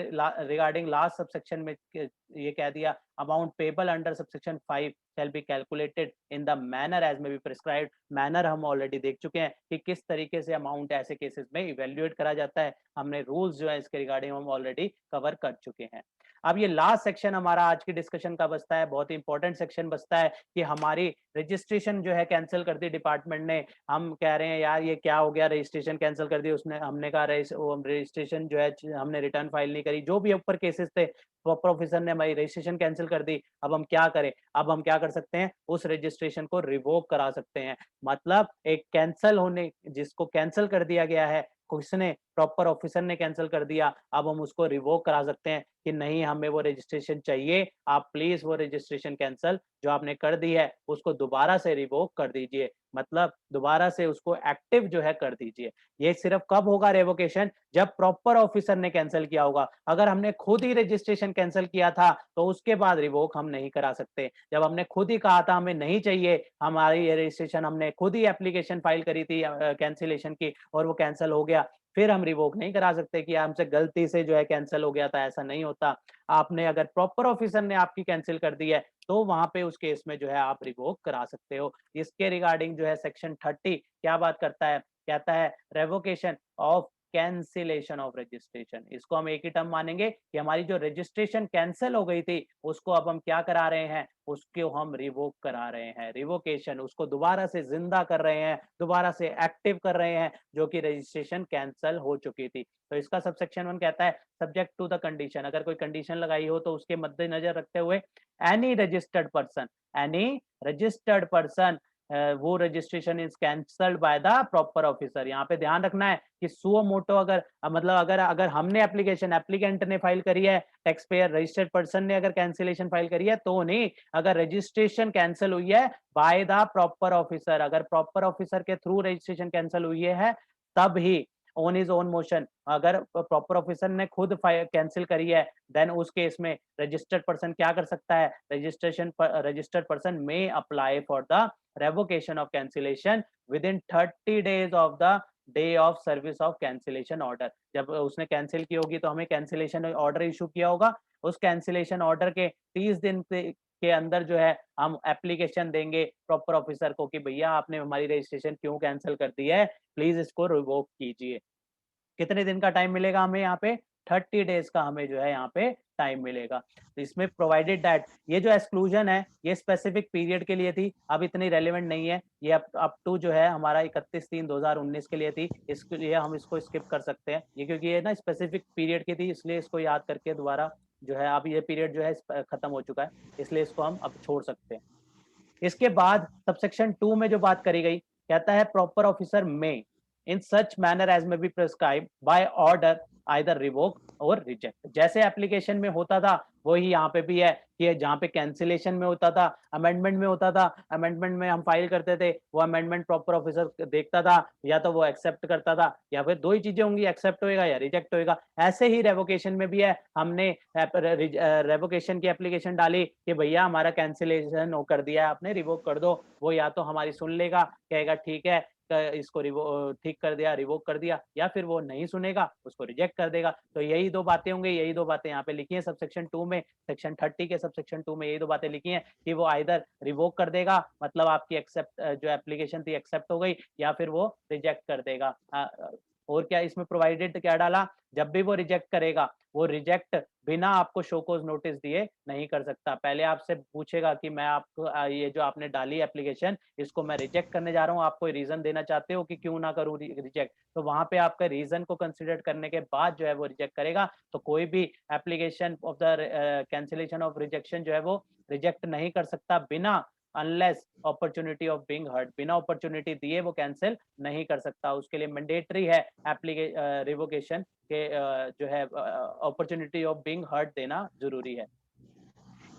रिगार्डिंग लास्ट सबसेक्शन में ये कह दिया, amount payable under subsection 5 shall be calculated in the manner as may be prescribed. Manner हम ऑलरेडी देख चुके हैं कि किस तरीके से अमाउंट ऐसे केसेस में इवेल्युएट करा जाता है। हमने रूल्स जो है इसके रिगार्डिंग हम ऑलरेडी कवर कर चुके हैं। अब ये लास्ट सेक्शन हमारा आज की डिस्कशन का बचता है, बहुत ही इंपॉर्टेंट सेक्शन बचता है कि हमारी रजिस्ट्रेशन जो है कैंसिल कर दी डिपार्टमेंट ने। हम कह रहे हैं यार ये क्या हो गया, रजिस्ट्रेशन कैंसिल कर दी उसने, हमने कहा रजिस्ट्रेशन जो है हमने रिटर्न फाइल नहीं करी, जो भी ऊपर केसेस थे प्रॉपर ऑफिसर ने हमारी रजिस्ट्रेशन कैंसिल कर दी। अब हम क्या करें? अब हम क्या कर सकते हैं? उस रजिस्ट्रेशन को रिवोक करा सकते हैं। मतलब एक कैंसिल होने, जिसको कैंसिल कर दिया गया है, किसने? प्रॉपर ऑफिसर ने कैंसिल कर दिया, अब हम उसको रिवोक करा सकते हैं कि नहीं हमें वो रजिस्ट्रेशन चाहिए, आप प्लीज वो रजिस्ट्रेशन कैंसिल जो आपने कर दी है उसको दोबारा से रिवोक कर दीजिए। मतलब दोबारा से उसको एक्टिव जो है कर दीजिए। ये सिर्फ कब होगा रेवोकेशन? जब प्रॉपर ऑफिसर ने कैंसिल किया होगा। अगर हमने खुद ही रजिस्ट्रेशन कैंसिल किया था तो उसके बाद रिवोक हम नहीं करा सकते। जब हमने खुद ही कहा था हमें नहीं चाहिए, हमारी ये रजिस्ट्रेशन, हमने खुद ही एप्लीकेशन फाइल करी थी कैंसिलेशन की और वो कैंसिल हो गया, फिर हम रिवोक नहीं करा सकते कि हमसे गलती से जो है कैंसिल हो गया था, ऐसा नहीं होता। आपने अगर प्रॉपर ऑफिसर ने आपकी कैंसिल कर दी है तो वहां पे उस केस में जो है आप रिवोक करा सकते हो। इसके रिगार्डिंग जो है सेक्शन 30 क्या बात करता है? कहता है revocation of cancellation of registration. इसको हम एक ही टर्म मानेंगे कि हमारी जो रजिस्ट्रेशन कैंसिल हो गई थी उसको अब हम क्या करा रहे हैं? उसको हम रिवोक करा रहे हैं। रिवोकेशन, उसको दोबारा से जिंदा कर रहे हैं, दोबारा से एक्टिव कर रहे हैं, जो कि रजिस्ट्रेशन कैंसिल हो चुकी थी। तो इसका सबसेक्शन 1 कहता है सब्जेक्ट टू द कंडीशन, अगर कोई कंडीशन लगाई हो तो उसके मद्देनजर रखते हुए any registered person, any registered person, वो registration is cancelled by the proper officer. यहाँ पे ध्यान रखना है कि सुओ मोटो, अगर मतलब अगर अगर हमने एप्लीकेशन, एप्लीकेंट ने फाइल करी है, टैक्स पेयर रजिस्टर्ड पर्सन ने अगर कैंसिलेशन फाइल करी है तो नहीं, अगर रजिस्ट्रेशन कैंसिल हुई है बाय द प्रॉपर ऑफिसर, अगर प्रॉपर ऑफिसर के थ्रू रजिस्ट्रेशन कैंसिल हुई है तब ही ऑन हिज ओन मोशन, अगर प्रॉपर ऑफिसर ने खुद कैंसिल करी है देन उस केस में रजिस्टर्ड पर्सन क्या कर सकता है? Registered person may apply for the revocation of cancellation within 30 days of the day of service of cancellation order. जब उसने कैंसिल की होगी तो हमें कैंसिलेशन ऑर्डर इशू किया होगा, उस कैंसिलेशन ऑर्डर के 30 दिन के अंदर जो है हम एप्लीकेशन देंगे प्रॉपर ऑफिसर को कि भैया आपने हमारी रजिस्ट्रेशन क्यों कैंसिल कर दी है, प्लीज इसको रिवोक कीजिए। कितने दिन का टाइम मिलेगा हमें यहाँ पे? 30 डेज का हमें जो है यहाँ पे टाइम मिलेगा। तो इसमें प्रोवाइडेड दैट, ये जो एक्सक्लूजन है ये स्पेसिफिक पीरियड के लिए थी, अब इतनी रेलेवेंट नहीं है, ये अप टू जो है हमारा 31/3/2019 के लिए थी, इसके लिए हम इसको स्किप कर सकते हैं ये, क्योंकि ये ना स्पेसिफिक पीरियड की थी, इसलिए इसको याद करके दोबारा जो है अब ये पीरियड जो है खत्म हो चुका है, इसलिए इसको हम अब छोड़ सकते हैं। इसके बाद सबसेक्शन 2 में जो बात करी गई, कहता है proper officer may in such manner as may be prescribe by order either revoke or reject. जैसे एप्लीकेशन में होता था वही यहाँ पे भी है कि जहाँ पे कैंसिलेशन में होता था, अमेंडमेंट में होता था, अमेंडमेंट में हम फाइल करते थे, वो अमेंडमेंट प्रॉपर ऑफिसर देखता था, या तो वो एक्सेप्ट करता था, या फिर दो ही चीजें होंगी, एक्सेप्ट होएगा या रिजेक्ट होएगा। ऐसे ही रेवोकेशन में भी है, हमने रेवोकेशन की एप्लीकेशन डाली कि भैया हमारा कैंसिलेशन कर दिया है आपने, रिवोक कर दो, वो या तो हमारी सुन लेगा, कहेगा ठीक है इसको ठीक कर दिया, रिवोक कर दिया, या फिर वो नहीं सुनेगा, उसको रिजेक्ट कर देगा। तो यही दो बातें होंगी, यही दो बातें यहाँ पे लिखी है सबसेक्शन 2 में, सेक्शन 30 के सबसेक्शन 2 में यही दो बातें लिखी हैं कि वो आइदर रिवोक कर देगा, मतलब आपकी एक्सेप्ट जो एप्लीकेशन थी एक्सेप्ट हो गई, या फिर वो रिजेक्ट कर देगा। और क्या इसमें प्रोवाइडेड क्या डाला? जब भी वो रिजेक्ट करेगा, वो रिजेक्ट बिना आपको शो कॉज नोटिस दिए नहीं कर सकता। पहले आपसे पूछेगा कि मैं आपको ये जो आपने डाली एप्लीकेशन इसको मैं रिजेक्ट करने जा रहा हूँ, आप कोई रीजन देना चाहते हो कि क्यों ना करूँ रिजेक्ट? तो वहां पे आपका रीजन को कंसिडर करने के बाद जो है वो रिजेक्ट करेगा। तो कोई भी application of the cancellation of rejection जो है वो रिजेक्ट नहीं कर सकता बिना, unless opportunity of being heard, बिना अपॉर्चुनिटी दिए वो कैंसिल नहीं कर सकता। उसके लिए मैंडेटरी है रिवोकेशन के जो है अपॉर्चुनिटी ऑफ बीइंग हर्ड देना जरूरी है।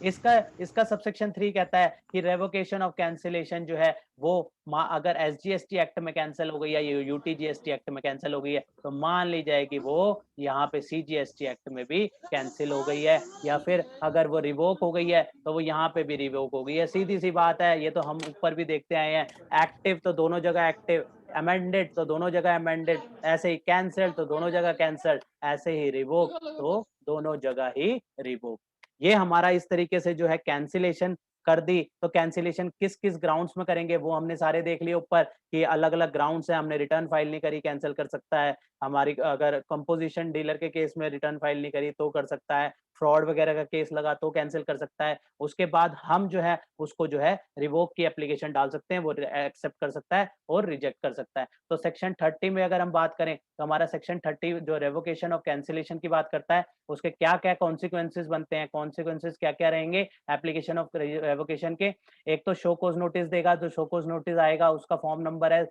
इसका इसका सबसेक्शन 3 कहता है कि रेवोकेशन ऑफ कैंसिलेशन जो है वो अगर एसजीएसटी एक्ट में कैंसिल हो गई है या यूटीजीएसटी एक्ट में कैंसिल हो गई है तो मान ली जाएगी वो यहाँ पे सीजीएसटी एक्ट में भी कैंसिल हो गई है, या फिर अगर वो रिवोक हो गई है तो वो यहाँ पे भी रिवोक हो गई है। सीधी सी बात है, ये तो हम ऊपर भी देखते आए हैं, एक्टिव तो दोनों जगह एक्टिव, अमेंडेड तो दोनों जगह अमेंडेड, ऐसे ही कैंसल्ड तो दोनों जगह कैंसल्ड, ऐसे ही रिवोक तो दोनों जगह ही रिवोक। ये हमारा इस तरीके से जो है कैंसिलेशन कर दी। तो कैंसिलेशन किस किस ग्राउंड्स में करेंगे वो हमने सारे देख लिए ऊपर कि अलग अलग ग्राउंड्स है। हमने रिटर्न फाइल नहीं करी, कैंसिल कर सकता है। हमारी अगर कंपोजिशन डीलर के केस में रिटर्न फाइल नहीं करी तो कर सकता है। फ्रॉड वगैरह का केस लगा तो कैंसिल कर सकता है। उसके बाद हम जो है उसको जो है रिवोक की एप्लीकेशन डाल सकते हैं, वो एक्सेप्ट कर सकता है और रिजेक्ट कर सकता है। तो सेक्शन 30 में अगर हम बात करें तो हमारा सेक्शन 30 जो रेवोकेशन ऑफ कैंसिलेशन की बात करता है, उसके क्या क्या कॉन्सिक्वेंसेज बनते हैं, कॉन्सिक्वेंसेज क्या क्या रहेंगे एप्लीकेशन ऑफ रेवोकेशन के। एक तो शो कोज नोटिस देगा, जो शो कोज नोटिस आएगा उसका फॉर्म नंबर है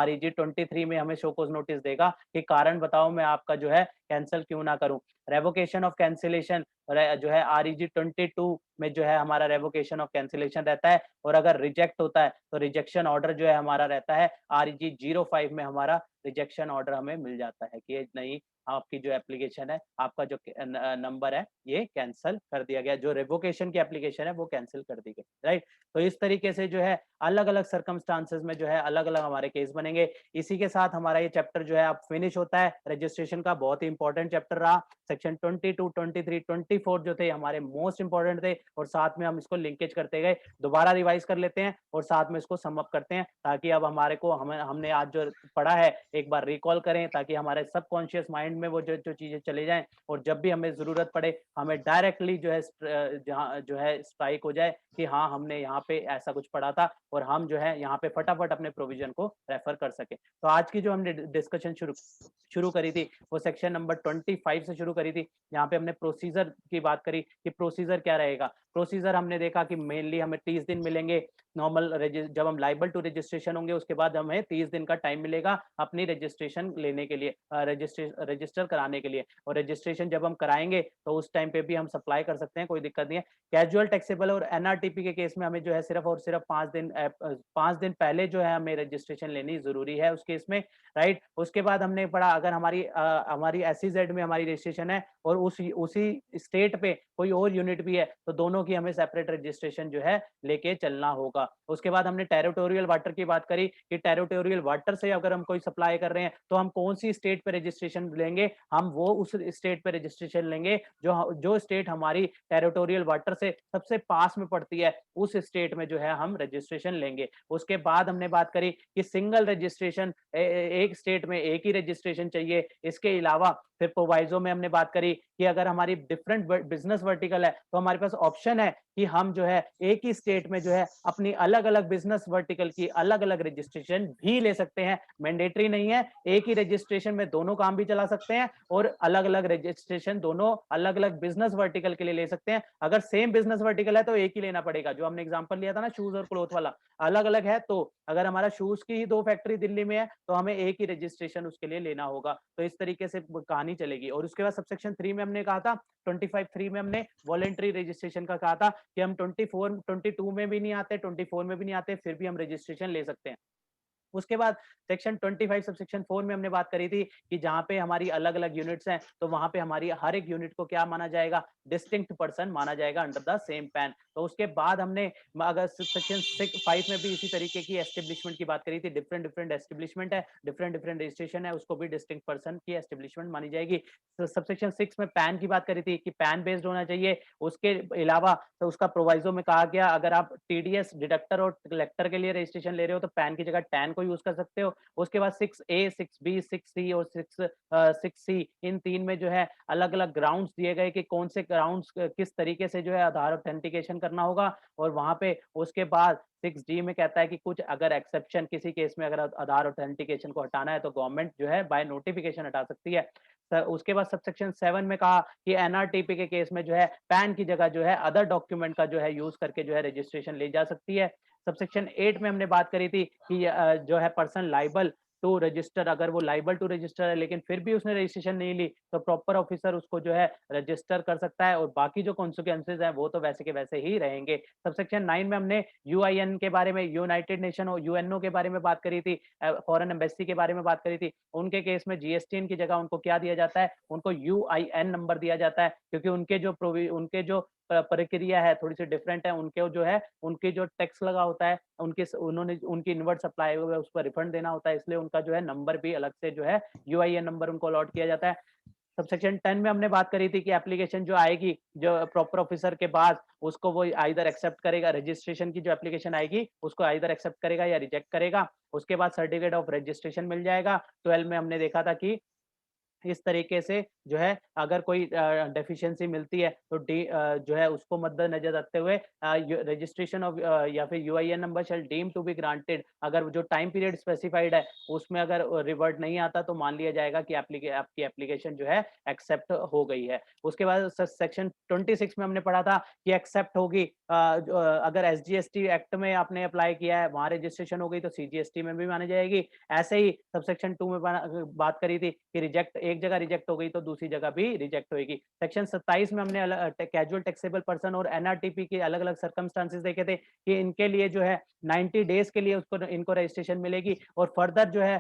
REG 23 में हमें शो कोज नोटिस देगा कि कारण बताओ मैं आपका जो है कैंसिल क्यों ना करूं। रेवोकेशन ऑफ कैंसिलेशन जो है REG 22 में जो है हमारा रेवोकेशन ऑफ कैंसिलेशन रहता है। और अगर रिजेक्ट होता है तो रिजेक्शन ऑर्डर जो है हमारा रहता है REG 05 में हमारा रिजेक्शन ऑर्डर हमें मिल जाता है कि नहीं, आपकी जो एप्लीकेशन है, आपका जो नंबर है ये कैंसिल कर दिया गया, जो रेवोकेशन की एप्लीकेशन है वो कैंसिल कर दी गई, राइट। तो इस तरीके से जो है अलग अलग सर्कमस्टांसेस में जो है अलग अलग हमारे केस बनेंगे। इसी के साथ हमारा ये चैप्टर जो है अब फिनिश होता है रजिस्ट्रेशन का। बहुत ही इंपॉर्टेंट चैप्टर रहा। सेक्शन 22, 23, 24 जो थे हमारे मोस्ट इंपॉर्टेंट थे और साथ में हम इसको लिंकेज करते गए। दोबारा रिवाइज कर लेते हैं और साथ में इसको सम अप करते हैं ताकि अब हमारे को हमने आज जो पढ़ा है एक बार रिकॉल करें, ताकि हमारे सबकॉन्शियस माइंड में वो जो चीजें चले जाएं और जब भी हमें जरूरत पड़े हमें डायरेक्टली जो है जहाँ जो है स्ट्राइक हो जाए कि हाँ हमने यहाँ पे ऐसा कुछ पढ़ा था और हम जो है यहाँ पे फटाफट अपने प्रोविजन को रेफर कर सके। तो आज की जो हमने डिस्कशन शुरू शुरू करी थी वो सेक्शन नंबर 25 से शुरू करी थी। यहाँ पे हमने प्रोसीजर की बात करी कि प्रोसीजर क्या रहेगा। प्रोसीजर हमने देखा कि मेनली हमें 30 दिन मिलेंगे नॉर्मल, जब हम लाइबल टू रजिस्ट्रेशन होंगे उसके बाद हमें 30 दिन का टाइम मिलेगा अपनी रजिस्ट्रेशन लेने के लिए, रजिस्टर कराने के लिए। और रजिस्ट्रेशन जब हम कराएंगे तो उस टाइम पे भी हम सप्लाई कर सकते हैं, कोई दिक्कत नहीं है। कैजुअल टैक्सेबल और NRTP के केस में हमें जो है सिर्फ और सिर्फ 5 दिन पहले जो है हमें रजिस्ट्रेशन लेनी जरूरी है उस केस में, राइट। उसके बाद हमने पढ़ा अगर हमारी SEZ में हमारी रजिस्ट्रेशन है और उसी स्टेट पे कोई और यूनिट भी है तो दोनों की हमें सेपरेट रजिस्ट्रेशन जो है लेके चलना होगा। उसके बाद हमने टेरिटोरियल वाटर की बात करी कि टेरिटोरियल वाटर से अगर हम कोई सप्लाई कर रहे हैं तो हम कौन सी स्टेट पे रजिस्ट्रेशन लेंगे, हम वो उस स्टेट पे रजिस्ट्रेशन लेंगे जो स्टेट हमारी टेरिटोरियल वाटर से सबसे पास में पड़ती है, उस स्टेट में जो है हम रजिस्ट्रेशन लेंगे। उसके बाद हमने बात करी कि सिंगल रजिस्ट्रेशन, एक स्टेट में एक ही रजिस्ट्रेशन चाहिए। इसके अलावा फिर प्रोवाइजो में हमने बात करी कि अगर हमारी डिफरेंट बिजनेस वर्टिकल है तो हमारे पास ऑप्शन है कि हम जो है एक ही स्टेट में जो है अपनी अलग अलग बिजनेस वर्टिकल की अलग अलग रजिस्ट्रेशन भी ले सकते हैं। मैंडेटरी नहीं है, एक ही रजिस्ट्रेशन में दोनों काम भी चला सकते हैं और अलग अलग रजिस्ट्रेशन दोनों अलग अलग बिजनेस वर्टिकल के लिए ले सकते हैं। अगर सेम बिजनेस वर्टिकल है तो एक ही लेना पड़ेगा, जो हमने एग्जांपल लिया था ना शूज और क्लोथ वाला। अलग अलग है तो अगर हमारा शूज की ही 2 फैक्ट्री दिल्ली में है तो हमें एक ही रजिस्ट्रेशन उसके लिए लेना होगा। तो इस तरीके से कहानी चलेगी। और उसके बाद सबसेक्शन 3 में हमने कहा था 25(3) में हमने वॉलेंट्री रजिस्ट्रेशन का कहा था कि हम 24 22 में भी नहीं आते, 24 में भी नहीं आते, फिर भी हम रजिस्ट्रेशन ले सकते हैं। उसके बाद सेक्शन 25 सब सेक्शन 4 में हमने बात करी थी कि जहां पे हमारी अलग अलग यूनिट्स हैं तो वहां पे हमारी हर एक यूनिट को क्या माना जाएगा, डिस्टिंक्ट पर्सन माना जाएगा अंडर द सेम पैन। तो उसके बाद हमने अगर सेक्शन 5 में भी इसी तरीके की एस्टेब्लिशमेंट की बात करी थी। डिफरेंट डिफरेंट एस्टेब्लिशमेंट है, डिफरेंट डिफरेंट रजिस्ट्रेशन है, उसको भी डिस्टिंक्ट पर्सन की एस्टेब्लिशमेंट मानी जाएगी। सबसेक्शन 6 में पैन की बात करी थी कि पैन बेस्ड होना चाहिए। उसके अलावा तो उसका प्रोवाइजो में कहा गया अगर आप TDS डिडक्टर और कलेक्टर के लिए रजिस्ट्रेशन ले रहे हो तो पैन की जगह टैन को यूज कर सकते हो। उसके बाद 6A 6B 6C और 6C इन 3 में जो है अलग अलग ग्राउंड्स दिए गए कि कौन से ग्राउंड्स किस तरीके से जो है आधार ऑथेंटिकेशन करना होगा। और वहां पे उसके बाद 6D में कहता है कि कुछ अगर एक्सेप्शन किसी केस में अगर आधार ऑथेंटिकेशन को हटाना है तो गवर्नमेंट जो है बाय नोटिफिकेशन हटा सकती है। उसके बाद सबसेक्शन 7 में कहा कि NRTP के केस में जो है पैन की जगह जो है अदर डॉक्यूमेंट का जो है यूज करके जो है रजिस्ट्रेशन ली जा सकती है। सबसेक्शन 8 में हमने बात करी थी कि जो है पर्सन लाइबल टू रजिस्टर, अगर वो लाइबल टू रजिस्टर है लेकिन फिर भी उसने रजिस्ट्रेशन नहीं ली तो प्रॉपर ऑफिसर उसको जो है रजिस्टर कर सकता है और बाकी जो कॉन्सिक्वेंसेज हैं वो तो वैसे के वैसे ही रहेंगे। सबसेक्शन 9 में हमने UIN के बारे में, यूनाइटेड नेशन और UNO के बारे में बात करी थी, फॉरेन एम्बेसी के बारे में बात करी थी। उनके केस में GSTN की जगह उनको क्या दिया जाता है, उनको UIN नंबर दिया जाता है क्योंकि उनके जो प्रक्रिया है थोड़ी सी डिफरेंट है, उनके जो है उनकी जो टैक्स लगा होता है, उन्होंने उनकी इनवर्ट सप्लाई हुआ है उस पर रिफंड देना होता है, इसलिए उनका जो है नंबर भी अलग से जो है यूआईएन नंबर उनको अलॉट किया जाता है। सबसेक्शन 10 में हमने बात करी थी कि एप्लीकेशन जो आएगी, जो प्रॉपर ऑफिसर के पास, उसको वो आइदर एक्सेप्ट करेगा, रजिस्ट्रेशन की जो एप्लीकेशन आएगी उसको आइदर एक्सेप्ट करेगा या रिजेक्ट करेगा। उसके बाद सर्टिफिकेट ऑफ रजिस्ट्रेशन मिल जाएगा। 12 में हमने देखा था कि इस तरीके से जो है अगर कोई डेफिशिएंसी मिलती है तो जो है उसको मद्देनजर रखते हुए रजिस्ट्रेशन ऑफ या फिर UIN number shall deem to be granted, अगर जो टाइम पीरियड स्पेसिफाइड है उसमें अगर रिवर्ट नहीं आता तो मान लिया जाएगा कि आपकी एप्लीकेशन जो है एक्सेप्ट हो गई है। उसके बाद सेक्शन 26 में हमने पढ़ा था कि एक्सेप्ट होगी अगर एसजीएसटी एक्ट में आपने अप्लाई किया है वहां रजिस्ट्रेशन हो गई तो सीजीएसटी में भी मानी जाएगी। ऐसे ही सबसेक्शन 2 में बात करी थी कि रिजेक्ट एक जगह रिजेक्ट हो गई तो दूसरी जगह भी रिजेक्ट होगी। सेक्शन 27 में हमने कैजुअल टैक्सेबल पर्सन और एनआरटीपी के अलग अलग सर्कमस्टांसेस देखे थे कि इनके लिए जो है 90 डेज के लिए उसको इनको रजिस्ट्रेशन मिलेगी और फर्दर जो है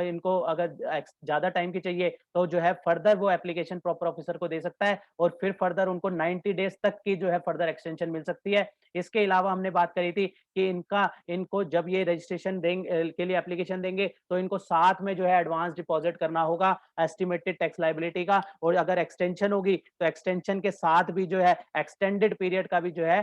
इनको अगर ज्यादा टाइम की चाहिए तो जो है फर्दर वो एप्लीकेशन प्रॉपर ऑफिसर को दे सकता है और फिर फर्दर उनको 90 डेज तक की जो है फर्दर एक्सटेंशन मिल सकती है। इसके अलावा हमने बात करी थी कि इनको जब ये रजिस्ट्रेशन देंगे के लिए एप्लीकेशन देंगे तो इनको साथ में जो है एडवांस डिपॉजिट करना होगा एस्टिमेटेड टैक्स लायबिलिटी का, और अगर एक्सटेंशन होगी तो एक्सटेंशन के साथ भी जो है एक्सटेंडेड पीरियड का भी जो है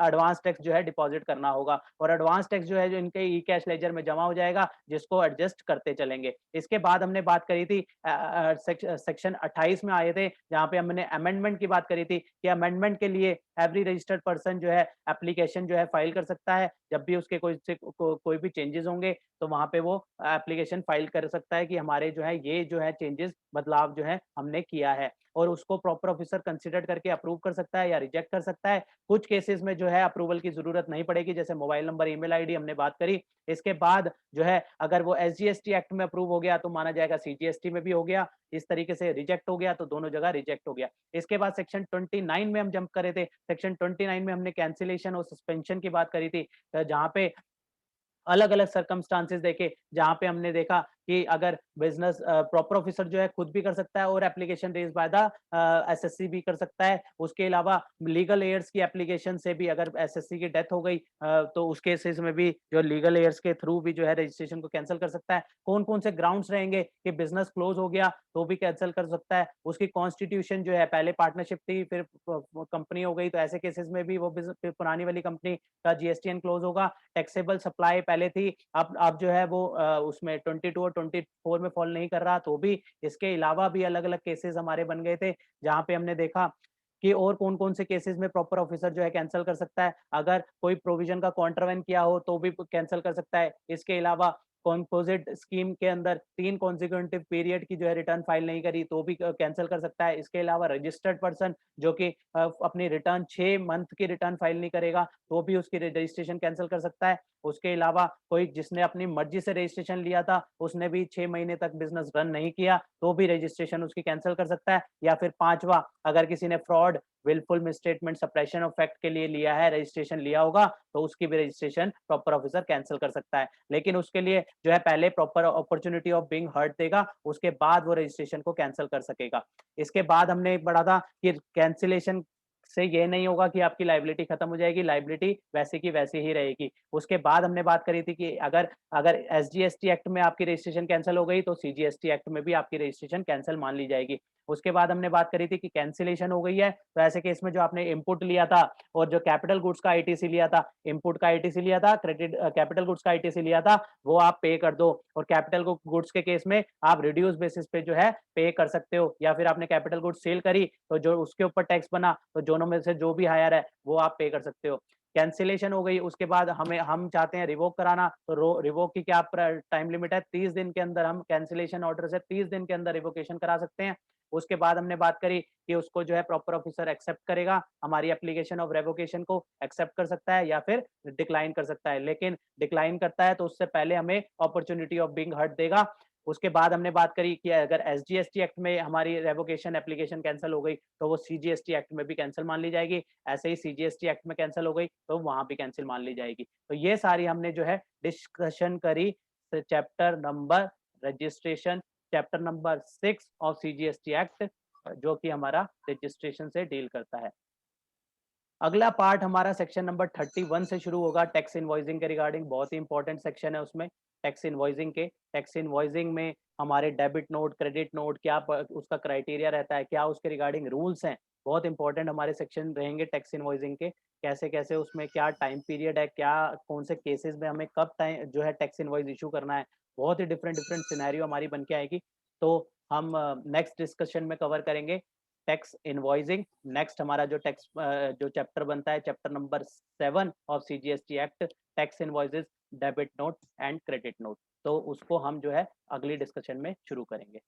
एडवांस टैक्स जो है डिपॉजिट करना होगा, और एडवांस टैक्स जो है जो इनके ई कैश लेजर में जमा हो जाएगा जिसको एडजस्ट करते चलेंगे। इसके बाद हमने बात करी थी सेक्शन 28 में आए थे जहां पे हमने अमेंडमेंट की बात करी थी कि अमेंडमेंट के लिए एवरी रजिस्टर्ड पर्सन जो है एप्लीकेशन जो है फाइल कर सकता है। जब भी उसके कोई भी चेंजेस होंगे तो वहां पे वो एप्लीकेशन फाइल कर सकता है कि हमारे जो है ये जो है चेंजेस बदलाव जो है हमने किया है, और उसको प्रॉपर ऑफिसर कंसीडर करके अप्रूव कर सकता है या रिजेक्ट कर सकता है। कुछ केसेस में जो है अप्रूवल की जरूरत नहीं पड़ेगी, जैसे मोबाइल नंबर, ईमेल आईडी हमने बात करी। इसके बाद जो है अगर वो एसजीएसटी एक्ट में अप्रूव हो गया तो माना जाएगा सीजीएसटी में भी हो गया, इस तरीके से रिजेक्ट हो गया तो दोनों जगह रिजेक्ट हो गया। इसके बाद सेक्शन 29 में हम जंप करे थे। सेक्शन 29 में हमने कैंसिलेशन और सस्पेंशन की बात करी थी, जहां पे अलग अलग सर्कमस्टांसेस देखे, जहां पे हमने देखा कि अगर बिजनेस प्रॉपर ऑफिसर जो है खुद भी कर सकता है और application raise by the SSC भी कर सकता है। उसके अलावा लीगल एयर्स की एप्लीकेशन से भी अगर एसएससी की डेथ हो गई तो उस केसेस में भी जो लीगल एयर्स के थ्रू भी जो है रजिस्ट्रेशन को कैंसिल कर सकता है। कौन कौन से ग्राउंड्स रहेंगे कि बिजनेस क्लोज हो गया तो भी कैंसिल कर सकता है। उसकी कॉन्स्टिट्यूशन जो है पहले पार्टनरशिप थी फिर कंपनी हो गई तो ऐसे केसेस में भी वो पुरानी वाली कंपनी का जीएसटीएन क्लोज होगा। टैक्सेबल सप्लाई पहले थी, अब जो है वो उसमें 22 और 24 में फॉल नहीं कर रहा, तो भी इसके अलावा भी अलग अलग केसेस हमारे बन गए थे जहां पे हमने देखा कि और कौन कौन से केसेस में प्रॉपर ऑफिसर जो है कैंसिल कर सकता है। अगर कोई प्रोविजन का कॉन्ट्रावेन किया हो तो भी कैंसिल कर सकता है। इसके अलावा कॉम्पोजिट स्कीम के अंदर 3 कॉन्सिक्यूटिव पीरियड की जो है रिटर्न फाइल नहीं करी तो भी कैंसिल कर सकता है। इसके अलावा रजिस्टर्ड पर्सन जो कि अपनी रिटर्न 6 मंथ की रिटर्न फाइल नहीं करेगा तो भी उसकी रजिस्ट्रेशन कैंसिल कर सकता है। उसके अलावा कोई जिसने अपनी मर्जी से रजिस्ट्रेशन लिया था उसने भी 6 महीने तक बिजनेस रन नहीं किया तो भी रजिस्ट्रेशन उसकी कैंसिल कर सकता है। या फिर पांचवा, अगर किसी ने fraud, wilful misstatement, suppression of fact के लिए लिया है, रजिस्ट्रेशन लिया होगा तो उसकी भी रजिस्ट्रेशन प्रॉपर ऑफिसर कैंसिल कर सकता है। लेकिन उसके लिए जो है पहले proper opportunity of being heard देगा, उसके बाद वो रजिस्ट्रेशन को कैंसिल कर सकेगा। इसके बाद हमने पढ़ा था कि कैंसिलेशन से ये नहीं होगा कि आपकी लायबिलिटी खत्म हो जाएगी, लायबिलिटी वैसी की वैसी ही रहेगी। उसके बाद हमने बात करी थी कि अगर अगर एसजीएसटी एक्ट में आपकी रजिस्ट्रेशन कैंसिल हो गई तो सीजीएसटी एक्ट में भी आपकी रजिस्ट्रेशन कैंसिल मान ली जाएगी। उसके बाद हमने बात करी थी कि कैंसिलेशन हो गई है तो ऐसे केस में जो आपने इनपुट लिया था और जो कैपिटल गुड्स का आईटीसी लिया था, इनपुट का आईटीसी लिया था, क्रेडिट कैपिटल गुड्स का आईटीसी लिया था, वो आप पे कर दो। और कैपिटल गुड्स के केस में आप रिड्यूस बेसिस पे जो है पे कर सकते हो, या फिर आपने कैपिटल गुड्स सेल करी तो जो उसके ऊपर टैक्स बना तो दोनों में से जो भी हायर है वो आप पे कर सकते हो। कैंसिलेशन हो गई, उसके बाद हम चाहते हैं रिवोक कराना तो रिवोक की क्या टाइम लिमिट है, 30 दिन के अंदर हम कैंसिलेशन ऑर्डर से 30 दिन के अंदर रिवोकेशन करा सकते हैं। उसके बाद हमने बात करी कि उसको जो है प्रॉपर ऑफिसर एक्सेप्ट करेगा, हमारी एप्लीकेशन ऑफ रेवोकेशन को एक्सेप्ट कर सकता है या फिर डिक्लाइन कर सकता है। लेकिन डिक्लाइन करता है तो उससे पहले हमें अपॉर्चुनिटी ऑफ बीइंग हर्ट देगा। उसके बाद हमने बात करी कि अगर एसजीएसटी एक्ट में हमारी रेवोकेशन एप्लीकेशन कैंसिल हो गई तो वो सीजीएसटी एक्ट में भी कैंसिल मान ली जाएगी। ऐसे ही सीजीएसटी एक्ट में कैंसिल हो गई तो वहां भी कैंसिल मान ली जाएगी। तो ये सारी हमने जो है डिस्कशन करी chapter number registration, chapter number 6 of CGST act, जो कि हमारा रजिस्ट्रेशन से डील करता है। अगला पार्ट हमारा सेक्शन नंबर 31 से शुरू होगा टैक्स इनवॉइसिंग के रिगार्डिंग। बहुत ही इंपॉर्टेंट सेक्शन है उसमें टैक्स इनवॉइसिंग के। टैक्स इनवॉइसिंग में हमारे डेबिट नोट, क्रेडिट नोट क्या उसका क्राइटेरिया रहता है, क्या उसके रिगार्डिंग रूल्स हैं, बहुत इंपॉर्टेंट हमारे सेक्शन रहेंगे टैक्स इनवॉइसिंग के। कैसे कैसे उसमें क्या टाइम पीरियड है, क्या कौन से केसेस में हमें कब टाइम जो है टैक्स इनवॉइस इशू करना है, बहुत ही डिफरेंट डिफरेंट सिनेरियो हमारी बन के आएगी। तो हम नेक्स्ट डिस्कशन में कवर करेंगे टैक्स इनवॉइसिंग। नेक्स्ट हमारा जो टैक्स जो चैप्टर बनता है chapter number 7 of CGST act, tax invoices, debit note and credit note. तो उसको हम जो है अगली डिस्कशन में शुरू करेंगे।